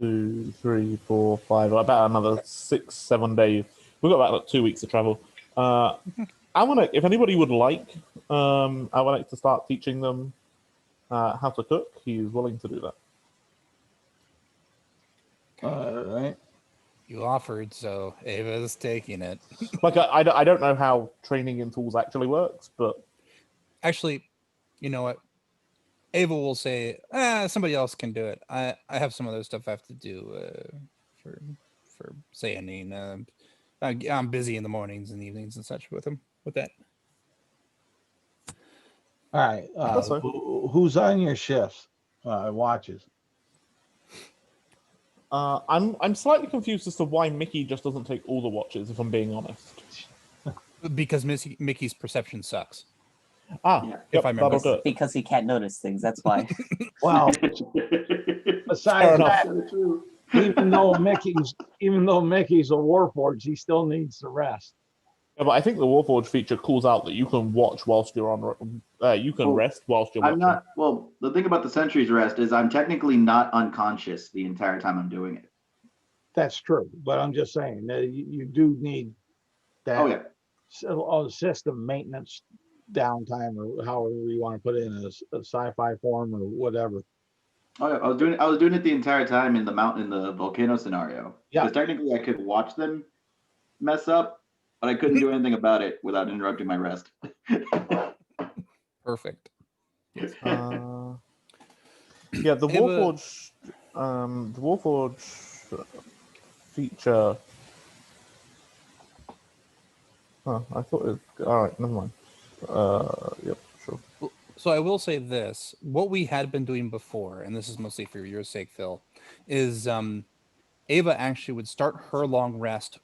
2, 3, 4, 5, about another 6, 7 days. We've got about like 2 weeks to travel. I want to, if anybody would like, I would like to start teaching them how to cook. He's willing to do that. All right. You offered, so Ava's taking it. Like, I don't know how training in tools actually works, but Actually, you know what? Ava will say, somebody else can do it. I have some other stuff I have to do for Sayanin. I'm busy in the mornings and evenings and such with him. With that. All right. That's fine. Who's on your shifts? Watches. I'm slightly confused as to why Mickey just doesn't take all the watches, if I'm being honest. Because Mickey's perception sucks. Ah, Yeah. If I remember. that'll do it. Because he can't notice things. That's why. Well, Fair besides enough. that, even though Mickey's a Warforged, he still needs to rest. Yeah, but I think the Warforged feature calls out that you can watch whilst you're on. You can Well, rest whilst you're I'm watching. not. Well, the thing about the Sentry's Rest is I'm technically not unconscious the entire time I'm doing it. That's true, but I'm just saying that you do need that Oh yeah. all the system maintenance downtime or however you want to put it in a sci-fi form or whatever. Oh, yeah, I was doing it the entire time in the volcano scenario. Yeah. Because technically I could watch them mess up, but I couldn't do anything about it without interrupting my rest. Perfect. Yes. Yeah, the Ava- Warforge feature. Oh, I thought it. All right, never mind. Yep, sure. So I will say this: what we had been doing before, and this is mostly for your sake, Phil, is Ava actually would start her long rest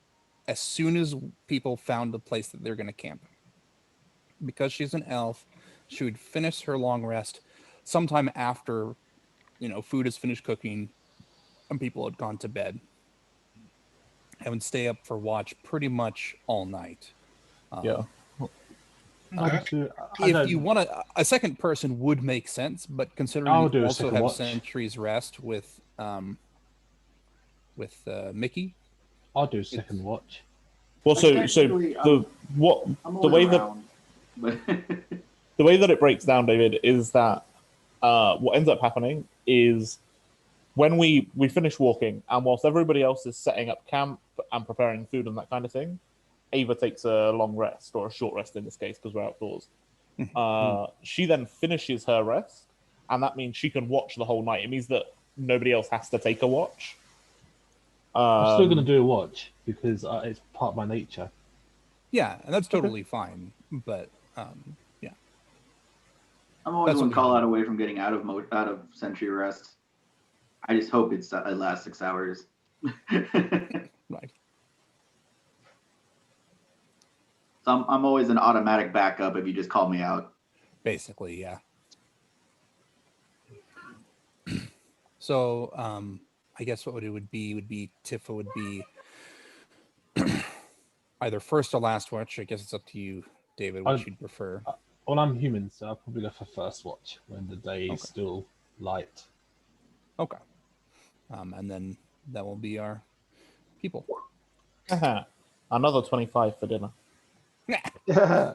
as soon as people found the place that they're going to camp. Because she's an elf, she would finish her long rest sometime after, food is finished cooking and people had gone to bed, and would stay up for watch pretty much all night. Yeah. Okay. If you want a second person would make sense, but considering I'll you do a also second have watch. Sentry's Rest with Mickey. I'll do second watch. Well, so Technically, the way that around, but the way that it breaks down, David, is that what ends up happening is when we finish walking, and whilst everybody else is setting up camp and preparing food and that kind of thing, Ava takes a long rest, or a short rest in this case, because we're outdoors. She then finishes her rest, and that means she can watch the whole night. It means that nobody else has to take a watch. I'm still going to do a watch because it's part of my nature. Yeah, and that's totally fine. But yeah, I'm always That's one what we call do. out away from getting out of Sentry Rest. I just hope it lasts 6 hours. right. So I'm always an automatic backup if you just call me out. Basically, yeah. So I guess what it would be Tifa would be either first or last watch. I guess it's up to you, David, what you'd prefer. Well, I'm human, so I'll probably go for first watch when the day is still light. Okay. And then that will be our people. Another 25 for dinner. Yeah.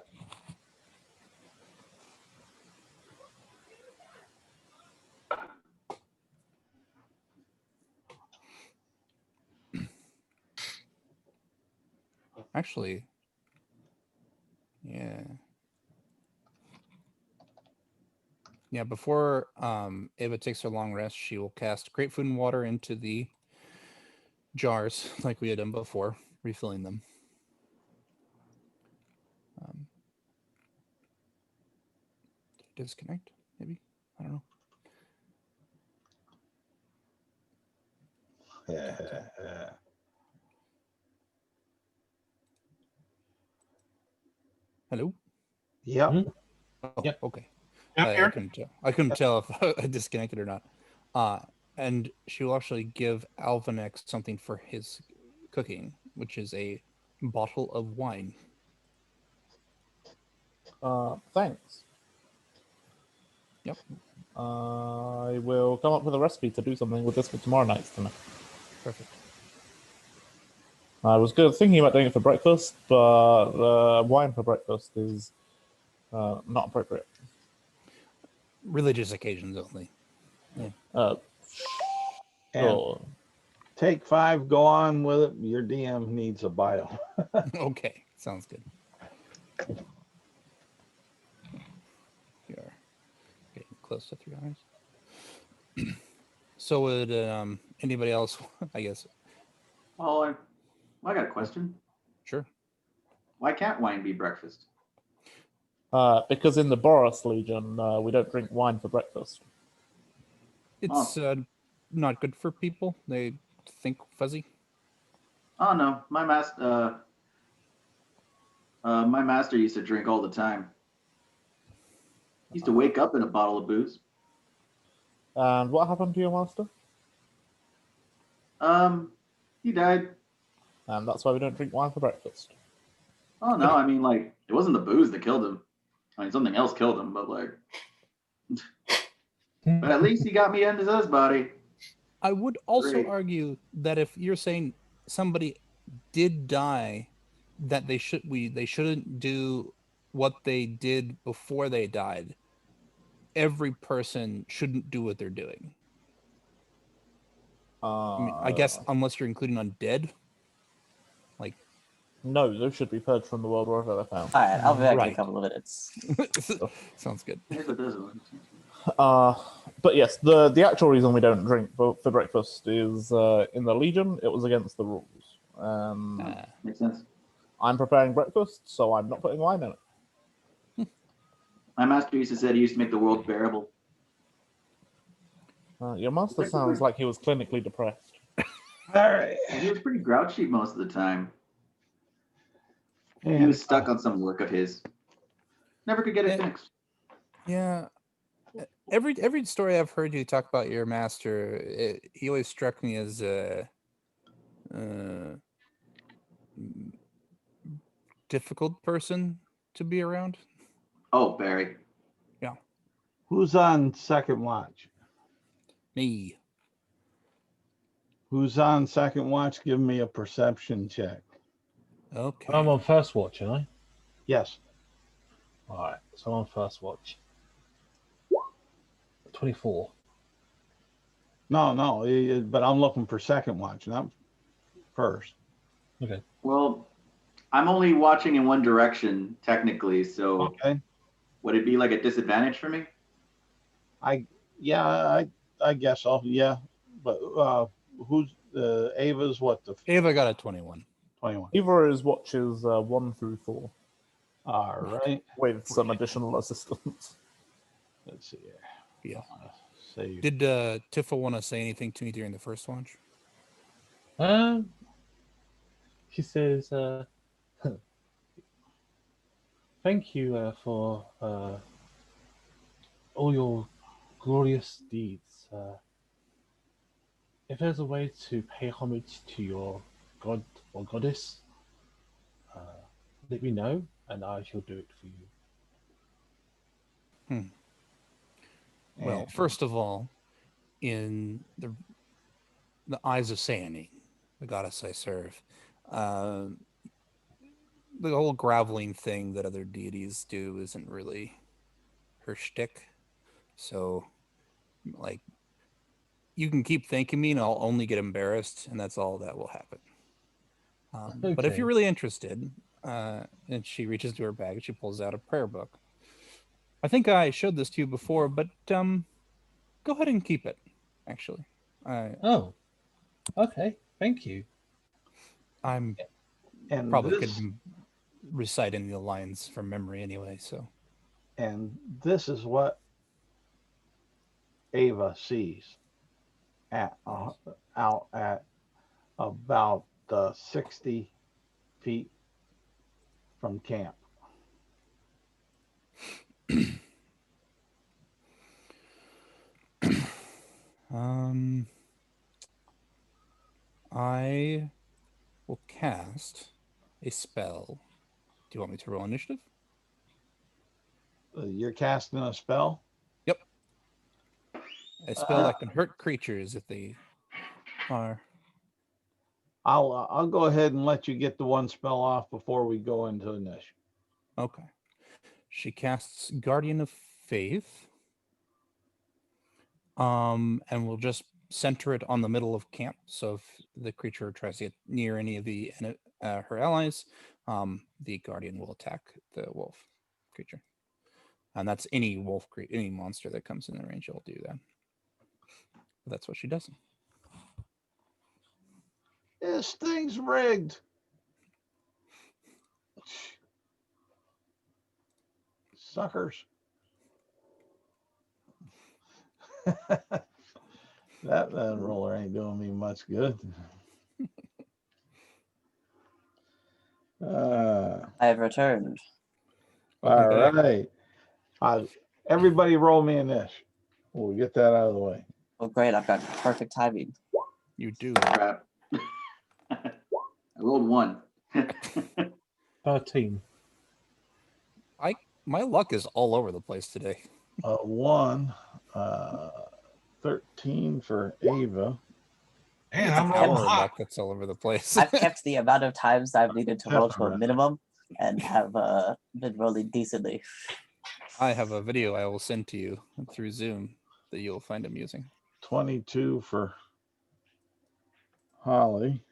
Actually, yeah. Yeah, before Ava takes her long rest, she will cast Great Food and Water into the jars like we had done before, refilling them. Disconnect, maybe? I don't know. Hello? Yep. Oh, Yep. okay. Yep, I here. couldn't tell. I couldn't tell if I disconnected or not. And she will actually give Alvanex something for his cooking, which is a bottle of wine. Thanks. Yep. I will come up with a recipe to do something with this for tomorrow night's dinner. Perfect. I was thinking about doing it for breakfast, but wine for breakfast is not appropriate. Religious occasions only. And Sure. take 5, go on with it. Your DM needs a bio. Okay, sounds good. We are getting close to 3 hours. So would anybody else, I guess? Oh, I got a question. Sure. Why can't wine be breakfast? Because in the Boros Legion, we don't drink wine for breakfast. It's not good for people. They think fuzzy. Oh no, my master used to drink all the time. He used to wake up in a bottle of booze. And what happened to your master? He died. And that's why we don't drink wine for breakfast. Oh no, I mean like it wasn't the booze that killed him. I mean something else killed him, but like but at least he got me into his body. I would also Great. argue that if you're saying somebody did die, that they shouldn't do what they did before they died, every person shouldn't do what they're doing. I mean, I guess unless you're including undead. Like, No, those should be purged from the world wherever they're found. All right, I'll be back in a Right. couple of minutes. sounds good. Here's what this one. But yes, the actual reason we don't drink for breakfast is in the Legion, it was against the rules. Makes sense. I'm preparing breakfast, so I'm not putting wine in it. My master used to say he used to make the world bearable. Your master sounds like he was clinically depressed. All right. He was pretty grouchy most of the time. He And was stuck on some work of his. Never could get it fixed. Yeah. Every story I've heard you talk about your master, he always struck me as a difficult person to be around. Oh, Barry. who's on second watch? Me. Who's on second watch? Give me a perception check. Okay. I'm on first watch, am I? Yes. All right, so I'm on first watch. 24. No, but I'm looking for second watch, not first. Okay. Well, I'm only watching in one direction, technically, so Okay. would it be like a disadvantage for me? I guess so. Yeah. But who's Ava's what the Ava got a 21. 21. Either is watches 1 through 4 All right. with some additional assistance. Let's see here. Yeah. Save. Did Tifa want to say anything to me during the first watch? She says, thank you for all your glorious deeds. If there's a way to pay homage to your god or goddess, let me know and I shall do it for you. Well, first of all, in the eyes of Sayani, the goddess I serve, the whole groveling thing that other deities do isn't really her shtick. So, like, you can keep thanking me and I'll only get embarrassed, and that's all that will happen. But if Okay. you're really interested, and she reaches to her bag and she pulls out a prayer book. I think I showed this to you before, but go ahead and keep it, actually. Oh, okay. Thank you. I'm and probably this, could recite any of the lines from memory anyway, so. and this is what Ava sees out at about 60 feet from camp. I will cast a spell. Do you want me to roll initiative? You're casting a spell? Yep. A spell that can hurt creatures if they are. I'll go ahead and let you get the one spell off before we go into initiative. Okay. She casts Guardian of Faith. And we'll just center it on the middle of camp. So if the creature tries to get near any of the her allies, the Guardian will attack the wolf creature. And that's any any monster that comes in the range will do that. But that's what she does. This thing's rigged. Suckers. that roller ain't doing me much good. I have returned. All Welcome back. right. Everybody roll me in this. We'll get that out of the way. Oh, great. I've got perfect timing. You do. Crap. I rolled 1. 13. My luck is all over the place today. 1, 13 for Ava. Man, It's I'm our rolling hot. luck that's all over the place. I've kept the amount of times I've needed to roll to a minimum and have been rolling decently. I have a video I will send to you through Zoom that you'll find amusing. 22 for Holly.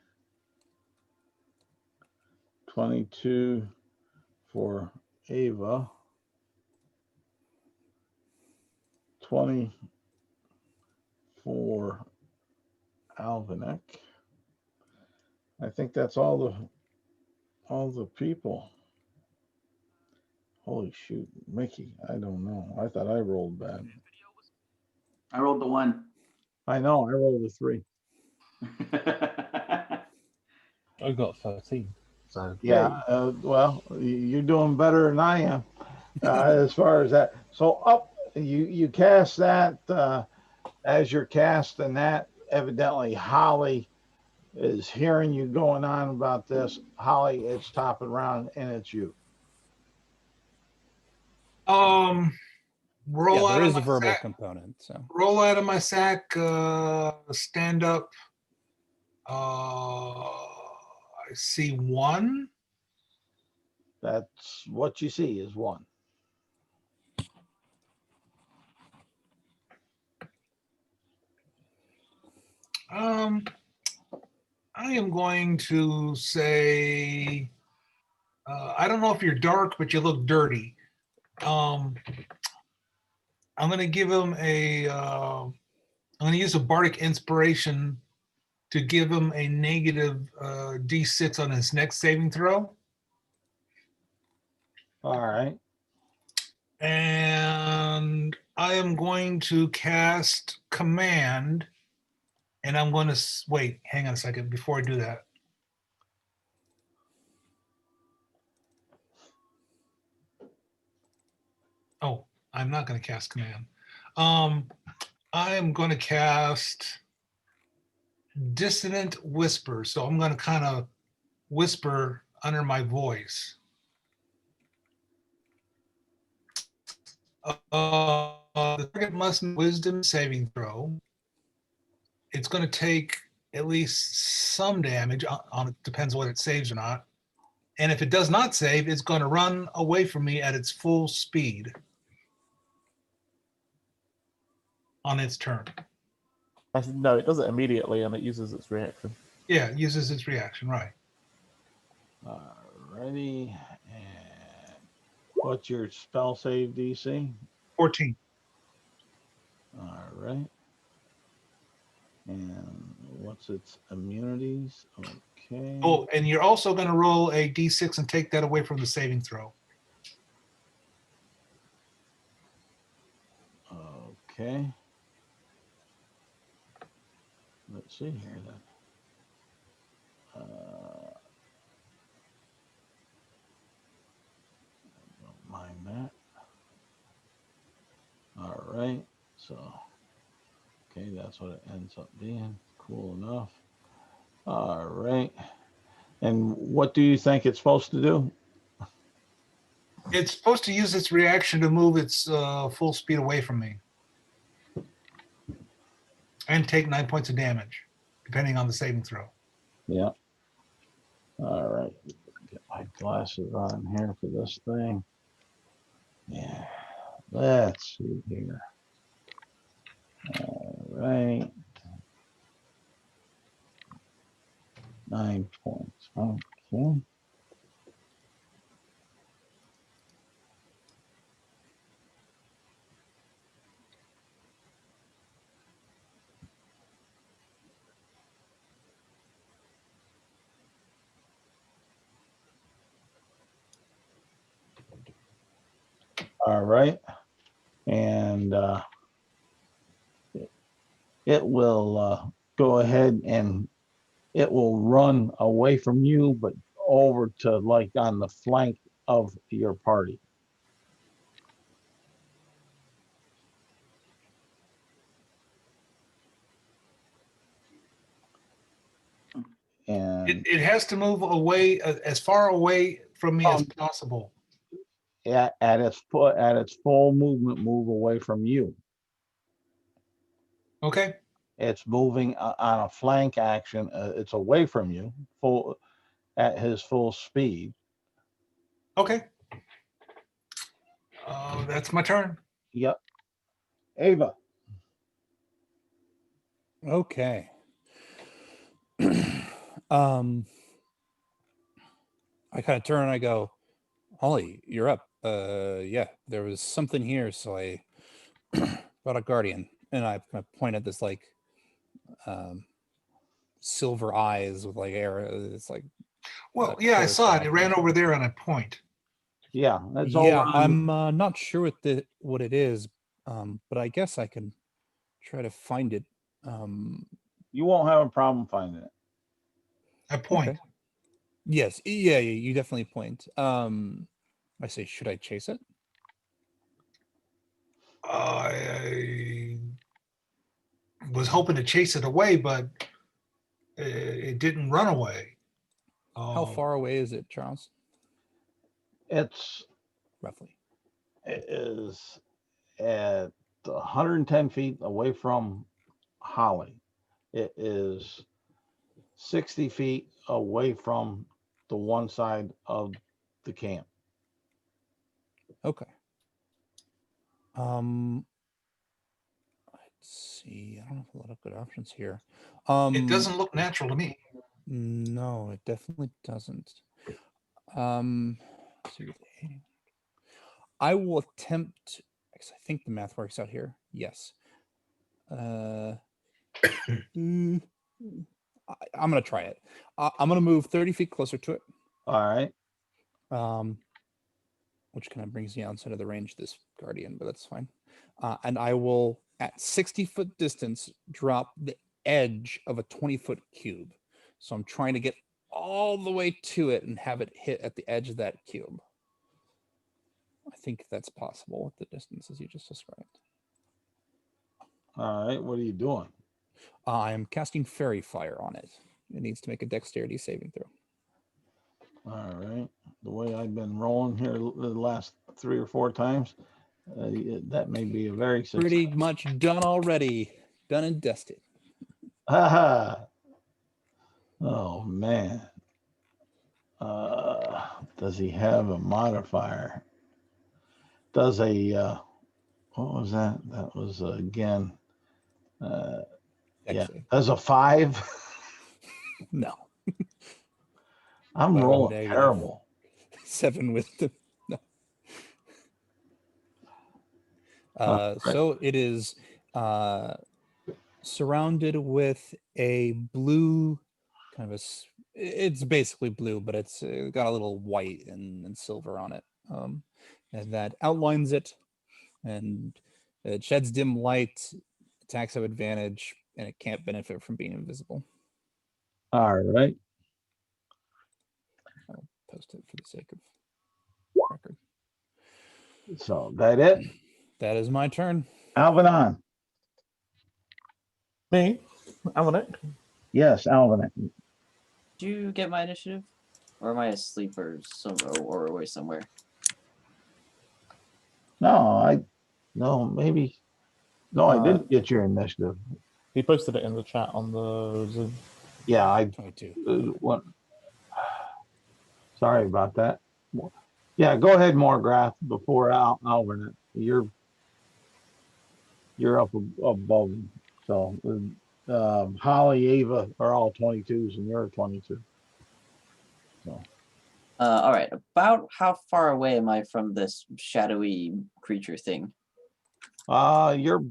22 for Ava. 20 for Alvinic. I think that's all the people. Holy shoot, Mickey, I don't know. I thought I rolled bad. I rolled the 1. I know, I rolled a 3. I got 13. So Yeah, well, you're doing better than I am as far as that. So up, you cast that as you're casting that. Evidently, Holly is hearing you going on about this. Holly, it's topping around, and it's you. Roll Yeah, out there of is my a verbal sack. component. So Roll out of my sack. Stand up. I see 1. That's what you see is 1. I am going to say, I don't know if you're dark, but you look dirty. I'm going to give him I'm going to use a bardic inspiration to give him a negative D6 on his next saving throw. All right. And I am going to cast command, and I'm going to wait, hang on a second before I do that. Oh, I'm not going to cast command. I am going to cast dissonant whisper. So I'm going to kind of whisper under my voice. The target must make wisdom saving throw. It's going to take at least some damage on it, depends what it saves or not. And if it does not save, it's going to run away from me at its full speed on its turn. No, it does it immediately and it uses its reaction. Yeah, it uses its reaction, right. Alrighty. And what's your spell save DC? 14. All right. And what's its immunities? Okay. Oh, and you're also going to roll a d6 and take that away from the saving throw. Okay. Let's see here then. Don't mind that. All right. So, okay, that's what it ends up being. Cool enough. All right. And what do you think it's supposed to do? It's supposed to use its reaction to move its full speed away from me. And take 9 points of damage, depending on the saving throw. Yeah. All right. Get my glasses on here for this thing. Yeah. Let's see here. All right. 9 points. Okay. All right. And it will go ahead and it will run away from you, but over to like on the flank of your party. And It has to move away as far away from me as possible. at its full movement, move away from you. Okay. It's moving on a flank action. It's away from you, full at his full speed. Okay. That's my turn. Yep. Ava. Okay. I kind of turn and I go, Holly, you're up. Yeah, there was something here, so I brought a guardian, and I point at this like silver eyes with like air. It's like, Well, yeah, I torch saw that it. It I ran can- over there on a point. Yeah, that's yeah, over. I'm not sure what it is, but I guess I can try to find it. You won't have a problem finding it. A point. Okay. Yes, yeah, you definitely point. I say, should I chase it? I was hoping to chase it away, but it didn't run away. How far away is it, Charles? It's Roughly. it is at 110 feet away from Holly. It is 60 feet away from the one side of the camp. Okay. Let's see. I don't have a lot of good options here. It doesn't look natural to me. No, it definitely doesn't. Let's see what I will attempt. Because I think the math works out here. Yes. I'm gonna try it. I'm gonna move 30 feet closer to it. All right. Which kind of brings me outside of the range of this guardian, but that's fine. And I will, at 60-foot distance, drop the edge of a 20-foot cube. So I'm trying to get all the way to it and have it hit at the edge of that cube. I think that's possible with the distances you just described. All right. What are you doing? I am casting Fairy Fire on it. It needs to make a dexterity saving throw. All right. The way I've been rolling here the last 3 or 4 times, that may be a very Pretty much done already. Done and dusted. Haha. Oh man. Does he have a modifier? Does a what was that? That was again. Yeah. Actually, Does a 5? no. I'm But rolling negative. terrible. 7 with the no. Right. So it is surrounded with a blue kind of it's basically blue, but it's got a little white and silver on it, and that outlines it, and it sheds dim light, attacks have advantage, and it can't benefit from being invisible. All right. I'll post it for the sake of record. So that it? That is my turn. Alvin on. Me? Alvin. Yes, Alvin. Did you get my initiative? Or am I asleep or away somewhere? No, maybe. No, I didn't get your initiative. He posted it in the chat on the Zoom. Yeah, I 22. what? Sorry about that. Yeah, go ahead, Morgrath. Before Alvin, you're up above him. So Holly, Ava are all 22s, and you're 22. So. All right. About how far away am I from this shadowy creature thing? You're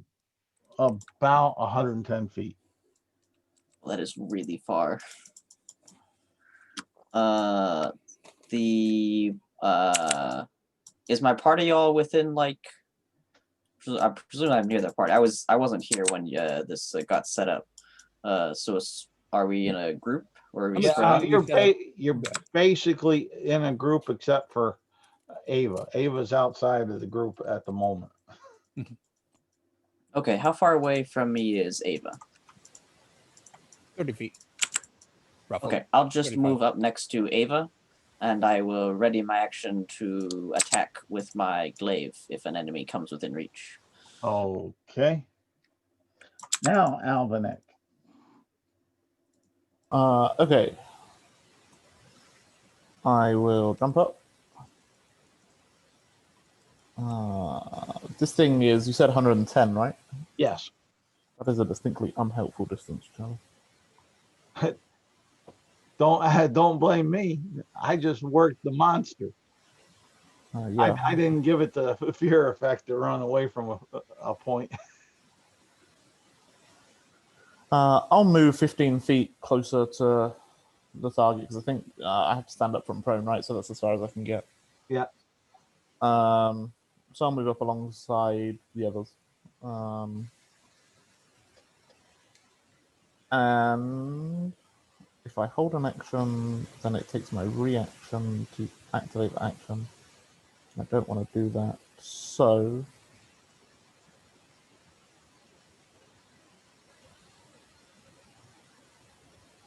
about 110 feet. Well, that is really far. Is my party all within like? I presume I'm near the party. I wasn't here when this got set up. So are we in a group or are we Yeah, spread out? You're basically in a group except for Ava. Ava's outside of the group at the moment. Okay, how far away from me is Ava? 30 feet. Roughly. Okay, I'll just 35. move up next to Ava, and I will ready my action to attack with my glaive if an enemy comes within reach. Okay. Now, Alvinic. Okay. I will jump up This thing is, you said 110, right? Yes. That is a distinctly unhelpful distance, Charlie. Don't blame me. I just worked the monster. Yeah. I didn't give it the fear effect to run away from a point. I'll move 15 feet closer to the target because I think I have to stand up from prone, right? So that's as far as I can get. Yeah. So I'll move up alongside the others. And if I hold an action, then it takes my reaction to activate the action. I don't want to do that. So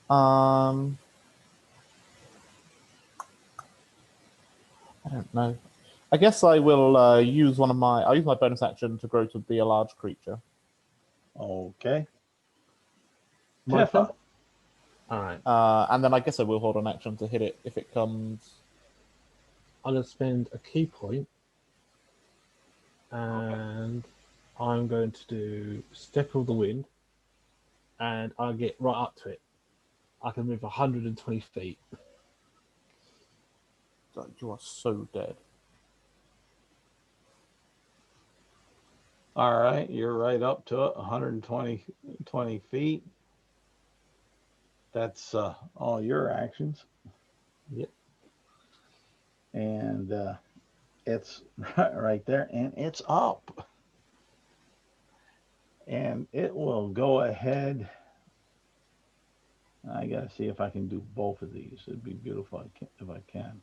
I don't know. I guess I will use I'll use my bonus action to grow to be a large creature. Okay. My turn? Tifa. All right. And then I guess I will hold an action to hit it if it comes. I'm going to spend a key point, and I'm going to do Step of the Wind, and I'll get right up to it. I can move 120 feet. You are so dead. All right, you're right up to it, 120 feet. That's all your actions. Yep. And it's right there, and it's up. And it will go ahead. I got to see if I can do both of these. It'd be beautiful if I can.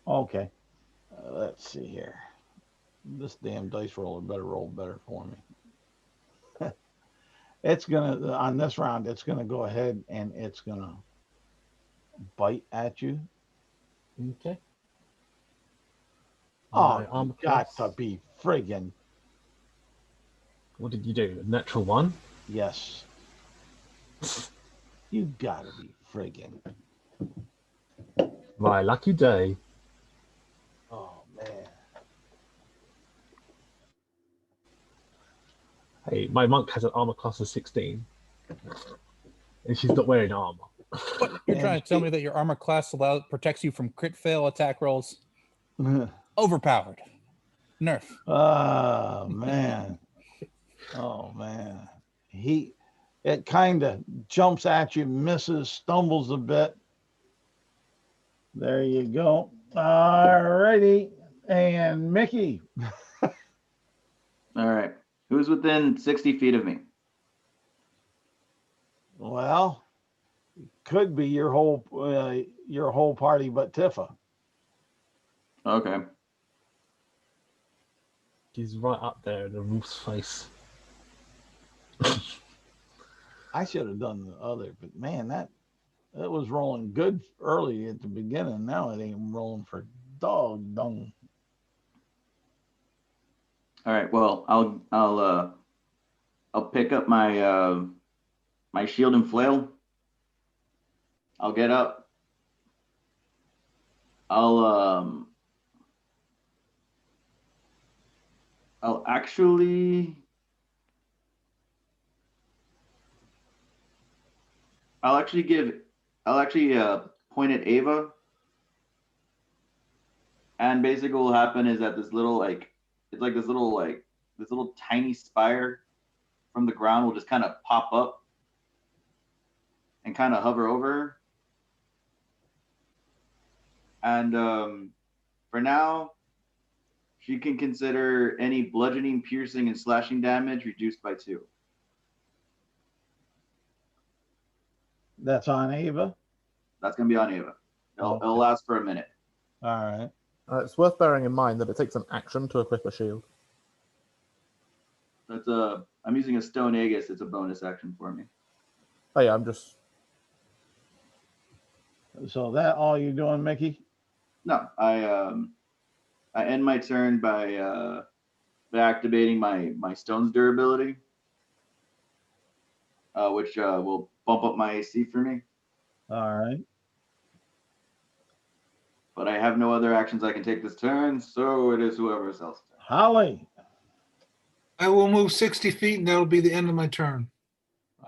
Okay. Let's see here. This damn dice roller better roll better for me. It's gonna, on this round, it's gonna go ahead and it's gonna bite at you. Okay. Oh, My you got to be friggin'. What did you do? A natural one? Yes. You gotta be friggin'. My lucky day. Oh, man. Hey, my monk has an armor class of 16. And she's not wearing armor. What? You're trying to tell me that your armor class protects you from crit fail attack rolls? Overpowered. Nerf. Oh, man. Oh, man. It kind of jumps at you, misses, stumbles a bit. There you go. All righty. And Mickey. All right. Who's within 60 feet of me? Well, could be your whole party, but Tifa. Okay. She's right up there in the roof's face. I should have done the other, but man, that was rolling good early at the beginning. Now it ain't rolling for dog dung. All right. Well, I'll pick up my my shield and flail. I'll get up. I'll actually point at Ava. And basically what will happen is that this little this little tiny spire from the ground will just kind of pop up and kind of hover over her. And for now, she can consider any bludgeoning, piercing, and slashing damage reduced by 2. That's on Ava. That's gonna be on Ava. It'll last for a minute. All right. It's worth bearing in mind that it takes an action to equip a shield. I'm using a stone aegis. It's a bonus action for me. Oh yeah, I'm just. So that all you doing, Mickey? No, I end my turn by activating my stone's durability, which will bump up my AC for me. All right. but I have no other actions I can take this turn, so it is whoever else's turn. Holly. I will move 60 feet and that'll be the end of my turn.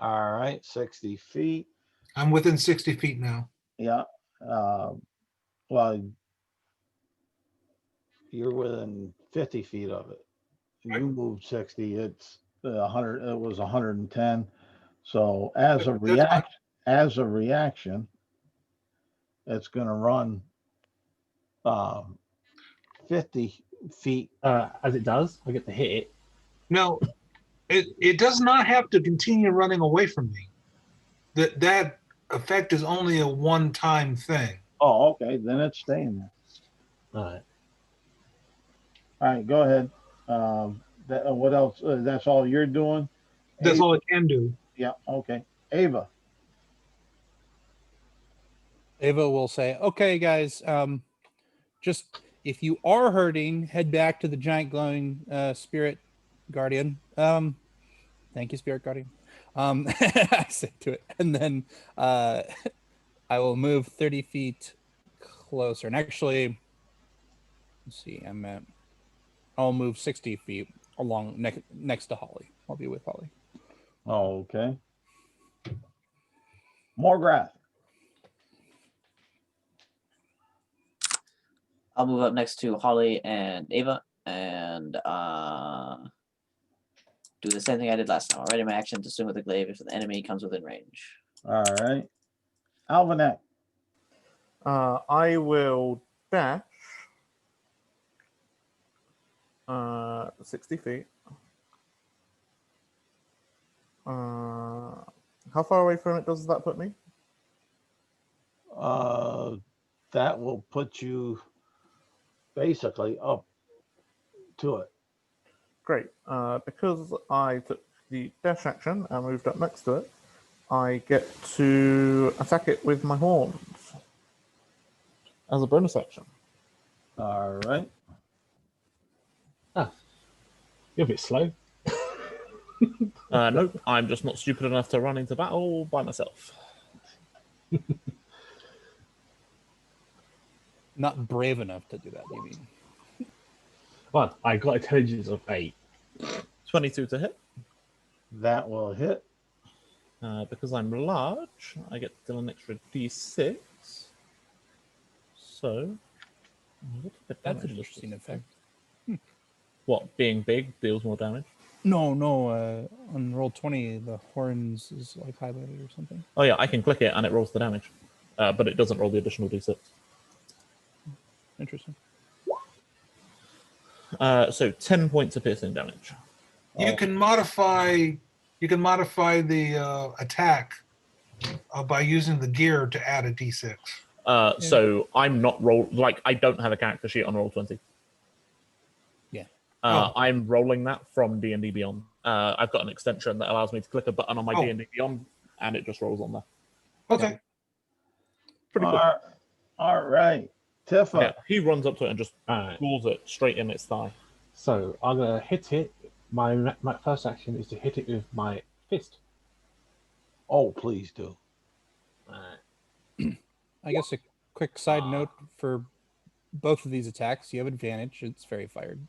All right, 60 feet. I'm within 60 feet now. Yeah. Well, you're within 50 feet of it. You moved 60. It's 100. It was 110. So as a reaction, it's going to run 50 feet. As it does, I get to hit it. No, it does not have to continue running away from me. That effect is only a one-time thing. Oh, okay. Then it's staying there. All right. All right, go ahead. What else? That's all you're doing? That's Ava? all it can do. Yeah, okay. Ava. Ava will say, "Okay, guys, just if you are hurting, head back to the giant glowing spirit guardian. Thank you, spirit guardian." I say to it, and then I will move 30 feet closer. And actually, let's see, I'll move 60 feet along next to Holly. I'll be with Holly. Oh, okay. Morgrath. I'll move up next to Holly and Ava and do the same thing I did last time. I'll ready my action to swing with the glaive if the enemy comes within range. All right. Alvinac. I will dash 60 feet. How far away from it does that put me? That will put you basically up to it. Great. Because I took the dash action and moved up next to it, I get to attack it with my horns as a bonus action. All right. You're a bit slow. Nope, I'm just not stupid enough to run into battle by myself. Not brave enough to do that, you mean? Well, I got intelligence of 8. 22 to hit. That will hit. Because I'm large, I get to deal an extra d6. So, That's an interesting effect. What, being big deals more damage? No, on roll 20, the horns is like highlighted or something. Oh yeah, I can click it and it rolls the damage. But it doesn't roll the additional d6. Interesting. So 10 points of piercing damage. You can modify the attack by using the gear to add a d6. So I'm not I don't have a character sheet on roll 20. Yeah. I'm rolling that from D&D Beyond. I've got an extension that allows me to click a button on my D&D Beyond, and it just rolls on there. Okay. Pretty cool. All right. Tifa. Yeah, he runs up to it and just pulls it straight in its thigh. So I'm going to hit it. My first action is to hit it with my fist. Oh, please do. I guess a quick side note for both of these attacks, you have advantage. It's fairy fired.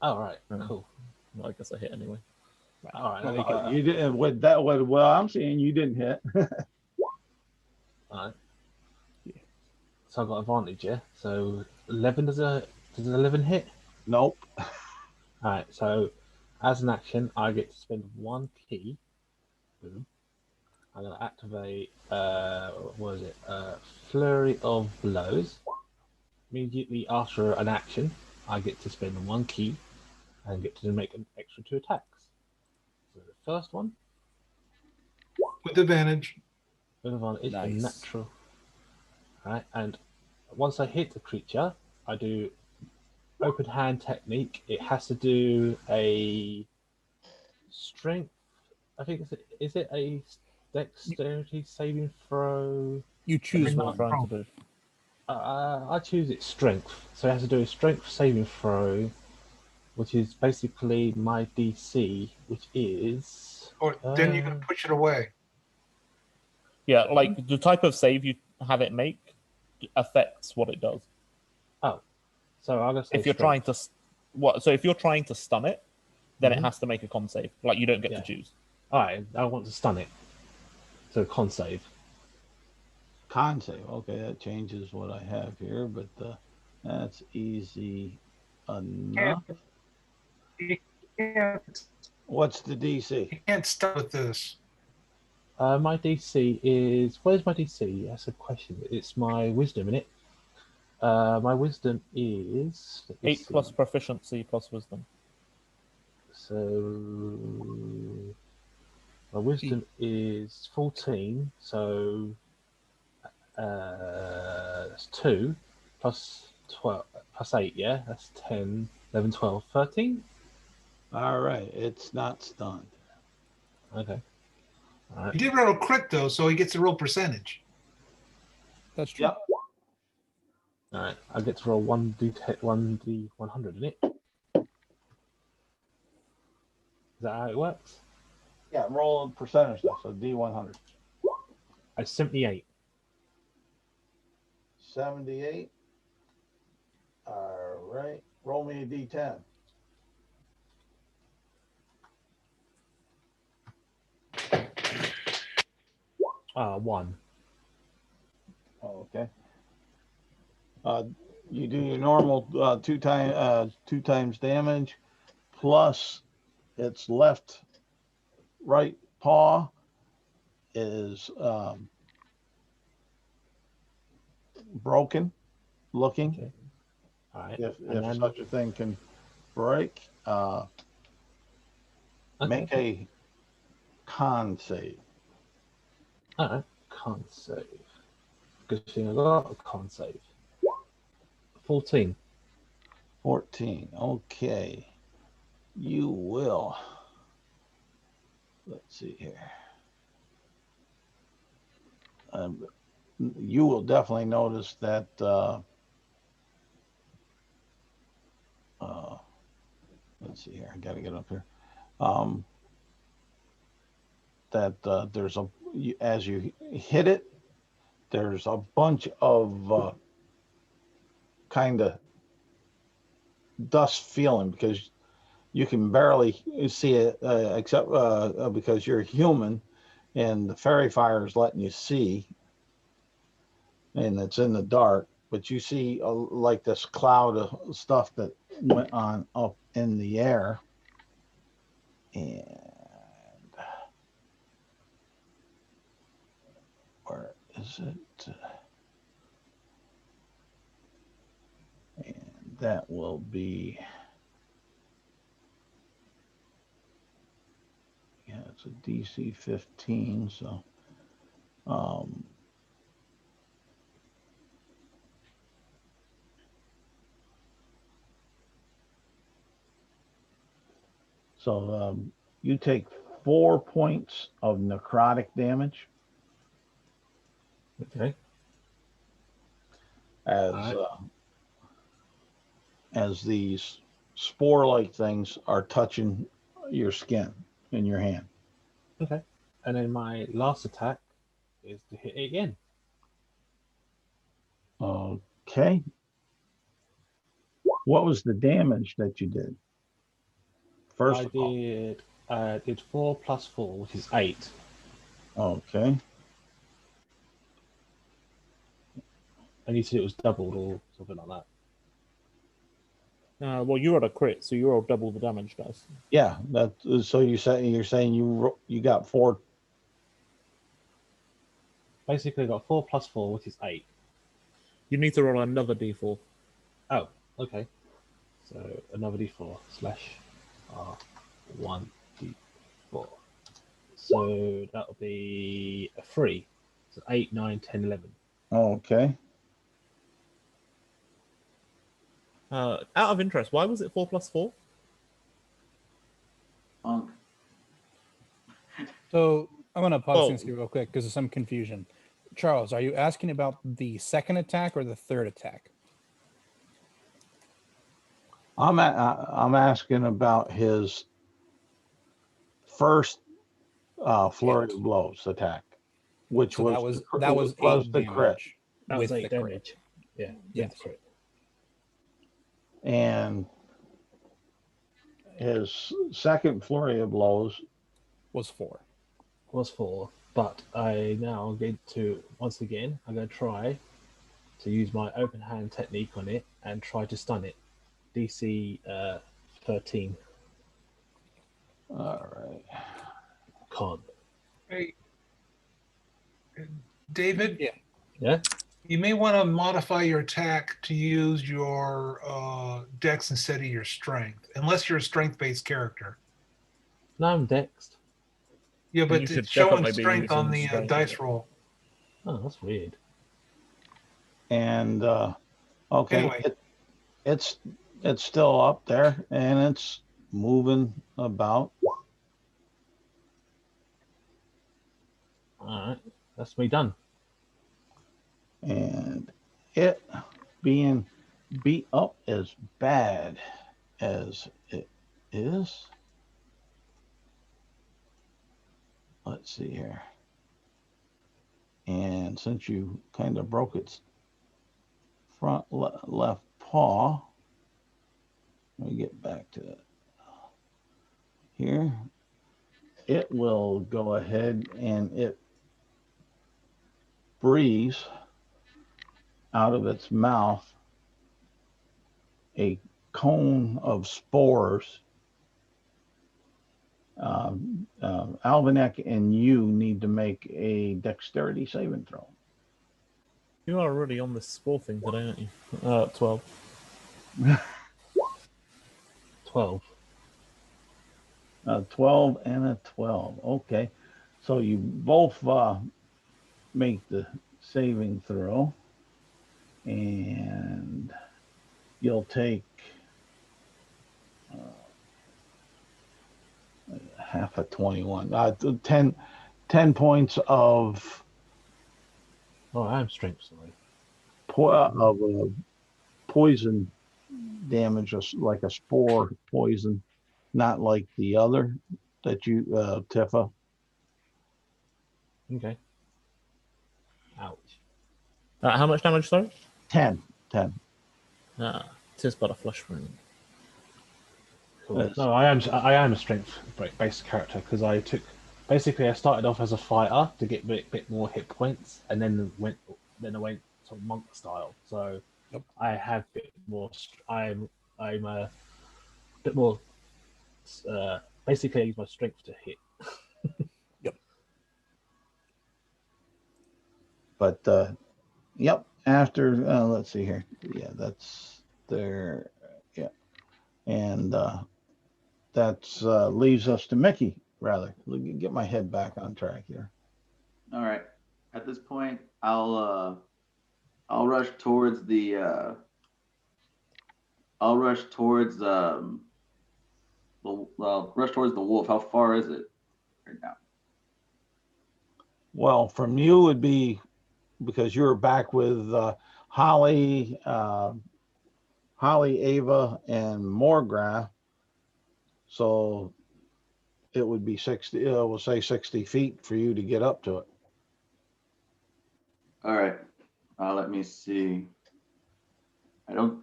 Oh, right. Cool. Well, I guess I hit anyway. All right. You didn't with that. Well, I'm saying you didn't hit. All right. So I've got advantage, yeah? So 11 does 11 hit? Nope. All right, so as an action, I get to spend 1 key. Boom. I'm going to activate, Flurry of Blows. Immediately after an action, I get to spend 1 key and get to make an extra 2 attacks. So the first one. With advantage. With advantage, Nice. natural. All right, and once I hit the creature, I do open hand technique. It has to do a strength. I think is it a dexterity saving throw? You choose What I'm one. trying to do. I choose its strength. So it has to do a strength saving throw, which is basically my DC, which is. Or then you can push it away. Yeah, like the type of save you have it make affects what it does. So I'm gonna say If you're strength. trying to so if you're trying to stun it, then it Mhm. has to make a con save. Like you don't get Yeah. to choose. All right, I want to stun it. So con save. Con save. Okay, that changes what I have here, but that's easy enough. You can't, What's the DC? you can't start with this. My DC is, where's my DC? That's a question. It's my wisdom, isn't it? My wisdom is, let me 8 see. plus proficiency plus wisdom. So my wisdom is 14. So that's 2 plus 12 plus 8. Yeah, that's 10, 11, 12, 13. All right, it's not stunned. Okay. All He right. did roll a crit though, so he gets a real percentage. That's true. Yep. All right. I get to roll 1d10, 1d100, isn't it? Is that how it works? Yeah, roll a percentage stuff. So D100. 78. 78. All right. Roll me a D10. One. Okay. You do your normal two times damage, plus its right paw is broken looking. Okay. All right. If And then- such a thing can break, make a con save. All right. Con save. Good thing I got a con save. 14. 14. Okay. You will. Let's see here. You will definitely notice that let's see here. I got to get up here. That there's as you hit it, there's a bunch of kind of dust feeling because you can barely see it except because you're human and the fairy fire is letting you see and it's in the dark, but you see like this cloud of stuff that went on up in the air. And where is it? And that will be, yeah, it's a DC 15, so you take 4 points of necrotic damage Okay. as Alright. as these spore-like things are touching your skin in your hand. Okay. And then my last attack is to hit it again. Okay. What was the damage that you did? First I of all. did 4 plus 4, which is 8. Okay. And you said it was doubled or something like that. Well, you rolled a crit, so you rolled double the damage dice. Yeah, that. So you're saying you got 4. Basically, I got 4 plus 4, which is 8. You need to roll another d4. Oh, okay. So another d4 slash 1d4. So that'll be a 3. So 8, 9, 10, 11. Okay. Out of interest, why was it 4 plus 4? So I'm going to pause Oh. things here real quick because there's some confusion. Charles, are you asking about the second attack or the third attack? I'm asking about his first flurry of blows attack, which So was that was was 8 the crit. damage That with was 8 the crit. damage. Yeah. Yes. With the crit. And his second flurry of blows Was 4. Was 4, but I now get to once again. I'm going to try to use my open hand technique on it and try to stun it. DC 13. All right. Con. Hey, David, Yeah. Yeah. you may want to modify your attack to use your dex instead of your strength, unless you're a strength-based character. No, I'm dexed. Yeah, You but should it's showing definitely be strength on using the strength. dice roll. Oh, that's weird. And okay, Anyway. it's still up there and it's moving about. All right, that's me done. And it being beat up as bad as it is. Let's see here. And since you kind of broke its front left paw, let me get back to it. Here, it will go ahead and it breathes out of its mouth a cone of spores. Alvinac and you need to make a dexterity saving throw. You are really on this spore thing today, aren't you? 12. 12. 12 and a 12. Okay. So you both make the saving throw. And you'll take half of 21. 10 points of Oh, I am strength, sorry. poison damage, like a spore poison, not like the other that you, Tifa. Okay. Ouch. How much damage, sorry? 10. Tis but a flesh wound. Cool. Yes. No, I am a strength-based character because I started off as a fighter to get a bit more hit points, and then I went sort of monk style. So Yep. I have a bit more. I'm a bit more. Basically, I use my strength to hit. Yep. But yep. After let's see here. Yeah, that's there. Yeah, and that leaves us to Mickey. Rather, get my head back on track here. All right. At this point, I'll rush towards the rush towards the wolf. How far is it right now? Well, from you would be because you're back with Holly, Ava, and Morgrath. So it would be 60. We'll say 60 feet for you to get up to it. All right. Let me see. I don't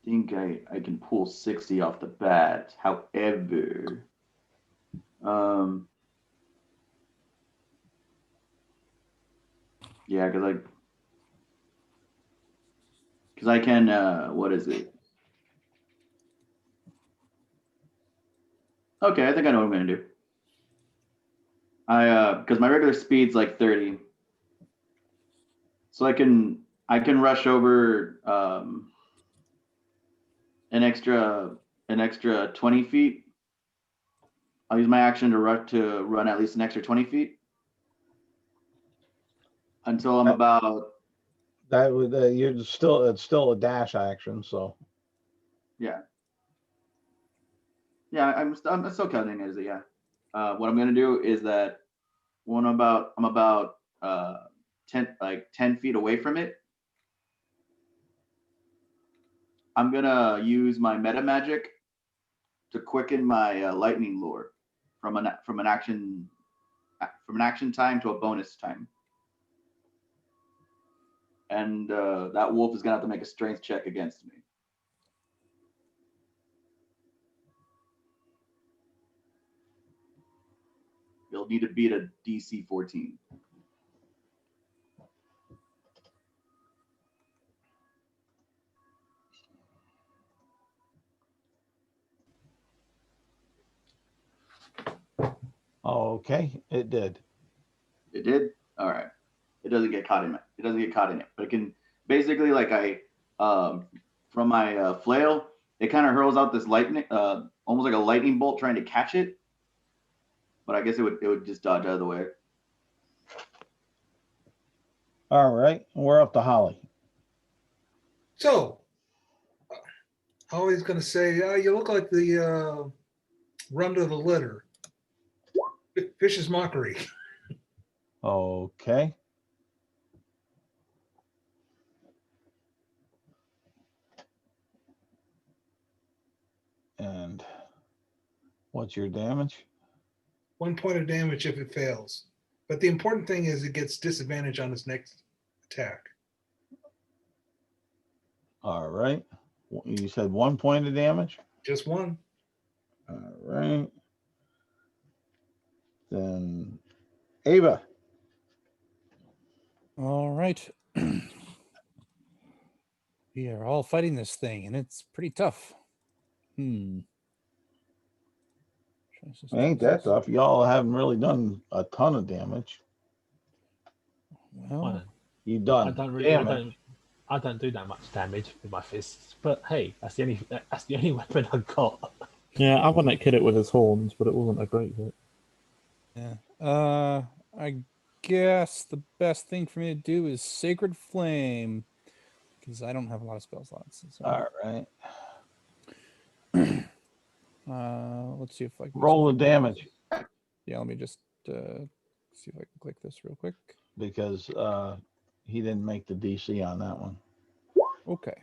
think I can pull 60 off the bat. However, yeah, because I can. What is it? Okay, I think I know what I'm gonna do. Because my regular speed's like 30, so I can rush over an extra 20 feet. I'll use my action to run at least an extra 20 feet until I'm about. That would it's still a dash action. So Yeah. Yeah, I'm still counting it as a yeah. What I'm gonna do is that when I'm about 10 feet away from it, I'm gonna use my meta magic to quicken my lightning lure from an action time to a bonus time, and that wolf is gonna have to make a strength check against me. He'll need to beat a DC 14. Okay, it did. It did? All right. It doesn't get caught in it. It doesn't get caught in it. But it can basically, like from my flail, it kind of hurls out this lightning, almost like a lightning bolt trying to catch it. But I guess it would just dodge out of the way. All right, we're up to Holly. So, Holly's going to say, you look like the run to the litter. Fish's mockery. Okay. And what's your damage? 1 point of damage if it fails. But the important thing is it gets disadvantage on its next attack. All right. You said 1 point of damage? Just one. All right. Then Ava. All right. We are all fighting this thing, and it's pretty tough. Ain't that tough. Y'all haven't really done a ton of damage. Well, You've I done don't really. I don't do that much damage with my fists, but hey, that's the only weapon I've got. Yeah, I wouldn't hit it with his horns, but it wasn't a great hit. yeah. I guess the best thing for me to do is Sacred Flame, because I don't have a lot of spell slots. So. All right. Let's see if I can Roll the damage. Yeah, let me just see if I can click this real quick. Because he didn't make the DC on that one. Okay.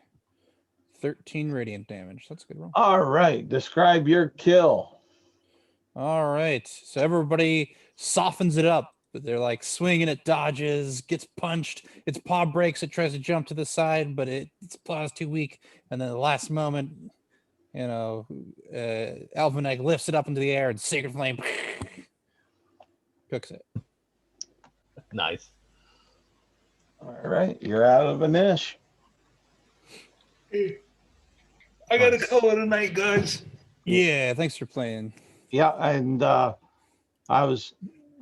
13 radiant damage. That's a good roll. All right. Describe your kill. All right. So everybody softens it up. But they're like swinging it, dodges, gets punched. Its paw breaks. It tries to jump to the side, but its paw is too weak. And then at the last moment, Alpha Egg lifts it up into the air and Sacred Flame cooks it. Nice. All right. You're out of a niche. I got to call it a night, guys. Yeah, thanks for playing. Yeah, and I was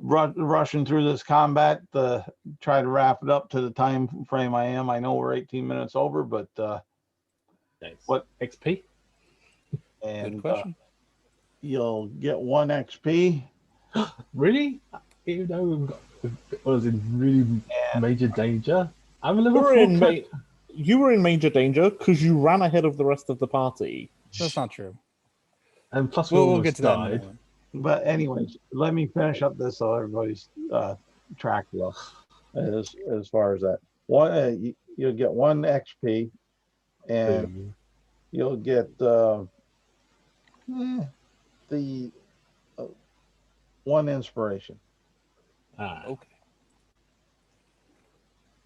rushing through this combat to try to wrap it up to the time frame I am. I know we're 18 minutes over, but Nice. What XP? and Good question. you'll get 1 XP. Really? Even though I was in really major danger, I'm a level You were in major danger because you ran ahead of the rest of the party. That's not true. and plus We'll get to that in a died. moment. But anyways, let me finish up this so everybody's tracked well as far as that. You'll get 1 XP, and you'll get the 1 inspiration Okay.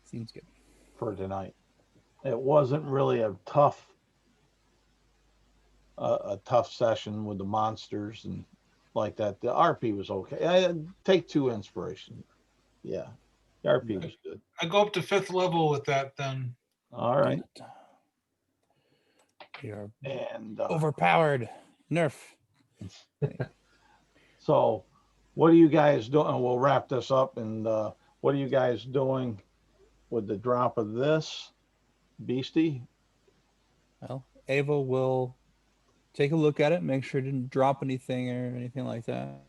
Seems good. for tonight. It wasn't really a tough session with the monsters and like that. The RP was okay. Take 2 inspiration. Yeah, the RP was good. I go up to 5th level with that then. All right, You're and overpowered. Nerf. so what are you guys doing? We'll wrap this up. And what are you guys doing with the drop of this beastie? Well, Ava will take a look at it, make sure it didn't drop anything or anything like that.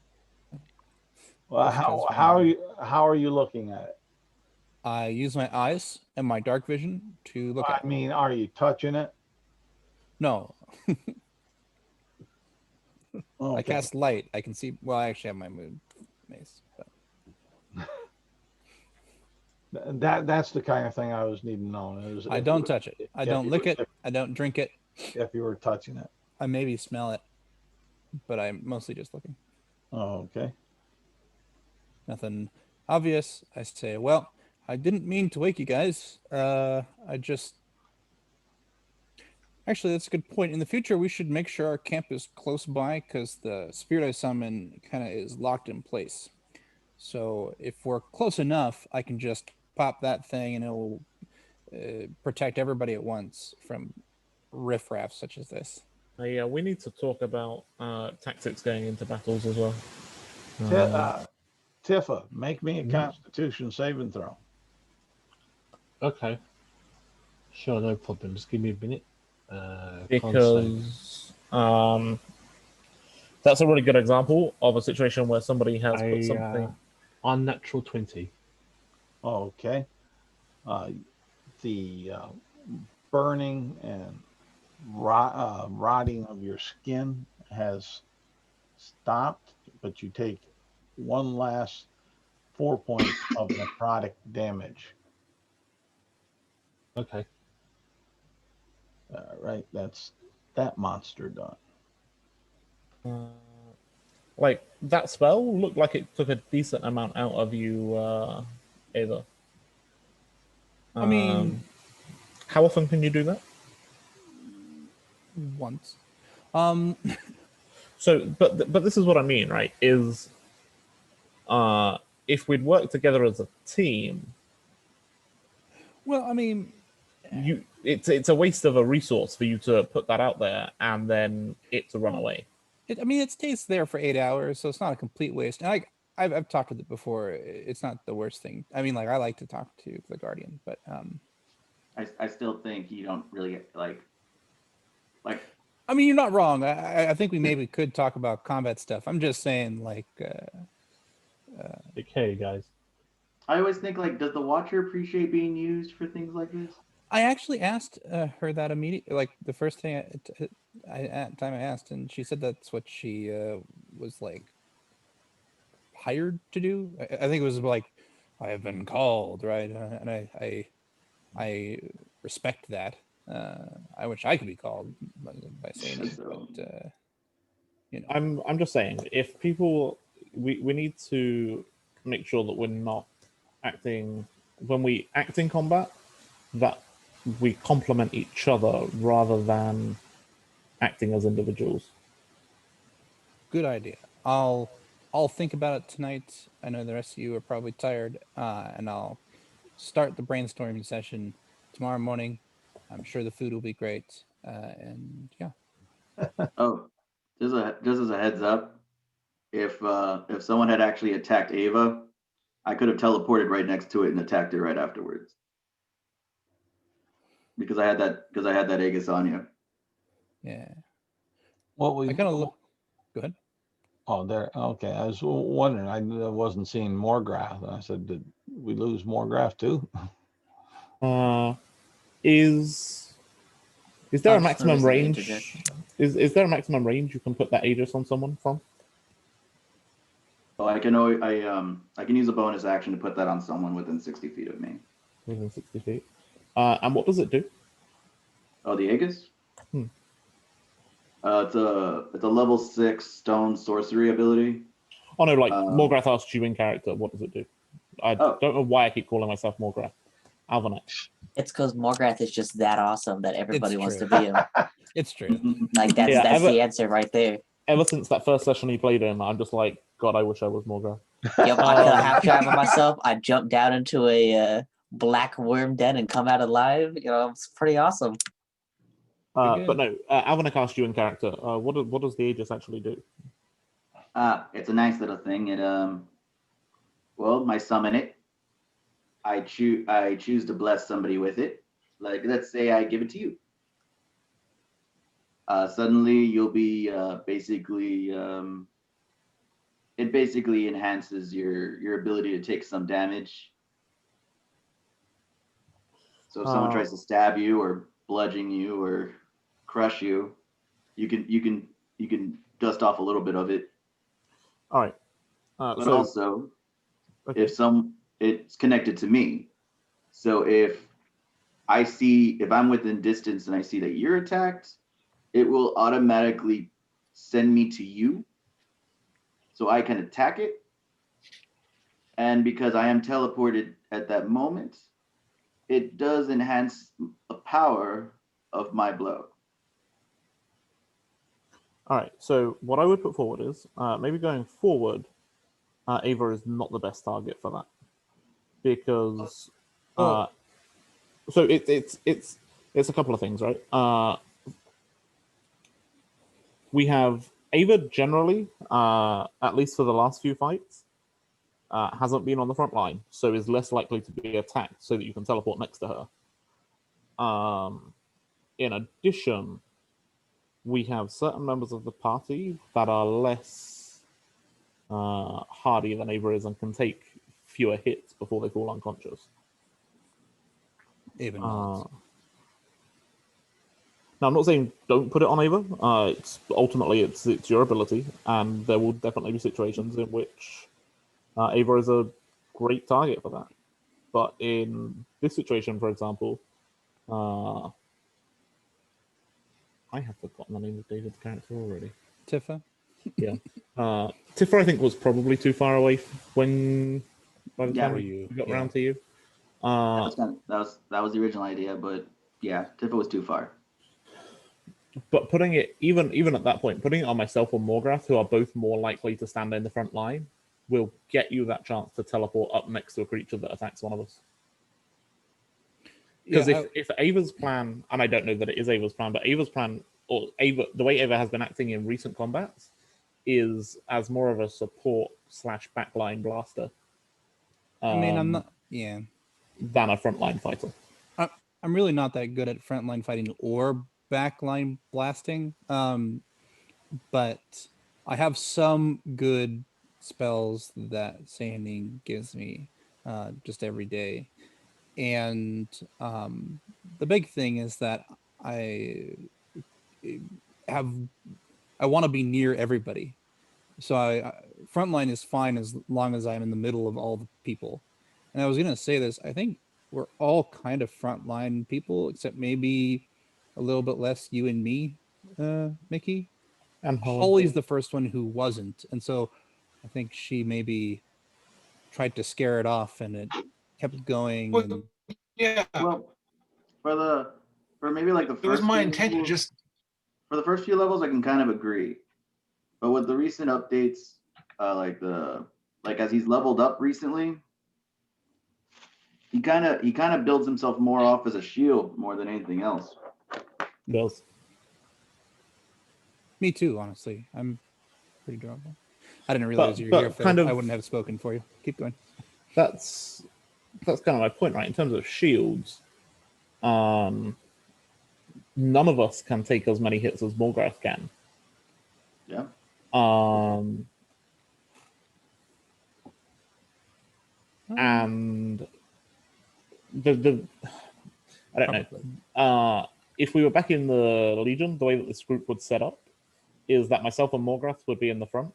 Well, how are you looking at it? I use my eyes and my dark vision to look at I mean, are you touching it? No. Okay. I cast light. I can see. Well, I actually have my moon mace. But That's the kind of thing I was needing to know. Is I don't touch it. I don't lick it. I don't drink it. If you were touching it. I maybe smell it, but I'm mostly just looking. Oh, okay. Nothing obvious. I say, well, I didn't mean to wake you guys. Actually, that's a good point. In the future, we should make sure our camp is close by because the spirit I summon kind of is locked in place. So if we're close enough, I can just pop that thing and it'll protect everybody at once from riffraff such as this. Yeah, we need to talk about tactics going into battles as well. Tifa, make me a Constitution saving throw. Okay. Sure, no problem. Just give me a minute. Because that's a really good example of a situation where somebody has put something. Unnatural 20. Okay. The burning and rotting of your skin has stopped, but you take one last 4 points of necrotic damage. Okay. All right, that's that monster done. Like that spell looked like it took a decent amount out of you, Ava. I mean, how often can you do that? Once. So, but this is what I mean, right? Is if we'd worked together as a team, well, I mean, it's a waste of a resource for you to put that out there and then it to run away. It stays there for 8 hours, so it's not a complete waste. And I've talked with it before. It's not the worst thing. I mean, like I like to talk to the Guardian, but I still think you don't really like. I mean, you're not wrong. I think we maybe could talk about combat stuff. I'm just saying, like. Okay, guys. I always think like, does the Watcher appreciate being used for things like this? I actually asked her that immediately, like the first thing time I asked, and she said that's what she was like hired to do. I think it was like, I have been called, right? And I respect that. I wish I could be called by saying it, but you know. I'm just saying, if people, we need to make sure that we're not acting when we act in combat, that we complement each other rather than acting as individuals. Good idea. I'll think about it tonight. I know the rest of you are probably tired, and I'll start the brainstorming session tomorrow morning. I'm sure the food will be great, and yeah. Oh, just as a heads up, if someone had actually attacked Ava, I could have teleported right next to it and attacked it right afterwards. Because I had that Aegis on you. Yeah. Well, we I kind of look. Go ahead. Oh, there. Okay, I was wondering. I wasn't seeing Morgrath. I said, did we lose Morgrath too? Is there a maximum sorry, range? Is there a maximum range you can put that Aegis on someone from? Oh, I can use a bonus action to put that on someone within 60 feet of me. Within 60 feet. And what does it do? Oh, the Aegis? It's a level 6 stone sorcery ability. Oh no, like Morgrath asked you in character, what does it do? I don't know why I keep calling myself Morgrath. Alvanek. It's because Morgrath is just that awesome that everybody wants to true. be him. It's true. Like that's the answer right there. Ever since that first session he played in, I'm just like, God, I wish I was Morgrath. Yep, I kill a half driver myself. I jump down into a black worm den and come out alive. You know, it's pretty awesome. But no, Alvanek asked you in character. What does the Aegis actually do? It's a nice little thing. It well, I summon it. I choose to bless somebody with it. Like, let's say I give it to you. Suddenly you'll be basically it basically enhances your ability to take some damage. So if someone tries to stab you or bludgeon you or crush you, you can dust off a little bit of it. All right. But also, if it's connected to me. So if I'm within distance and I see that you're attacked, it will automatically send me to you so I can attack it. And because I am teleported at that moment, it does enhance the power of my blow. All right. So what I would put forward is maybe going forward, Ava is not the best target for that because Oh. so it's a couple of things, right? We have Ava generally, at least for the last few fights, hasn't been on the front line, so is less likely to be attacked so that you can teleport next to her. In addition, we have certain members of the party that are less hardy than Ava is and can take fewer hits before they fall unconscious. Even nods. Now, I'm not saying don't put it on Ava. It's ultimately it's your ability, and there will definitely be situations in which Ava is a great target for that. But in this situation, for example, I have forgotten the name of David's character already. Tifa? Yeah. Tifa, I think, was probably too far away when by the Yeah. time we got round to you. That was the original idea, but yeah, Tifa was too far. But putting it even at that point, putting it on myself or Morgrath, who are both more likely to stand in the front line, will get you that chance to teleport up next to a creature that attacks one of us. Because if Ava's plan, and I don't know that it is Ava's plan, but Ava's plan, or Ava, the way Ava has been acting in recent combats, is as more of a support / backline blaster. I mean, I'm not. Yeah. Than a frontline fighter. I'm really not that good at frontline fighting or backline blasting. But I have some good spells that Sandy gives me just every day. And the big thing is that I want to be near everybody. So frontline is fine as long as I'm in the middle of all the people. And I was going to say this, I think we're all kind of frontline people, except maybe a little bit less you and me, Mickey. And Holly's the first one who wasn't. And so I think she maybe tried to scare it off and it kept going. Well, and yeah, Well, for maybe like the it was first my few intention. levels- Just for the first few levels, I can kind of agree. But with the recent updates, like as he's leveled up recently, he kind of builds himself more off as a shield more than anything else. Does. Me too, honestly. I'm pretty durable. I didn't realize you were here, Phil. kind of- I wouldn't have spoken for you. Keep going. That's kind of my point, right? In terms of shields, none of us can take as many hits as Morgrath can. Yeah. And the I don't know. If we were back in the Legion, the way that this group would set up is that myself and Morgrath would be in the front.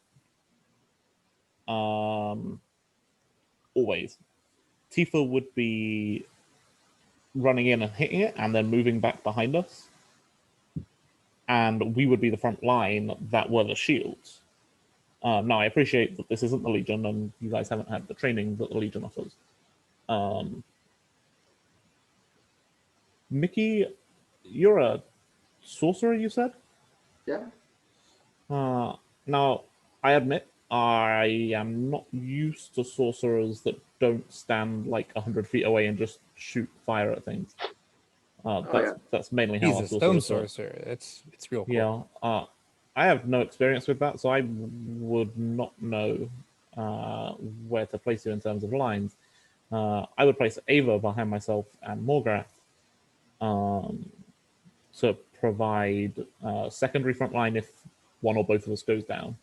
Always. Tifa would be running in and hitting it and then moving back behind us. And we would be the front line that were the shields. Now, I appreciate that this isn't the Legion and you guys haven't had the training that the Legion offers. Mickey, you're a sorcerer, you said? Yeah. Now, I admit, I am not used to sorcerers that don't stand like 100 feet away and just shoot fire at things. That's mainly how He's a stone sorcerer. It's real cool. Yeah. I have no experience with that, so I would not know where to place you in terms of lines. I would place Ava behind myself and Morgrath to provide secondary front line if one or both of us goes down.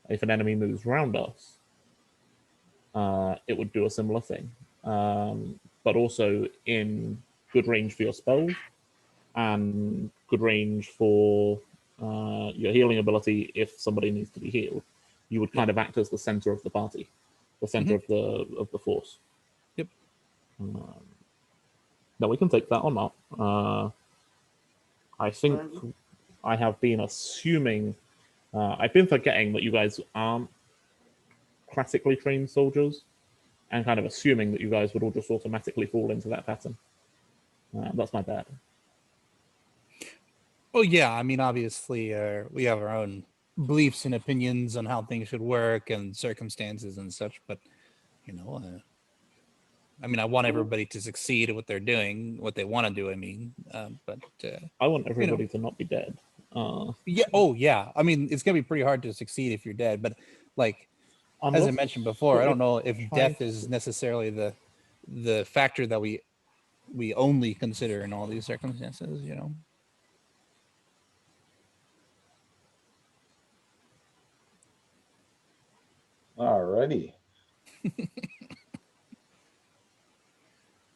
If an enemy moves around us, it would do a similar thing. But also in good range for your spells and good range for your healing ability if somebody needs to be healed. You would kind of act as the center of the party, the center of the force. Yep. Now we can take that or not. I think I have been assuming, I've been forgetting that you guys aren't classically trained soldiers, and kind of assuming that you guys would all just automatically fall into that pattern. That's my bad. Well, yeah. I mean, obviously, we have our own beliefs and opinions on how things should work and circumstances and such, but you know, I mean, I want everybody to succeed at what they're doing, what they want to do. I mean, but I want everybody to not be dead. yeah, oh yeah. I mean, it's gonna be pretty hard to succeed if you're dead. But like as I Unless mentioned before, I don't know if trying death to- is necessarily the factor that we only consider in all these circumstances. You know. Alrighty.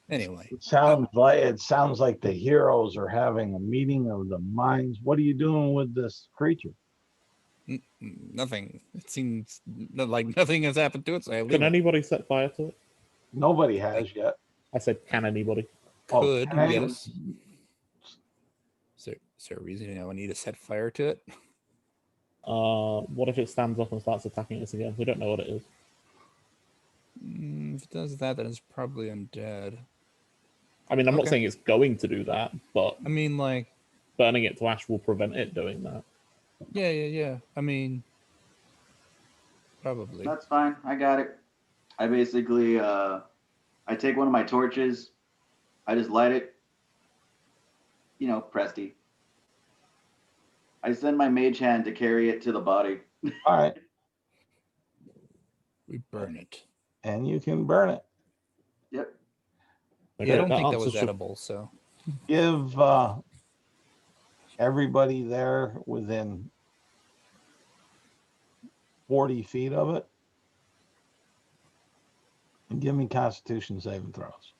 Anyway, It sounds like the heroes are having a meeting of the minds. What are you doing with this creature? nothing. It seems like nothing has happened to it. So I leave Can it. anybody set fire to it? Nobody has yet. I said, can anybody? Oh, Could, can I- yes. Is there a reason I need to set fire to it? What if it stands up and starts attacking us again? We don't know what it is. If it does that, then it's probably undead. I mean, I'm not Okay. saying it's going to do that, but I mean, like, burning it to ash will prevent it doing that. yeah. I mean, probably. That's fine. I got it. I basically, I take one of my torches. I just light it. You know, Presty. I send my mage hand to carry it to the body. All right, We burn it. and you can burn it. Yep. Okay, Yeah, I don't think that answers was your- edible. So Give everybody there within 40 feet of it, and give me Constitution saving throws.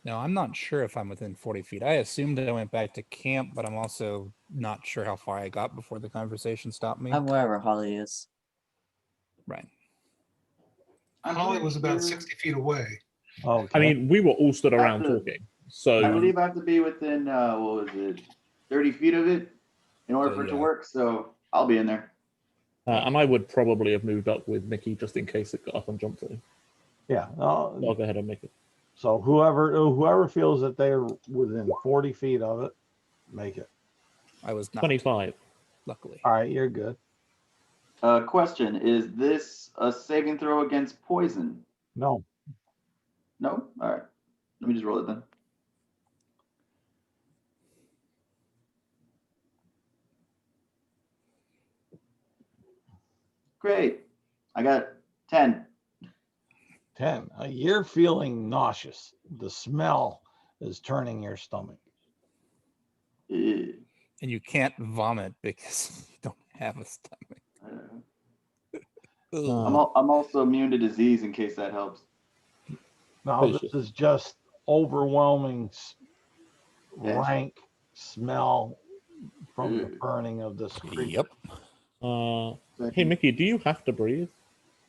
now I'm not sure if I'm within 40 feet. I assumed I went back to camp, but I'm also not sure how far I got before the conversation stopped me. I'm wherever Holly is. Right. Holly was about 60 feet away. Okay. I mean, we were all stood around After- talking. So I believe I have to be within, what was it, 30 feet of it in order Oh, for it to yeah. work. So I'll be in there. and I would probably have moved up with Mickey just in case it got up and jumped at him. yeah. No, So I'll go ahead and make it. so whoever feels that they're within 40 feet of it, make it. I was not, 25. luckily. All right, you're good. Question, is this a saving throw against poison? No, No? All right. Let me just roll it then. Great. I got 10. 10. You're feeling nauseous. The smell is turning your stomach. Eh, And you can't vomit because you don't have a stomach. Ugh. I'm also immune to disease in case that helps. No, Vicious. this is just overwhelming Yes. rank smell from the Mm. burning of this creature. Yep. Hey, Mickey, do you have to breathe?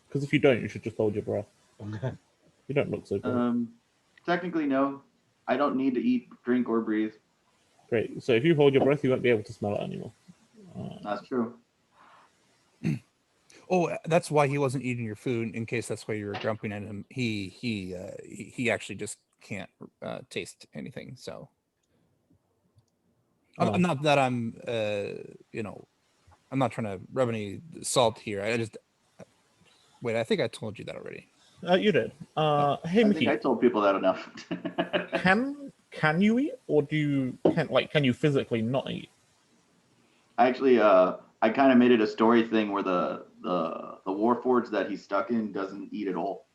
Because if you don't, you should just hold your breath. You don't look so good. Technically, no. I don't need to eat, drink, or breathe. Great. So if you hold your breath, you won't be able to smell it anymore. That's true. Oh, that's why he wasn't eating your food. In case that's why you were grumping at him. He actually just can't taste anything. So, Oh. not that I'm I'm not trying to rub any salt here. I just wait. I think I told you that already. You did. Hey, I think Mickey, I told people that enough. can you eat, or can you physically not eat? Actually, I kind of made it a story thing where the Warforged that he's stuck in doesn't eat at all.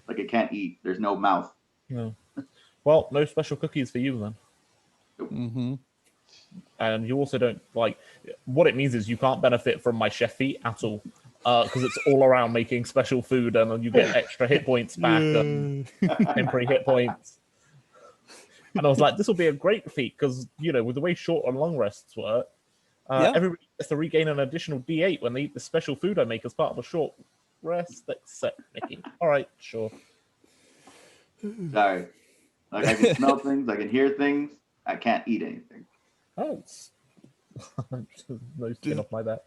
Like it can't eat. There's no mouth. No. Well, no special cookies for you then. Mm-hmm. And you also don't like. What it means is you can't benefit from my chef feat at all, because it's all around making special food, and then you get extra hit points back and temporary hit points. And I was like, this will be a great feat because with the way short and long rests work, Yeah. everybody gets to regain an additional D8 when they eat the special food I make as part of a short rest. Except Mickey. All right, sure. Sorry. Like I can smell things. I can hear things. I can't eat anything. Oh, it's no skin off my back.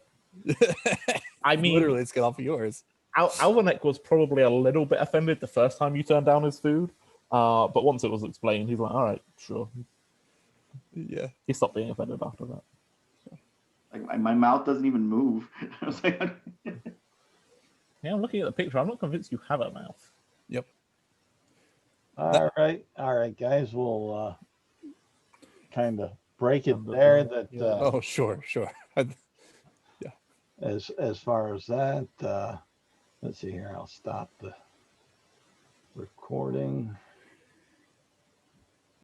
I mean, Literally, let's get off of yours. Alvanek was probably a little bit offended the first time you turned down his food, but once it was explained, he's like, "All right, sure." Yeah. He stopped being offended after that. Like my mouth doesn't even move. I was like, Yeah, I'm looking at the picture. I'm not convinced you have a mouth. Yep. All right, guys. We'll kind of break it there. That Oh, sure. as far as that, let's see here. I'll stop the recording.